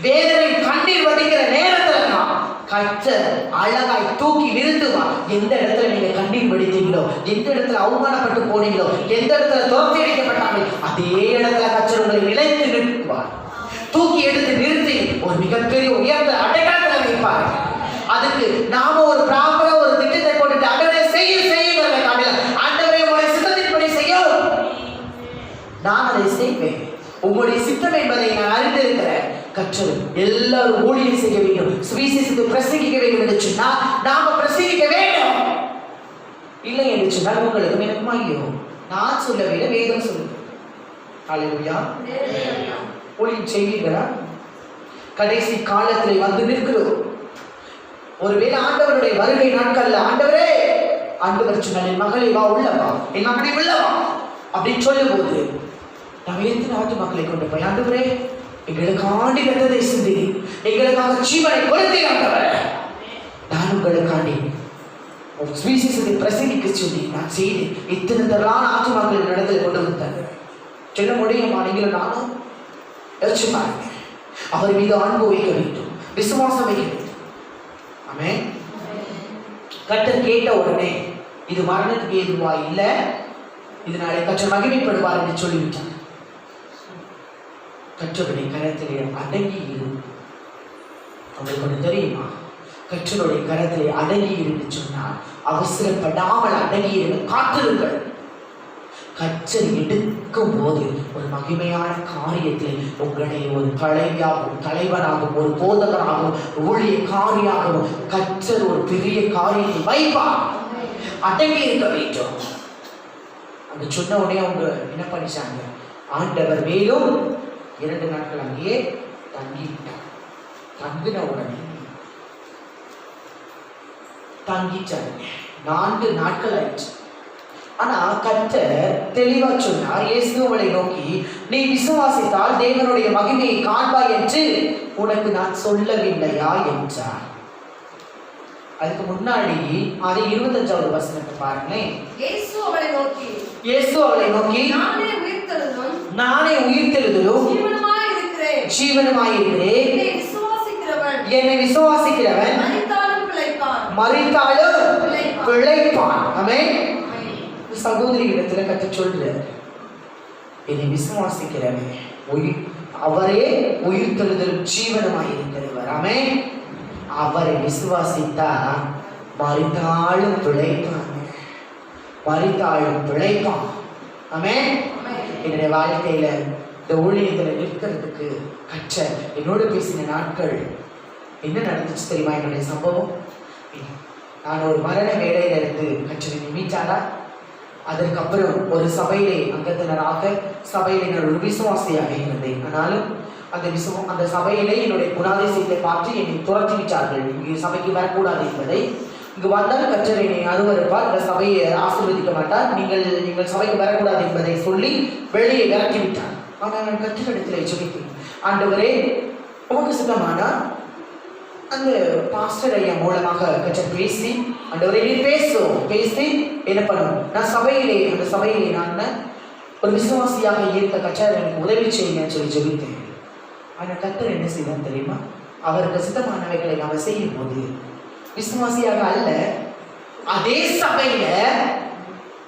வேதனை கண்ணீர் வடிக்கிற நேரத்துல தான் கர்த்தர் அழகாய் தூக்கி நிறுத்துவார். எந்த இடத்துல நீங்க கண்ணீர் வடித்தீங்களோ, எந்த இடத்துல அவமானப்பட்டு போனீங்களோ, எந்த இடத்துல துரத்தி அடிக்கப்பட்டாங்களோ அதே இடத்துல கர்த்தர் உங்களை நிலைத்து நிறுத்துவார். தூக்கி எடுத்து நிறுத்தி ஒரு மிகப்பெரிய உயர்ந்த அடையாளத்தில் வைப்பார். அதுக்கு நாம ஒரு ப்ராப்பரா ஒரு திட்டத்தை போட்டுட்டு ஆண்டவரே செய்யுங்கிறத காட்டல, ஆண்டவரே உங்களுடைய சித்தத்தின்படி செய்யும், நான் அதை செய்வேன், உங்களுடைய சித்தம் என்பதை நான் அறிந்திருக்கிறேன். கற்றல் எல்லாரும் ஊழியம் செய்ய வேண்டும், சுவிசேஷத்தை பிரசங்கிக்க வேண்டும் என்று சொன்னால் நாம பிரசங்கிக்க வேண்டும். இல்லை என்று சொன்னால் உங்களுக்கு எனக்கும் ஐயோ, நான் சொல்லவே வேதம் சொல்லுது. ஹல்லேலூயா. ஊழியம் செய்வீர்களா? கடைசி காலத்தில் வந்து நிற்கிறோம். ஒருவேளை ஆண்டவருடைய வருகை நாட்கள்ல ஆண்டவரே, ஆண்டவர் சொன்னால் என் மகளை வா உள்ளவா, என் மகனை உள்ளவா அப்படின்னு சொல்லும் போது நாம் எத்தனை நாட்டு மக்களை கொண்டு போய் ஆண்டவரே எங்களுக்காண்டி ரத்தத்தை சிந்தி எங்களுக்காக ஜீவனை கொடுத்தேன் ஆண்டவரே, நான் உங்களுக்காண்டி சுவிசேஷத்தை பிரசங்கிக்க சொல்லி நான் செய்து இத்தனை தரலான ஆத்துமாக்கள் நடந்ததை கொண்டு வந்தாங்க. சொல்ல முடியுமா? நீங்களும் நானும் யோசிச்சு பாருங்க. அவர் மீது அன்பு வைக்க வேண்டும், விசுவாசம் வைக்க வேண்டும். ஆமென். கர்த்தர் கேட்ட உடனே இது மரணத்துக்கு ஏதுவா இல்ல, இதனாலே கர்த்தர் மகிமைப்படுவார் என்று சொல்லிவிட்டார். கர்த்தருடைய கரத்திலே அடங்கி இரு. உங்களுக்கு ஒன்று தெரியுமா? கர்த்தருடைய கரத்திலே அடங்கி இருந்து சொன்னால் அவசரப்படாமல் அடங்கி இருங்க, காத்திருங்கள். கர்த்தர் எடுக்கும் போது ஒரு மகிமையான காரியத்தில் உங்களை ஒரு தலைவனாகவும் ஒரு போதகராகவும் ஊழியக்காரியாகவும் கர்த்தர் ஒரு பெரிய காரியத்தை வைப்பார். அடங்கி இருக்க வேண்டும். அந்த சொன்ன உடனே அவங்க என்ன பண்ணிச்சாங்க? ஆண்டவர் மேலும் 2 நாட்கள் அங்கேயே தங்கிட்டார். தங்கின உடனே தங்கிச்சாங்க. 4 நாட்கள் ஆயிடுச்சு. ஆனா கர்த்தர் தெளிவா சொன்னார், இயேசுவை நோக்கி, நீ விசுவாசித்தால் தேவனுடைய மகிமையை காண்பாய் என்று உனக்கு நான் சொல்லவில்லையா என்றார். அதுக்கு முன்னாடி அது 25வது வசனத்தை பாருங்களேன். இயேசு அவளை நோக்கி நானே உயிர்த்தெழுதலும் ஜீவனுமாய் ஜீவனுமாயிருக்கிறேன். என்னை விசுவாசிக்கிறவன் மரித்தாலும் பிழைப்பான். ஆமென். சகோதரி இடத்துல கற்று சொல்றார், என்னை விசுவாசிக்கிறவன் அவரே உயிர்த்தெழுதலும் ஜீவனுமாயிருக்கிறவர். ஆமென். அவரை விசுவாசித்தா மரித்தாலும் பிழைப்பான், மரித்தாலும் பிழைப்பான். ஆமென். என்னுடைய வாழ்க்கையில இந்த ஊழியத்துல நிற்கிறதுக்கு கற்ற என்னோடு பேசின நாட்கள் என்ன நடந்துச்சு தெரியுமா? என்னுடைய சம்பவம், நான் ஒரு மரண வேலையில இருந்து கற்றனை நிமிச்சாரா. அதற்கப்புறம் ஒரு சபையிலே அங்கத்தினராக சபையிலே நான் ஒரு விசுவாசியாக இருந்தேன். ஆனாலும் அந்த சபையிலே என்னுடைய குணாதிசயத்தை பார்த்து என்னை துரத்தி விட்டார்கள். இங்கு சபைக்கு வரக்கூடாது என்பதை, இங்கு வந்தால் கற்றர் என்னை அருவருப்பார், இந்த சபையை ஆசீர்வதிக்க மாட்டார், நீங்கள் சபைக்கு வரக்கூடாது என்பதை சொல்லி வெளியே விரட்டி விட்டார். ஆனால் நான் கற்றரிடத்தில் ஜெபித்தேன், ஆண்டவரே உமக்கு சித்தமானா அந்த பாஸ்டர் ஐயா மூலமாக கற்றர் பேசி, ஆண்டவரே நீ பேசி என்ன பண்ணும், நான் அந்த சபையிலே நான் ஒரு விசுவாசியாக இருக்க கற்றர் எனக்கு உதவி செய்யுங்கன்னு சொல்லி ஜெபித்தேன். ஆனால் கற்றர் என்ன செய்தார் தெரியுமா? அவருக்கு சித்தமானவைகளை அவர் செய்யும் போது விசுவாசியாக அல்ல, அதே சபையில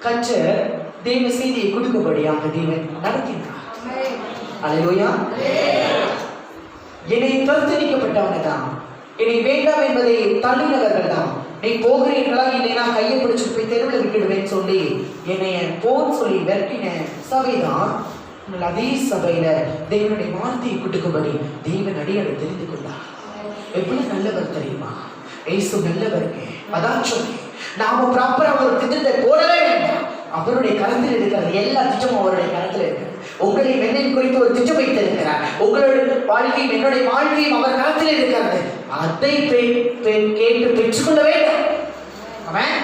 கற்றர் தேவ செய்தியை கொடுக்கும்படியாக தேவன் நடத்தினார். அல்லேலூயா. என்னை தோற்கடிக்கப்பட்டவங்க தான், என்னை வேண்டாம் என்பதை தள்ளினவர்கள் தான், நீ போகிறீர்களா இல்லை நான் கையை பிடிச்சிட்டு போய் தெருவில் விட்டுடுவேன்னு சொல்லி என்னை போன்னு சொல்லி விரட்டின சபைதான். அதே சபையில தேவனுடைய வார்த்தையை கொடுக்கும்படி தேவன் அடியனை தெரிந்து கொண்டார். எவ்வளவு நல்லவர் தெரியுமா? ஏசு நல்லவருக்கு. அதான் சொல்லி நாம ப்ராப்பரா ஒரு திட்டத்தை போடவே வேண்டாம். அவருடைய கருத்தில் இருக்கிறது எல்லா திட்டமும் அவருடைய கருத்தில் இருக்கிறது. உங்களை என்னை குறித்து ஒரு திட்டம் வைத்திருக்கிறார். உங்களுடைய வாழ்க்கையும் என்னுடைய வாழ்க்கையும் அவர் கருத்தில் இருக்கிறது. அதை கேட்டு பெற்றுக்கொள்ள வேண்டும். அவன்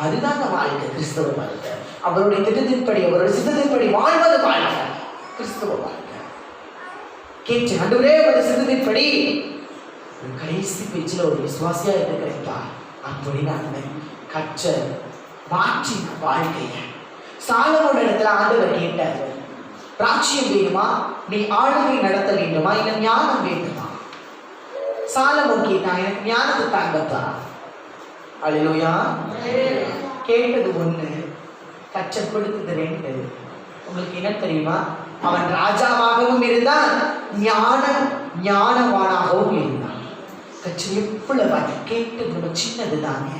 அதுதான் வாழ்க்கை, கிறிஸ்தவ வாழ்க்கை. அவருடைய திட்டத்தின்படி அவருடைய சித்தத்தின்படி வாழ்வது வாழ்க்கை, கிறிஸ்தவ வாழ்க்கை. கேட்டு ஆண்டவரே அவருடைய சித்தத்தின்படி கடைசி பேச்சில் ஒரு விசுவாசியா இருக்கிறப்பா அப்படி நான் கற்ற மாற்றின வாழ்க்கைய. சாலமோன் இடத்துல ஆண்டவர் கேட்டார், ராஜ்யம் வேணுமா, நீ ஆளுகை நடத்த வேண்டுமா, இல்ல ஞானம் வேண்டுமா? சாலமோன் கேட்டான், எனக்கு ஞானத்தை தாங்கப்பா. அல்லேலூயா. கேட்டது ஒண்ணு, கற்ற கொடுத்தது ரெண்டு. உங்களுக்கு என்ன தெரியுமா? அவன் ராஜாவாகவும் இருந்தான், ஞானவானாகவும் இருந்தான். கற்று எவ்வளவு கேட்டது ரொம்ப சின்னது தானே.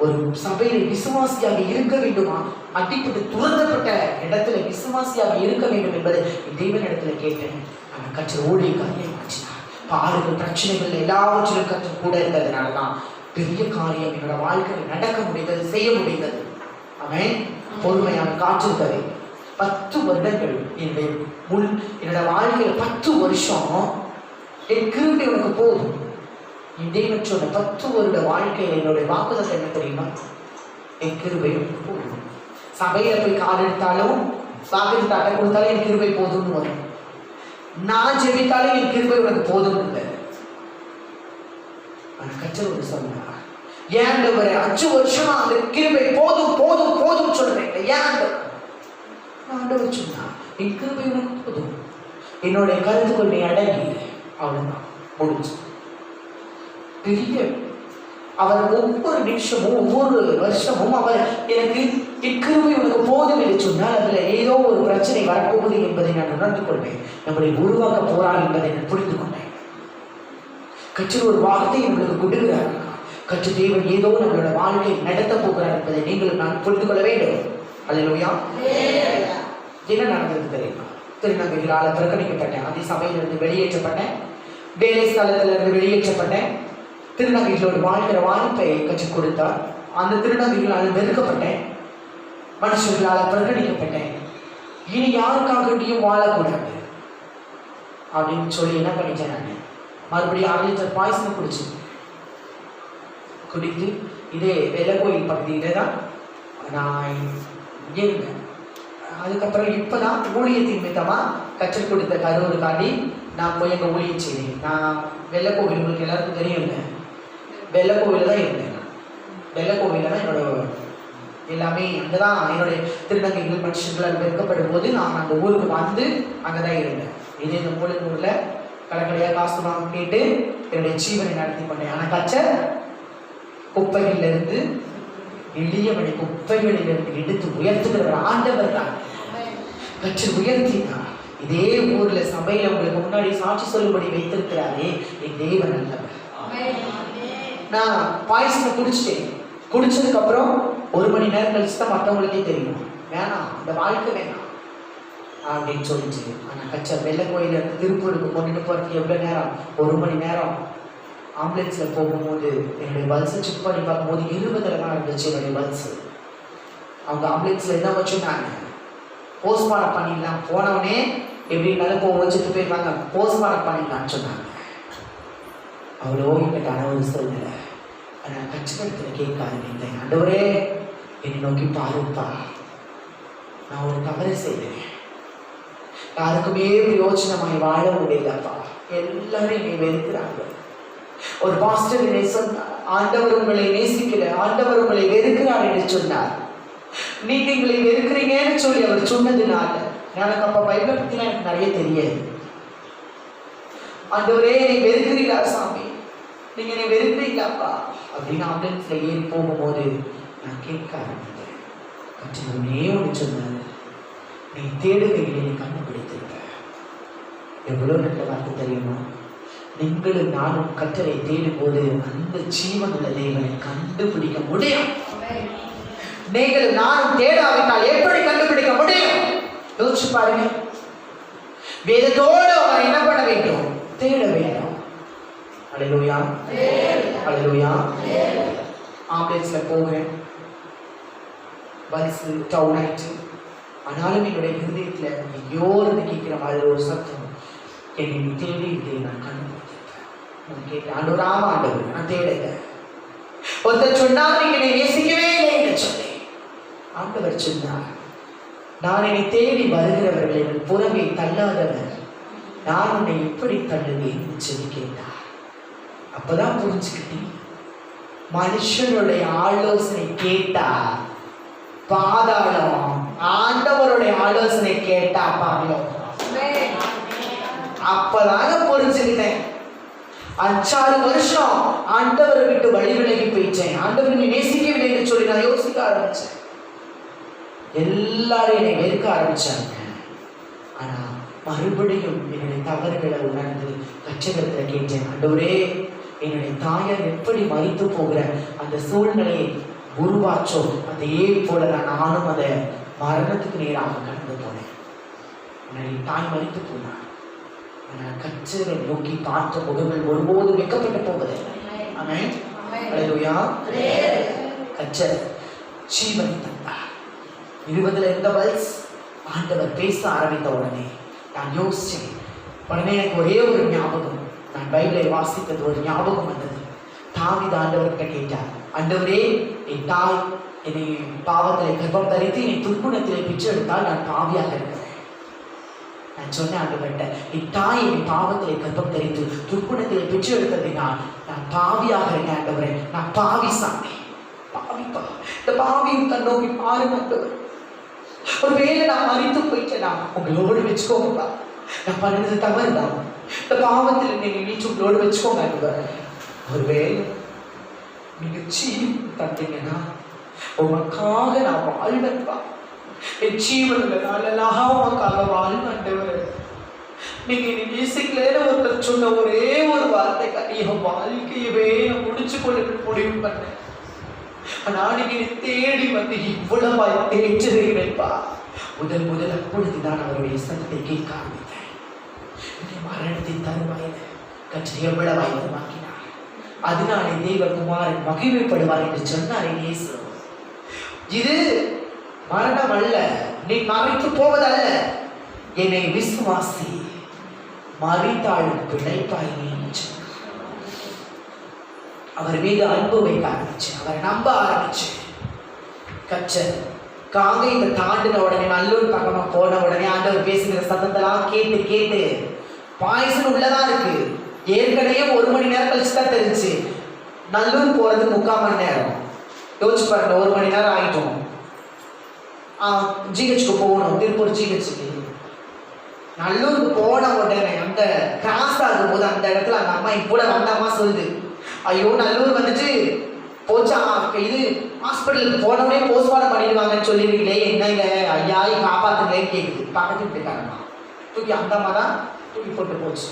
ஒரு சபையில விசுவாசியாக இருக்க வேண்டுமா, அடிப்பட்டு துறந்தப்பட்ட இடத்துல விசுவாசியாக இருக்க வேண்டும் என்பதை தேவன் இடத்துல கேட்டேன். அவன் கற்ற ஊழியக்காரியை மாற்றினார். பாடுகள் பிரச்சனைகள் எல்லாவற்றிலும் கற்று கூட இருந்ததுனாலதான் பெரிய காரியம் என்னோட வாழ்க்கையில் நடக்க முடிந்தது, செய்ய முடிந்தது. அவன் பொறுமையாக காற்றிருக்கவே 10 வருடங்கள் என்னோட வாழ்க்கையில 10 வருஷம் என் கிருபை உனக்கு போதும். தேவன் சொன்ன 10 வருட வாழ்க்கையில் என்னுடைய வாக்குதல் என்ன தெரியுமா? என் கிருபை போதும். சபையில போய் கால் எடுத்தாலும் வாக்கு தட்டை கொடுத்தாலும் என் கிருபை போதும்னு வரும். நான் ஜெபித்தாலும் என் கிருபை உனக்கு போதும் இல்லை. கற்றவர் சொன்னார், ஏன் 5 வருஷமா அந்த கிருபை போதும் போதும் போதும் சொல்றேன். ஏன் ஆண்டவர் சொன்னார், என் கிருபை உனக்கு போதும், என்னுடைய கருத்துக்கள் நீ அடங்கி, அவ்வளவுதான் முடிஞ்சு. பெரிய அவர் ஒவ்வொரு நிமிஷமும் ஒவ்வொரு வருஷமும் அவர் எனக்கு என் கிருபை உனக்கு போதும் என்று சொன்னால் அதுல ஏதோ ஒரு பிரச்சனை வரப்போகுது என்பதை நான் உணர்ந்து கொள்வேன். நம்மளை உருவாக்க போறார் என்பதை நான் புரிந்து கொண்டேன். கற்று ஒரு வார்த்தையை உங்களுக்கு கொடுக்கிறார். கற்று தேவன் ஏதோ நம்மளோட வாழ்க்கையை நடத்த போகிறார் என்பதை நீங்கள் நான் புரிந்து கொள்ள வேண்டும். அல்லேலூயா. என்ன நடந்தது தெரியுமா? திருநங்கைகளால் புறக்கணிக்கப்பட்டேன், அதே சபையிலிருந்து வெளியேற்றப்பட்டேன், வேலை ஸ்தலத்திலிருந்து வெளியேற்றப்பட்டேன். திருநங்கைகளோடு வாழ்க்கிற வாய்ப்பை கற்றுக் கொடுத்தார். அந்த திருநங்கைகளால் வெறுக்கப்பட்டேன், மனுஷர்களால் புறக்கணிக்கப்பட்டேன். இனி யாருக்காக வாழக்கூடாது அப்படின்னு சொல்லி என்ன பண்ணிட்டேன், நான் மறுபடியும் 1 லிட்டர் பாய்சனை குடித்து இதே வெள்ளக்கோயில் பகுதியில தான் நான் இருந்தேன். அதுக்கப்புறம் இப்பதான் ஊழியத்தின் மித்தமா கற்றுக் கொடுத்த கரூருக்காண்டி நான் போய் எங்க ஊழியம் செய்தேன். நான் வெள்ளக்கோவில், உங்களுக்கு எல்லாருக்கும் தெரியுங்க, வெள்ளக்கோவில தான் இருந்தேன். வெள்ளக்கோவில தான் என்னோட எல்லாமே, அங்கதான் என்னுடைய திருநங்கைகள் மனுஷங்களால் வெறுக்கப்படும் போது நான் அந்த ஊருக்கு வந்து அங்கதான் இருந்தேன். இதே இந்த மூலநூறுல கடைக்கடையா காசு வாங்க கேட்டு என்னுடைய ஜீவனை நடத்தி கொண்டேன். ஆனா கச்சர் குப்பைகளிலிருந்து எளியவனை குப்பைகளிலிருந்து எடுத்து உயர்த்துகிறவர் ஆண்டவர் தான். கச்சர் உயர்த்தினார். இதே ஊர்ல சபையில உங்களுக்கு முன்னாடி சாட்சி சொல்லும்படி வைத்திருக்கிறாரே என் தேவன் நல்லவர். நான் பாயசத்தை குடிச்சிட்டேன். குடிச்சதுக்கு அப்புறம் 1 மணி நேரம் கழிச்சு தான் மற்றவங்களுக்கே தெரியும், வேணாம் இந்த வாழ்க்கை வேணாம் அப்படின்னு சொல்லிச்சு. ஆனா கச்சர் வெள்ளை கோயில இருந்து திருப்பூருக்கு கொண்டுட்டு போறதுக்கு எவ்வளவு நேரம்? 1 மணி நேரம். ஆம்புலன்ஸ்ல போகும்போது என்னுடைய பல்ஸை செக் பண்ணி பார்க்கும்போது 20ல தான் இருந்துச்சு என்னுடைய பல்ஸ். அவங்க ஆம்புலன்ஸ்ல என்ன வச்சுருந்தாங்க, போஸ்ட்மார்ட்டம் பண்ணிடலாம், போனவனே எப்படின்னாலும் வச்சுட்டு போயிருவாங்க, போஸ்ட்மார்ட்டம் பண்ணிடலான்னு சொன்னாங்க. அவ்வளோ இக்கட்டான ஒரு சூழ்நிலை. ஆனால் கச்சகத்தில் கேட்க ஆரம்பித்தேன், ஆண்டவரே என்னை நோக்கி பாருப்பா, நான் ஒரு தவறு செய்தேன், யாருக்குமே பிரயோஜனமாய் வாழ முடியலப்பா, எல்லாரும் என்னை வெறுக்கிறாங்க. ஒரு பாஸ்டர் என்னை சொன்னார், ஆண்டவர் உங்களை நேசிக்கல, ஆண்டவர் உங்களை வெறுக்கிறார் என்று சொன்னார். நீங்க எங்களை வெறுக்கிறீங்கன்னு சொல்லி அவர் சொன்னதுனால எனக்கு அப்ப பைபிளை பத்திலாம் எனக்கு நிறைய தெரியாது. ஆண்டவரே என்னை வெறுக்கிறீங்களா சாமி, நீங்க என்னை வெறுக்கிறீங்களாப்பா அப்படின்னு ஆம்புலன்ஸ்ல ஏறி போகும்போது நான் கேட்க ஆரம்பித்தேன். கற்றே ஒன்று சொன்னாரு, நீ தேடுகையில் நீ கண்டுபிடித்திருக்க. எவ்வளவு நல்ல வார்த்தை தெரியுமா? நீங்களும் நானும் கற்றரை தேடும் போது அந்த ஜீவன் உள்ள தேவனை கண்டுபிடிக்க முடியும். நீங்கள் நானும் தேடாவிட்டால் எப்படி கண்டுபிடிக்க முடியும்? யோசிச்சு பாருங்க. வேதத்தோடு அவன் என்ன பண்ண வேண்டும்? தேட வேண்டும். அல்லேலூயா, அல்லேலூயா. ஆம்புலன்ஸ்ல போகிறேன், பஸ் டவுன் ஆயிடுச்சு. ஆனாலும் என்னுடைய ஹிருதயத்துல ஐயோ இருந்து கேட்கிற மாதிரி ஒரு சத்தம், என்னை தேடி இதை நான் கண்டுபிடித்திருக்கேன். நான் கேட்டேன், ஆண்டவர் ஆமா ஆண்டவர் நான் தேடல. ஒருத்தர் சொன்னால் நீங்க என்னை நேசிக்கவே இல்லை என்று சொன்னேன். ஆண்டவர் சொன்னார், நான் என்னை தேடி வருகிறவர்களை என் புறமே தள்ளாதவர், நான் உன்னை எப்படி தள்ளுவேன் சொல்லி கேட்டார். அப்பதான் புரிஞ்சுக்கிட்டேன், மனுஷனுடைய ஆலோசனை கேட்டா பாதாளம், ஆண்டவருடைய ஆலோசனை கேட்டா பாதாளம். அப்பதாங்க புரிஞ்சுக்கிட்டேன். 5-6 வருஷம் ஆண்டவரை விட்டு வழி விலகி போயிட்டேன். ஆண்டவர் நீ நேசிக்கவில்லை என்று சொல்லி நான் யோசிக்க ஆரம்பிச்சேன். எல்லாரும் என்னை வெறுக்க ஆரம்பிச்சாங்க. ஆனா மறுபடியும் என்னுடைய தவறுகளை உணர்ந்து கச்சகத்துல கேட்டேன், ஆண்டவரே என்னுடைய தாயார் எப்படி மறித்து போகிற அந்த சூழ்நிலையை உருவாச்சோ அதே போல நானும் அதை மரணத்துக்கு நேராக கடந்து போனேன். என்னுடைய தாய் மறித்து போனார். ஆனால் கச்சரை நோக்கி பார்த்த முகங்கள் ஒருபோதும் வெட்கப்பட்டு போவதில்லை. ஆமென், அல்லேலூயா. கச்சர் ஜீவனை தந்தார். 20ல இருந்த பல்ஸ் ஆண்டவர் பேச ஆரம்பித்த உடனே நான் யோசிச்சேன். உடனே எனக்கு ஒரே ஒரு ஞாபகம், நான் பைபிளை வாசித்தது ஒரு ஞாபகம் வந்தது. தாவீது ஆண்டவர்கிட்ட கேட்டார், ஆண்டவரே என் தாய் என்னை பாவத்திலே கர்ப்பம் தரித்து என்னை துர்க்குணத்திலே பிச்சை எடுத்தால் நான் பாவியாக இருக்கிறேன். நான் சொன்னேன் ஆண்டவர்கிட்ட, என் தாய் என்னை பாவத்திலே கர்ப்பம் தரித்து துர்க்குணத்திலே பிச்சை எடுத்ததினால் நான் பாவியாக இருக்கேன் ஆண்டவரே, நான் பாவி சாமி, பாவிப்பா, இந்த பாவியும் தன் நோக்கி பாருங்க ஆண்டவர். ஒருவேளை நான் மறித்து போயிட்டேனா உங்களோடு வச்சுக்கோங்கப்பா, நான் பண்ணது தவறுதான், இந்த பாவத்தில் நீங்க நீச்சு உங்களோடு வச்சுக்கோங்க ஆண்டவர். ஒருவேளை நீங்க ஜீவன் தந்தீங்கன்னா உமக்காக நான் வாழ்வேன்ப்பா, என் ஜீவன்ல நாளெல்லாம் உமக்காக வாழ்வேன். நீங்க என்னை நேசிக்கலன்னு ஒருத்தர் சொன்ன ஒரே ஒரு வார்த்தைக்கு என் வாழ்க்கையவே நான் முடிச்சு கொள்ள முடிவு பண்ணேன். நான் நீங்க தேடி வந்து இவ்வளவு தேய்ச்சிருக்கிறேன்ப்பா. முதல் அப்பொழுதுதான் அவருடைய சத்தத்தை கேட்க ஆரம்பித்தேன். மரணத்தின் தருவாயில கற்று எவ்வளவு வாய்ப்பாக்கினார். அதனாலே தேவகுமாரன் மகிமைப்படுவார் என்று சொன்னார் இயேசு. இது மரணம் அல்ல, நீ மறைத்து போவதல்ல, என்னை விசுவாசி, மறித்தாலும் பிழைப்பாய் நீ. அவர் மீது அன்பு வைக்க ஆரம்பிச்சு, அவரை நம்ப ஆரம்பிச்சு. கச்சர் காங்கேயத்தை தாண்டின உடனே நல்லூர் பக்கமா போன உடனே ஆண்டவர் பேசுகிற சத்தத்தெல்லாம் கேட்டு கேட்டு பாய்சன் உள்ளதான் இருக்கு. ஏற்கனவே 1 மணி நேரம் கழிச்சு தான் தெரிஞ்சு நல்லூர் போறது 3/4 மணி நேரம். யோசிச்சு பாருங்க, 1 மணி நேரம் ஆயிட்டோம். ஜிஹெச்சுக்கு போகணும், திருப்பூர் ஜிஹெச்சுக்கு. நல்லூருக்கு போன உடனே அந்த கிராஸ் ஆகும்போது அந்த இடத்துல அந்த அம்மா என் கூட வந்த அம்மா சொல்லுது, ஐயோ நல்லூர் வந்துட்டு போச்சா, இது ஹாஸ்பிட்டலுக்கு போனோடனே போஸ்ட்மார்ட்டம் பண்ணிடுவாங்கன்னு சொல்லிருக்கீங்களே, என்னங்க ஐயா காப்பாத்துங்களேன்னு கேட்குது. பக்கத்து வீட்டுக்காரம்மா தூக்கி அந்த அம்மா தான் தூக்கி போட்டு போச்சு.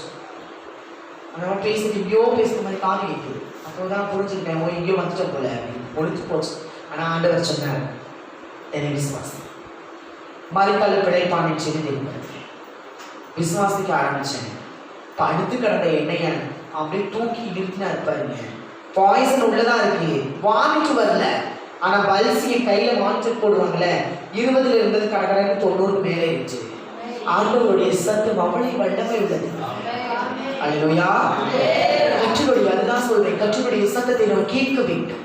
அந்த அம்மா பேசிட்டு எங்கேயோ பேசுற மாதிரி காது கேட்குது. அப்போதான் புரிஞ்சுக்கிட்டேன், ஓ எங்கேயோ வந்துட்ட போல அப்படின்னு பொழுது போச்சு. ஆனால் ஆண்டவர் சொன்னார், என்னை விசுவாசி, மறித்தால் பிழைப்பான்னு சொல்லி தெரியும். விசுவாசிக்க ஆரம்பிச்சேன். படுத்து கிடந்த எண்ணெய அப்படியே தூக்கி நிறுத்தினா இருப்பாருங்க. பாய்சன் உள்ளதான் இருக்கு, வாமிட்டு வரல. ஆனா பல்சியை கையில மானிட்டர் போடுவாங்கல்ல, 20ல இருந்தது கடற்கரைக்கு 90 மேலே இருந்துச்சு. ஆண்டவருடைய சத்தம் அவ்வளவு வல்லமை உள்ளது. அல்லேலூயா. கர்த்தருடைய, அதுதான் சொல்றேன், கர்த்தருடைய சத்தத்தை நாம் கேட்க வேண்டும்.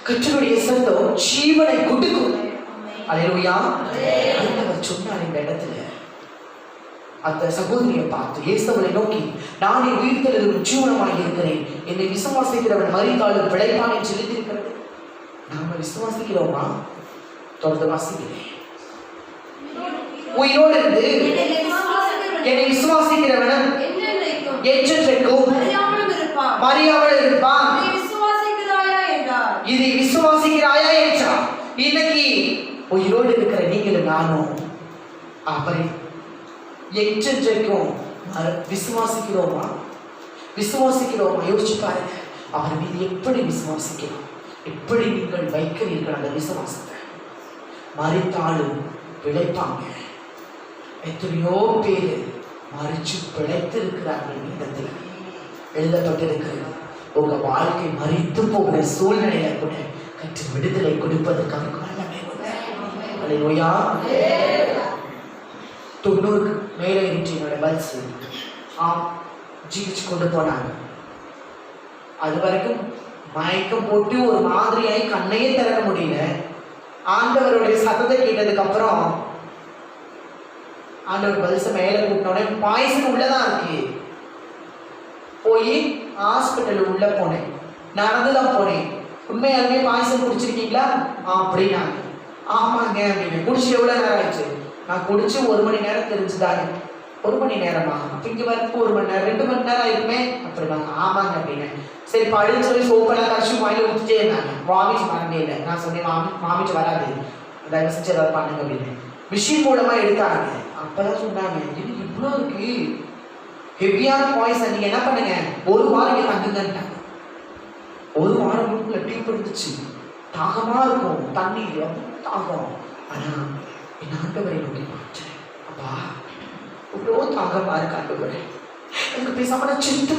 கர்த்தருடைய சத்தம் ஜீவனை கொடுக்கும். அல்லேலூயா. ஆண்டவர் சொன்னார் இந்த இடத்துல அந்த சகோதரியை பார்த்து, இயேசுவை நோக்கி, நானே உயிர்த்தெழுதலும் ஜீவனுமாய் இருக்கிறேன், என்னை விசுவாசிக்கிறவன் மரித்தாலும் பிழைப்பான் என்று எழுதியிருக்கிறது. நாம விசுவாசிக்கிறோமா? தொடர்ந்து வாசிக்கிறேன். உயிரோடு இருந்து என்னை விசுவாசிக்கிறவன் என்றென்றைக்கும் மறியாமல் இருப்பான். இதை விசுவாசிக்கிறாயா என்றார். இன்னைக்கு உயிரோடு இருக்கிற நீங்களும் நானும் அவரை என்றென்றைக்கும் விசுவாசிக்கிறோமா? விசுவாசிக்கிறோமா? யோசிச்சு பாருங்க. அவர் மீது எப்படி விசுவாசிக்கிறோம், எப்படி நீங்கள் வைக்கிறீர்கள் அந்த விசுவாசத்தை. மறித்தாலும் பிழைப்பாங்க. எத்தனையோ பேர் மறிச்சு பிழைத்து இருக்கிறார்கள். இடத்துல எழுதப்பட்டிருக்கிறது, உங்க வாழ்க்கை மறித்து போகிற சூழ்நிலையில கூட கற்று விடுதலை கொடுப்பதற்கான காரணமே அல்லேலூயா. 90க்கு மேலே இருந்துச்சு என்னோட பல்ஸ். ஜீவிச்சு கொண்டு போனாங்க. அது வரைக்கும் மயக்கம் போட்டு ஒரு மாதிரியாய் கண்ணையே திறக்க முடியல. ஆண்டவருடைய சத்தத்தை கேட்டதுக்கு அப்புறம் ஆண்டவர் பல்ஸை மேலே கூட்டினோடனே பாய்சன் உள்ளதான் இருக்கு. போய் ஹாஸ்பிட்டல் உள்ள போனேன். நடந்துதான் போனேன். உண்மையாலுமே பாய்சன் குடிச்சிருக்கீங்களா அப்படின்னாங்க. ஆமாங்க அப்படின்னு. குடிச்சு எவ்வளோ நேரம் ஆயிடுச்சு? நான் குடிச்சு 1 மணி நேரம் தெரிஞ்சுதாங்க. 1 மணி நேரமா? அப்போ இங்கே வரைக்கும் 1 மணி நேரம் 2 மணி நேரம் ஆயிருக்குமே அப்படின்னாங்க. ஆமாங்க அப்படின்னு. சரி படுன்னு சொல்லி சோப்பெல்லாம் கரைச்சி வாயில ஊற்றிட்டே இருந்தாங்க. வாமிட்டு வரவே இல்லை. நான் சொன்னேன், வாமிட்டு வராது, தயவு செஞ்சு ஏதாவது பண்ணுங்க அப்படின்னு. மிஷின் மூலமா எடுத்தாங்க. அப்பதான் சொன்னாங்க, இது இவ்வளோ இருக்கு, ஹெவியான பாய்சன், நீங்க என்ன பண்ணுங்க, 1 வாரம் இங்கே தங்குங்கன்ட்டாங்க. 1 வாரம் முழுக்க டீப் இருந்துச்சு. தாகமா இருக்கும், தண்ணி தாகம். ஆனா என் ஆண்டவரை நோக்கி பார்த்தேன். அப்பா இவ்வளோ தாகமா இருக்கு ஆண்டவரே, எனக்கு பேசாம நான் சிந்து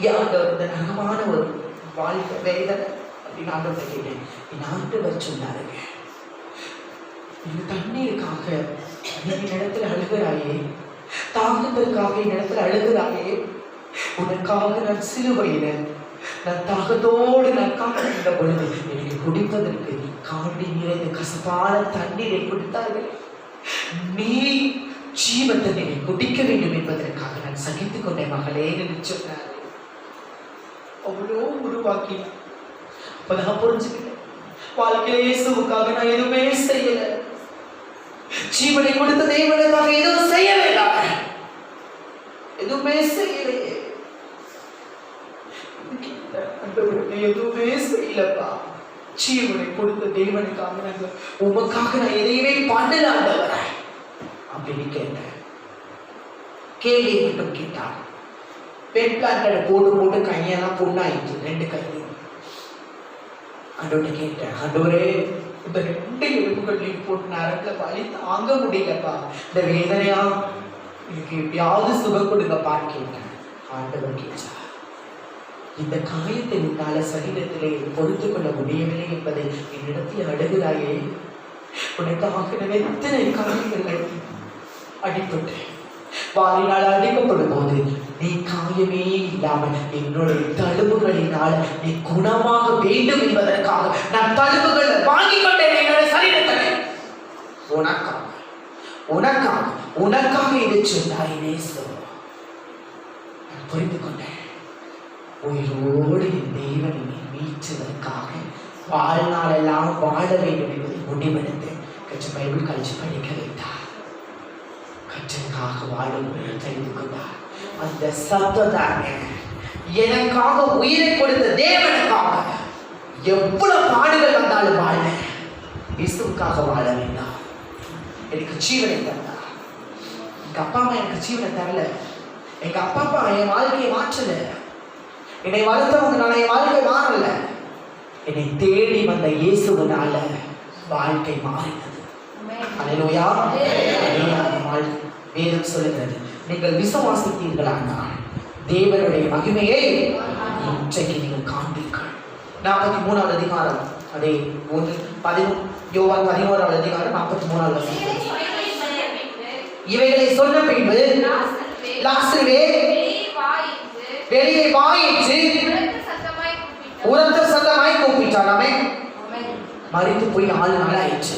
ஆண்டவர் இந்த நகமான ஒரு வாழ்க்கை வேதனை அப்படின்னு ஆண்டவரை கேட்டேன். என் ஆண்டவர் சொன்னாருங்க, இந்த தண்ணீருக்காக நீ இடத்துல அழுகிறாயே, தாகத்திற்காக என் இடத்துல அழுகிறாயே, உனக்காக நான் சிலுவையில நான் தாகத்தோடு நான் காத்திருந்த பொழுது எனக்கு குடிப்பதற்கு காடி நிறைந்த கசப்பான தண்ணீரை கொடுத்தார்கள். நீ ஜீவத்தை நீரை குடிக்க வேண்டும் என்பதற்காக நான் சகித்துக் கொண்டேன் மகளே என்று சொன்னார். அவ்வளோ உருவாக்கினார். அப்பதான் புரிஞ்சுக்கிட்டேன், வாழ்க்கையில இயேசுவுக்காக நான் எதுவுமே செய்யல. ஜீவனை கொடுத்த தேவனுக்காக எதுவும் செய்ய வேண்டாம், எதுவுமே செய்யலையே, எதுவுமே செய்யலப்பா. ஜீவனை கொடுத்த தேவனுக்காக உமக்காக நான் எதையுமே பண்ணல ஆண்டவர அப்படின்னு கேட்டேன். கேள்வி மட்டும் கேட்டான். பெண் பிளான்ட போட்டு போட்டு கையெல்லாம் பொண்ணாயிடுச்சு, 2 கையும். ஆண்டவரை கேட்டேன், ஆண்டவரே இந்த 2 எலும்புகளையும் போட்டு நரத்துல வலி தாங்க முடியலப்பா, இந்த வேதனையா எனக்கு எப்படியாவது சுகம் கொடுங்கப்பான்னு கேட்டேன். ஆண்டவர் கேட்டார், இந்த காயத்தை உன்னால சரீரத்திலே பொறுத்து கொள்ள முடியவில்லை என்பதை என்னிடத்தில் அழுகிறாயே, உனக்காக எத்தனை காயங்கள் அடிப்பட்டேன். வாரினால் அடிக்கப்படும் போது நீ காயமே இல்லாமல் என்னுடைய தழும்புகளினால் நீ குணமாக வேண்டும் என்பதற்காக நான் தழும்புகளை வாங்கிக் கொண்டேன் என்னுடைய சரீரத்தை. உனக்காக உனக்காக உனக்காக இதை சொன்னாய் நேசு. நான் புரிந்து கொண்டேன், உயிரோடு என் தேவனை மீட்சுவதற்காக வாழ்நாளெல்லாம் வாழ வேண்டும் என்பதை முடிவெடுத்து கொஞ்சம் பைபிள் கழிச்சு படிக்க வைத்தார். கற்றலுக்காக வாழும் தெரிந்து கொண்டார். அந்த சத்தம் தாங்க எனக்காக உயிரை கொடுத்த தேவனுக்காக எவ்வளவு பாடுகள் வந்தாலும் வாழ, இயேசுக்காக வாழ வேண்டாம். எனக்கு ஜீவனை தந்தா. எங்க அப்பா அம்மா எனக்கு ஜீவனை தரல, எங்க அப்பா அப்பா என் வாழ்க்கையை மாற்றல, என்னை வளர்த்தவங்கனால என் வாழ்க்கை மாறல. என்னை தேடி வந்த இயேசுவினால வாழ்க்கை மாறினது. அல்லேலூயா. வேதம் சொல்லுகிறது, நீங்கள் விசுவாசித்தீர்களானால் தேவனுடைய மகிமையை இன்றைக்கு நீங்கள் காண்பீர்கள். 43வது அதிகாரம், அதே யோவான் 11வது அதிகாரம் 43வது வசனம். இவைகளை சொன்ன பின்பு லாசருவே வெளியே வா என்று உரத்த சத்தமாய் கூப்பிட்டார். ஆமென். மரித்து போய் 4 நாள் ஆயிடுச்சு.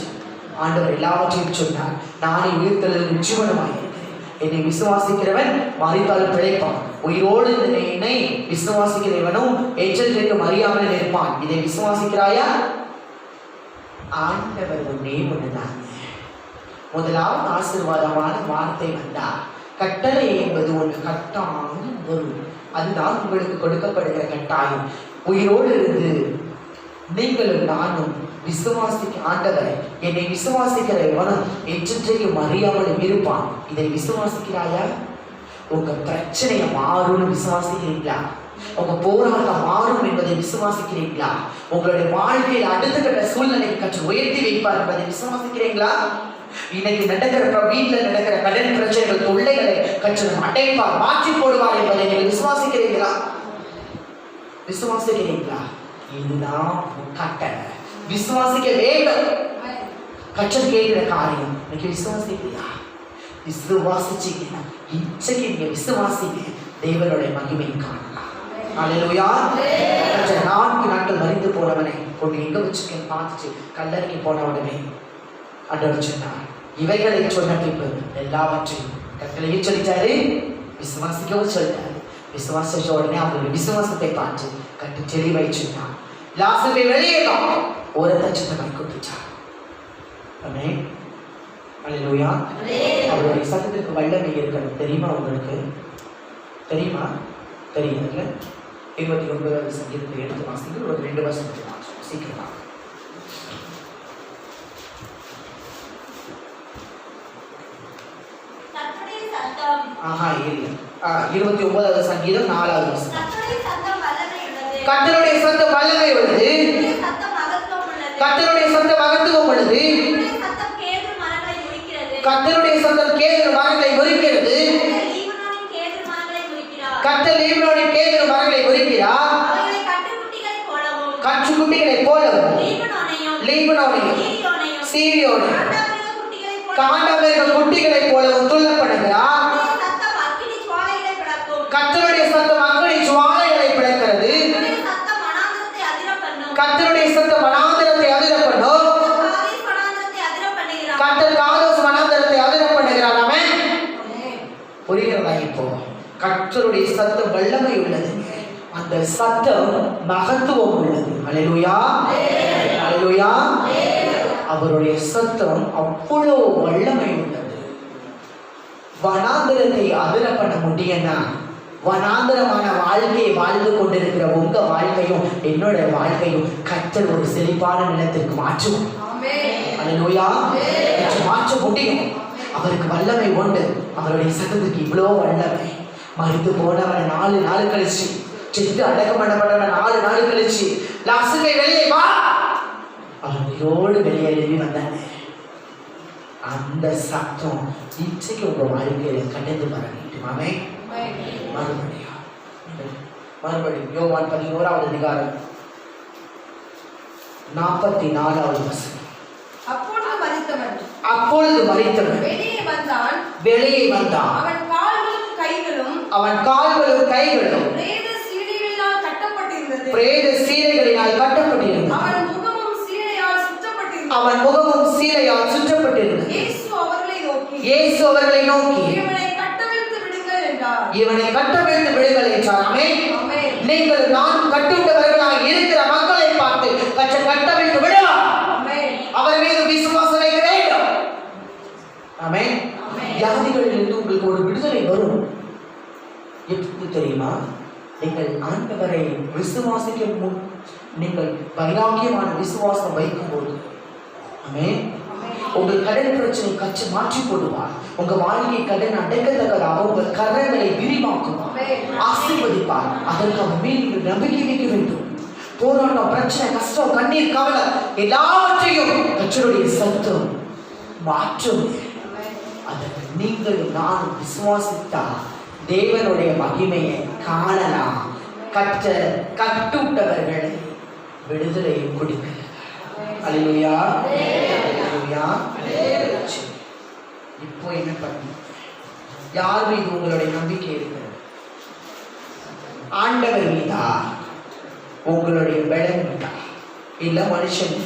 ஆண்டவர் எல்லாவற்றையும் சொன்னார், நானே உயிர்த்தெழுதலும் ஜீவனுமாய் இருக்கிறேன். என்னை விசுவாசிக்கிறவன் மரித்தாலும் பிழைப்பான், உயிரோடு என்னை விசுவாசிக்கிறவனும் எச்சரிக்கைக்கு அறியாமல் இருப்பான். இதை விசுவாசிக்கிறாயா? ஆண்டவர் ஒன்றே ஒண்ணுதான். முதலாவது ஆசீர்வாதமான வார்த்தை வந்தார். கட்டளை என்பது ஒன்று கட்டாயம் வரும். அதுதான் உங்களுக்கு கொடுக்கப்படுகிற கட்டாயம். உயிரோடு இருந்து நீங்களும் நானும் விசுவாசிக்க, ஆண்டவரை என்னை விசுவாசிக்கிற எவனும் எச்சரிக்கையும் அறியாமலும் இருப்பான். இதை விசுவாசிக்கிறாயா? உங்க பிரச்சனையை மாறும்னு விசுவாசிக்கிறீங்களா? உங்க போராட்டம் மாறும் என்பதை விசுவாசிக்கிறீங்களா? உங்களுடைய வாழ்க்கையில் அடுத்த கட்ட சூழ்நிலையை கற்று உயர்த்தி வைப்பார் என்பதை விசுவாசிக்கிறீங்களா? இன்னைக்கு நடக்கிற வீட்டுல நடக்கிற கடன் பிரச்சனைகள், தொல்லைகளை கற்று அடைப்பார், மாற்றி போடுவார் என்பதை நீங்கள் விசுவாசிக்கிறீங்களா? விசுவாசிக்கிறீங்களா? இதுதான் கட்டளை. விசுவாசிக்க வேண்டும். கற்றல் கேட்கிற காரியம் இன்னைக்கு விசுவாசிக்கிறியா? விசுவாசிச்சீங்கன்னா இன்றைக்கு நீங்க விசுவாசிங்க, தேவனுடைய மகிமையை காணலாம். அல்லேலூயா. 4 நாட்கள் மரித்து போனவனை கொண்டு எங்க வச்சுக்க பார்த்துச்சு கல்லறைக்கு போன உடனே ஆண்டவர் சொன்னார், இவைகளை சொன்ன பின்பு எல்லாவற்றையும் கட்டளையை சொல்லிட்டாரு, விசுவாசிக்கவும் சொல்லிட்டாரு. விசுவாசிச்ச உடனே அவங்களுடைய விசுவாசத்தை பார்த்து கட்டு தெளிவை சொன்னார். லாசருவை வெளியே ஒரு லட்சத்தை கொடுத்துட்டார். ஆமென். அல்லேலூயா. அவருடைய சத்தத்திற்கு வல்லமை இருக்கணும். தெரியுமா உங்களுக்கு? தெரியுமா? தெரியுதுல்ல? 29வது சங்கீதத்தை எடுத்து வாசிங்க. ஒரு 2 வருஷத்துக்கு வாசிக்கும் சீக்கிரமா. இல்லை. 29வது சங்கீதம் 4வது வசனம். கர்த்தருடைய சத்தம் வல்லமை உள்ளது, கர்த்தருடைய சத்தம் மகத்துவம் உள்ளது, கர்த்தருடைய சத்தம் கேதுரு மரங்களை முறிக்கிறது, கர்த்தர் லீபனோனின் கேதுரு மரங்களை முறிக்கிறார், கற்றுக்குட்டிகளைப் போலவும் லீபனோனையும் சீரியோனையும் காண்டாமிருக குட்டிகளைப் போலவும் துள்ளப்படுகிறார். கர்த்தருடைய சத்தம் அக்கினி ஜுவாலைகளை பிளக்கிறது, கர்த்தருடைய சத்தம் வனாந்திரத்தை அதிர பண்ணும், கர்த்தர் காதோஸ் வனாந்திரத்தை அதிர பண்ணுகிறார். ஆமென். புரிகிறதா? இப்போ கர்த்தருடைய சத்தம் வல்லமை உள்ளது, அந்த சத்தம் மகத்துவம் உள்ளது. அல்லேலூயா. அல்லேலூயா. அவருடைய சத்தம் அவ்வளோ வல்லமை உள்ளது. வனாந்திரத்தை அதிர பண்ண முடியும்னா, வனாந்திரமான வாழ்க்கையை வாழ்ந்து கொண்டிருக்கிற உங்க வாழ்க்கையும் என்னோட வாழ்க்கையும் கர்த்தர் ஒரு செழிப்பான நிலத்திற்கு மாற்றுவோம். அல்லேலூயா. மாற்ற முடியும். அவருக்கு வல்லமை உண்டு. அவருடைய சத்தத்துக்கு இவ்வளோ வல்லமை. மரித்து போனவனை 4 நாள் கழிச்சு, செத்து அடக்கம் பண்ணப்பட்டவனை 4 நாள் கழிச்சு, லாசருவே வெளியே வா, அவன் உயிரோடு வெளியேறி வந்தானே. அந்த சத்தம் இன்றைக்கு உங்க வாழ்க்கையில கடந்து வர வேண்டும். ஆமென். மறுபடியும் யோவான் 11வது அதிகாரம் 44வது வசனம். அப்பொழுது மரித்தவன் வெளியே வந்தான். அவன் கால்களும் கைகளும் பிரேத சீலைகளினால் கட்டப்பட்டிருந்தது. அவன் முகமும் சீலையால் சுற்றப்பட்டிருந்தது. இயேசு அவர்களை நோக்கி இவனை கட்டவிழ்த்து விடுங்கள் என்றார். ஆமென். நீங்கள் நான் கட்டுண்டவர்களாக இருக்கிற மக்களை பார்த்து கட்டவிழ்த்து விடலாம். அவர் மீது விசுவாசம் வைக்க வேண்டும். ஆமென். வியாதிகளில் ஒரு விடுதலை வரும். எப்படி தெரியுமா? நீங்கள் ஆண்டவரை விசுவாசிக்க முன் நீங்கள் வைராக்கியமான விசுவாசம் வைக்கும் போது, ஆமென், உங்கள் கடன் பிரச்சனை கற்று மாற்றி போடுவார். உங்க வாழ்க்கை கடன் அடைக்கத்தக்கதாக உங்கள் கரங்களை விரிவாக்குவார், ஆசீர்வதிப்பார். அதற்கு அவர் மேல் நீங்கள் நம்பிக்கை வைக்க வேண்டும். போராட்டம், பிரச்சனை, கஷ்டம், கண்ணீர், கவலை எல்லாவற்றையும் கர்த்தருடைய சத்தம் மாற்றும். அதற்கு நீங்கள் நானும் விசுவாசித்தால் தேவனுடைய மகிமையை காணலாம். கட்டுட்டவர்களை விடுதலையை கொடுக்க. அல்லேலூயா, அல்லேலூயா. இப்போ என்ன பண்ணணும்? யார் மீது உங்களுடைய நம்பிக்கை இருக்கிறது? ஆண்டவர் மீதா? உங்களுடைய பலன் மீதா? இல்ல மனுஷன்?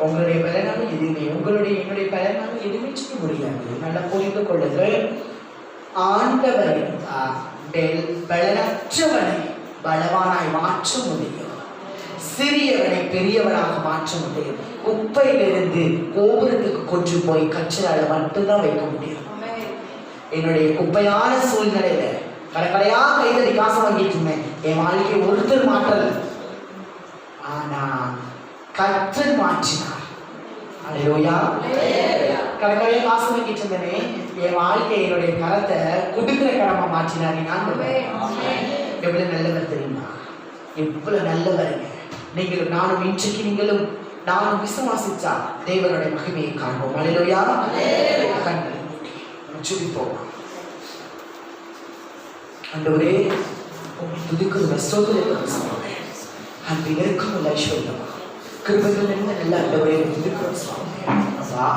உங்களுடைய பலனால எதுவுமே, என்னுடைய பலனால எதுவுமே செய்ய முடியாது. நல்லா புரிந்து கொள்ளுங்கள். ஆண்டவர் இருந்தால் பலனற்றவனை பலவானாய் மாற்ற முடியும், சிறியவனை பெரியவனாக மாற்ற முடியும். குப்பையிலிருந்து கோபுரத்துக்கு கொண்டு போய் கச்சரால மட்டும்தான் வைக்க முடியும். என்னுடைய குப்பையான சூழ்நிலையில கடைக்கடையா கைதறி காசு வாங்கிட்டு இருந்தேன். என் வாழ்க்கை ஒருத்தர் மாற்றல, ஆனா கர்த்தர் மாற்றினார். அல்லேலூயா. கடைக்கடையா காசு வாங்கிட்டு இருந்தேனே, என் வாழ்க்கை என்னுடைய கரத்தை குடுக்கிற கரமா மாற்றினார். நான் எவ்வளவு நல்லவர் தெரியுமா? எவ்வளவு நல்லவருங்க நீங்களும் நானும். இன்றைக்கு நீங்களும் நானும் விசுவாசிச்சா தேவனுடைய மகிமையை காண்போம். அல்லேலூயா. கண்களை ஜெபிப்போம். ஆண்டவரே, துதிக்குற ஸ்தோத்திரம் அன்பில் இருக்கும் ஐஸ்வர்யம் கிருபைகள் என்ன நல்ல ஆண்டவரே துதிக்கிறோம் சுவாமி. அப்பா,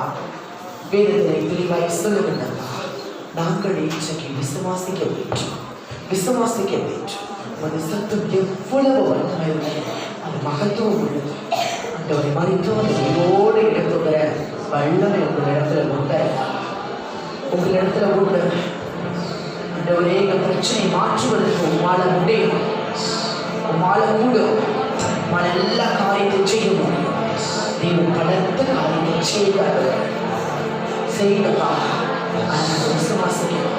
வேதத்தை தெளிவாய் சொல்லுகின்றப்பா, நாங்கள் இன்றைக்கு விசுவாசிக்க வேண்டும், விசுவாசிக்க வேண்டும். அந்த சத்தம் எவ்வளவு வல்லமை, அது மகத்துவம் உள்ளது. ஆண்டவரை மறித்தும் அந்த உயிரோடு இடத்துகிற வல்லமை உங்களிடத்துல உண்டு, உங்களிடத்துல உண்டு. ஆண்டவரே, எங்கள் பிரச்சனை மாற்றுவதற்கு உம்மால முடியும், உம்மால கூடும், உம்மால எல்லா காரியத்தையும் செய்ய முடியும். நீங்கள் பலத்த காரியத்தை செய்தப்பா. விசுவாசிக்கிறோம்.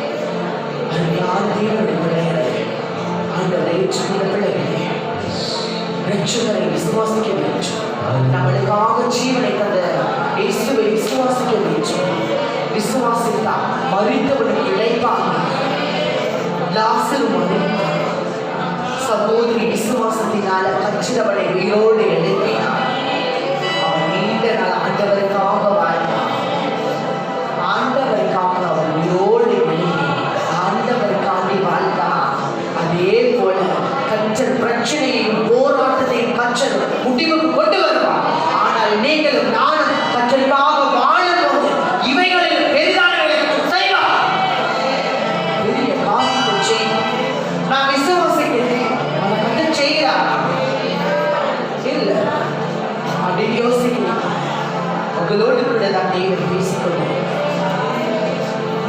அருமையான தேவனுடைய பிள்ளைகளே, ஆண்டவரை ஏற்றுக்கொண்ட பிள்ளைகளே, ரட்சகரை விசுவாசிக்க வேண்டும். நம்மளுக்காக ஜீவனை தந்த இயேசுவை விசுவாசிக்க வேண்டும். விசுவாசித்தா மரித்தவனுக்கு இளைப்பாங்க. லாசரு மரித்தார். சகோதரி விசுவாசத்தினால கச்சிதவனை உயிரோடு எழுப்பினார். அவன் நீண்ட நாள் ஆண்டவருக்காக வாழ்ந்தார். ஆண்டவருக்காக அவன் உயிரோடு எழுப்பி ஆண்டவருக்காண்டி வாழ்ந்தார். அதே போல கற்றல் பிரச்சனையையும் போராட்டத்தையும் கற்றல் முடிவுக்கு கொண்டு வருவார். ஆனால் நீங்களும் நானும் கற்றலுக்காக வாழும்போது இவைகளில் பெரிதானவர்களை செய்வார். பெரிய காரியத்தை செய்வார். நான் விசுவாசிக்கிறேன், அதை கற்று செய்கிறார் இல்லை அப்படின்னு யோசிக்கிறேன். உங்களோடு கூட தான் தேவன் பேசிக்கொள்கிறேன்.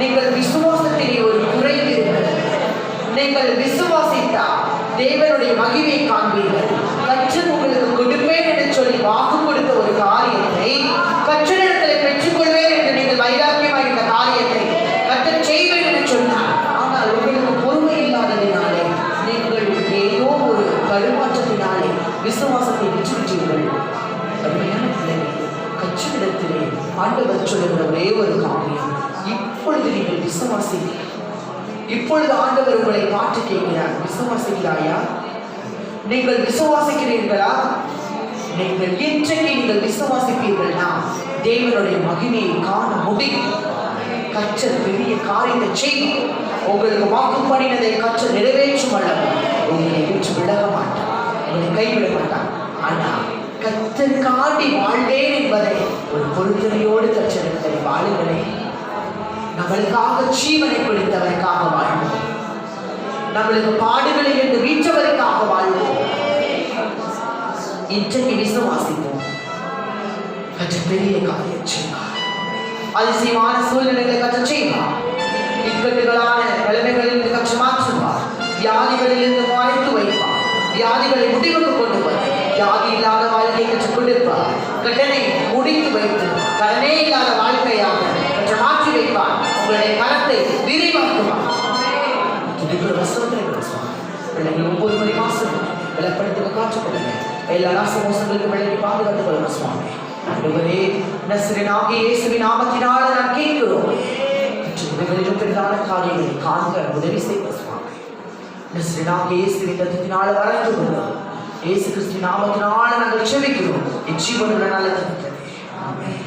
நீங்கள் விசுவாசத்திலே ஒரு குறைவு இருக்கிறது. நீங்கள் விசுவாசித்தா தேவனுடைய மகிமையை காண்பீர்கள். கற்றல் உங்களுக்கு கொடுப்பேன் என்று சொல்லி வாக்கு கொடுத்த ஒரு காரியத்தை கற்றலிடத்தில் பெற்றுக்கொள்வேன் என்று நீங்கள் வைராக்கியமாக இந்த காரியத்தை கற்றல் செய்வேன் என்று சொன்னார். ஆனால் உங்களுக்கு பொறுமை இல்லாததினாலே நீங்கள் ஏதோ ஒரு தடுமாற்றத்தினாலே விசுவாசத்தை விட்டுவிட்டீர்கள். அருமையான பிள்ளைகளே, கற்றலிடத்திலே ஆண்டவர் சொல்லுகிற ஒரே ஒரு காரியம், இப்பொழுது நீங்கள் விசுவாசிக்கிறீர்கள். இப்பொழுது ஆண்டவர் உங்களை பார்த்து கேட்கிறார், விசுவாசிக்கிறாயா? நீங்கள் விசுவாசிக்கிறீர்களா? நீங்கள் இன்றைக்கு நீங்கள் விசுவாசிப்பீர்கள்னா தேவனுடைய மகிமையை காண முடியும். கற்றல் பெரிய காரியத்தை செய்யும். உங்களுக்கு வாக்கு பண்ணினதை கற்றல் நிறைவேற்றும் அல்லவா? உங்களை விட்டு விலக மாட்டார், உங்களை கைவிட மாட்டார். ஆனால் கற்றல் காட்டி வாழ்வேன் என்பதை ஒரு பொறுத்தனையோடு கற்றல் வாழுங்களே. நம்மளுக்காக ஜீவனை கொடுத்தவருக்காக வாழ்வோம். நம்மளுக்கு பாடுகளை என்று வீற்றவருக்காக வாழ்வோம். இன்றைக்கு விசுவாசிப்போம். கற்ற பெரிய காரியம் செய்வார். அதிசயமான சூழ்நிலைகளை கற்ற செய்வார். இக்கட்டுகளான நிலைமைகளிலிருந்து கற்று மாற்றுவார். வியாதிகளிலிருந்து மறைத்து வைப்பார். வியாதிகளை முடிவுக்கு கொண்டு வர வியாதி இல்லாத வாழ்க்கையை கற்றுக் கொடுப்பார். கடனை முடித்து வைத்து கடனே இல்லாத வாழ்க்கையாக கற்று மாற்றி வைப்பார். உங்களுடைய கரத்தை விரிவாக்குவார். துதிக்கிற வசனத்தை பிள்ளைகள் 9 மணி மாசம் விலப்படுத்த காற்றுக்கொள்ளுங்க. எல்லா நாசமோசங்களுக்கு விலகி பாதுகாத்துக் கொள்ளுங்க சுவாமி. ஆண்டவரே, நசரேயனாகிய இயேசுவின் நாமத்தினால நான் கேட்கிறோம். இவைகளிலும் பெரிதான காரியங்களை காண்க உதவி செய்த சுவாமி. நசரேயனாகிய இயேசுவின் இரத்தத்தினால வளர்ந்து கொள்ளும். இயேசு கிறிஸ்துவின் நாமத்தினால நாங்கள் ஜெபிக்கிறோம். என் ஜீவனுள்ள நல்ல தகப்பனே. ஆமென்.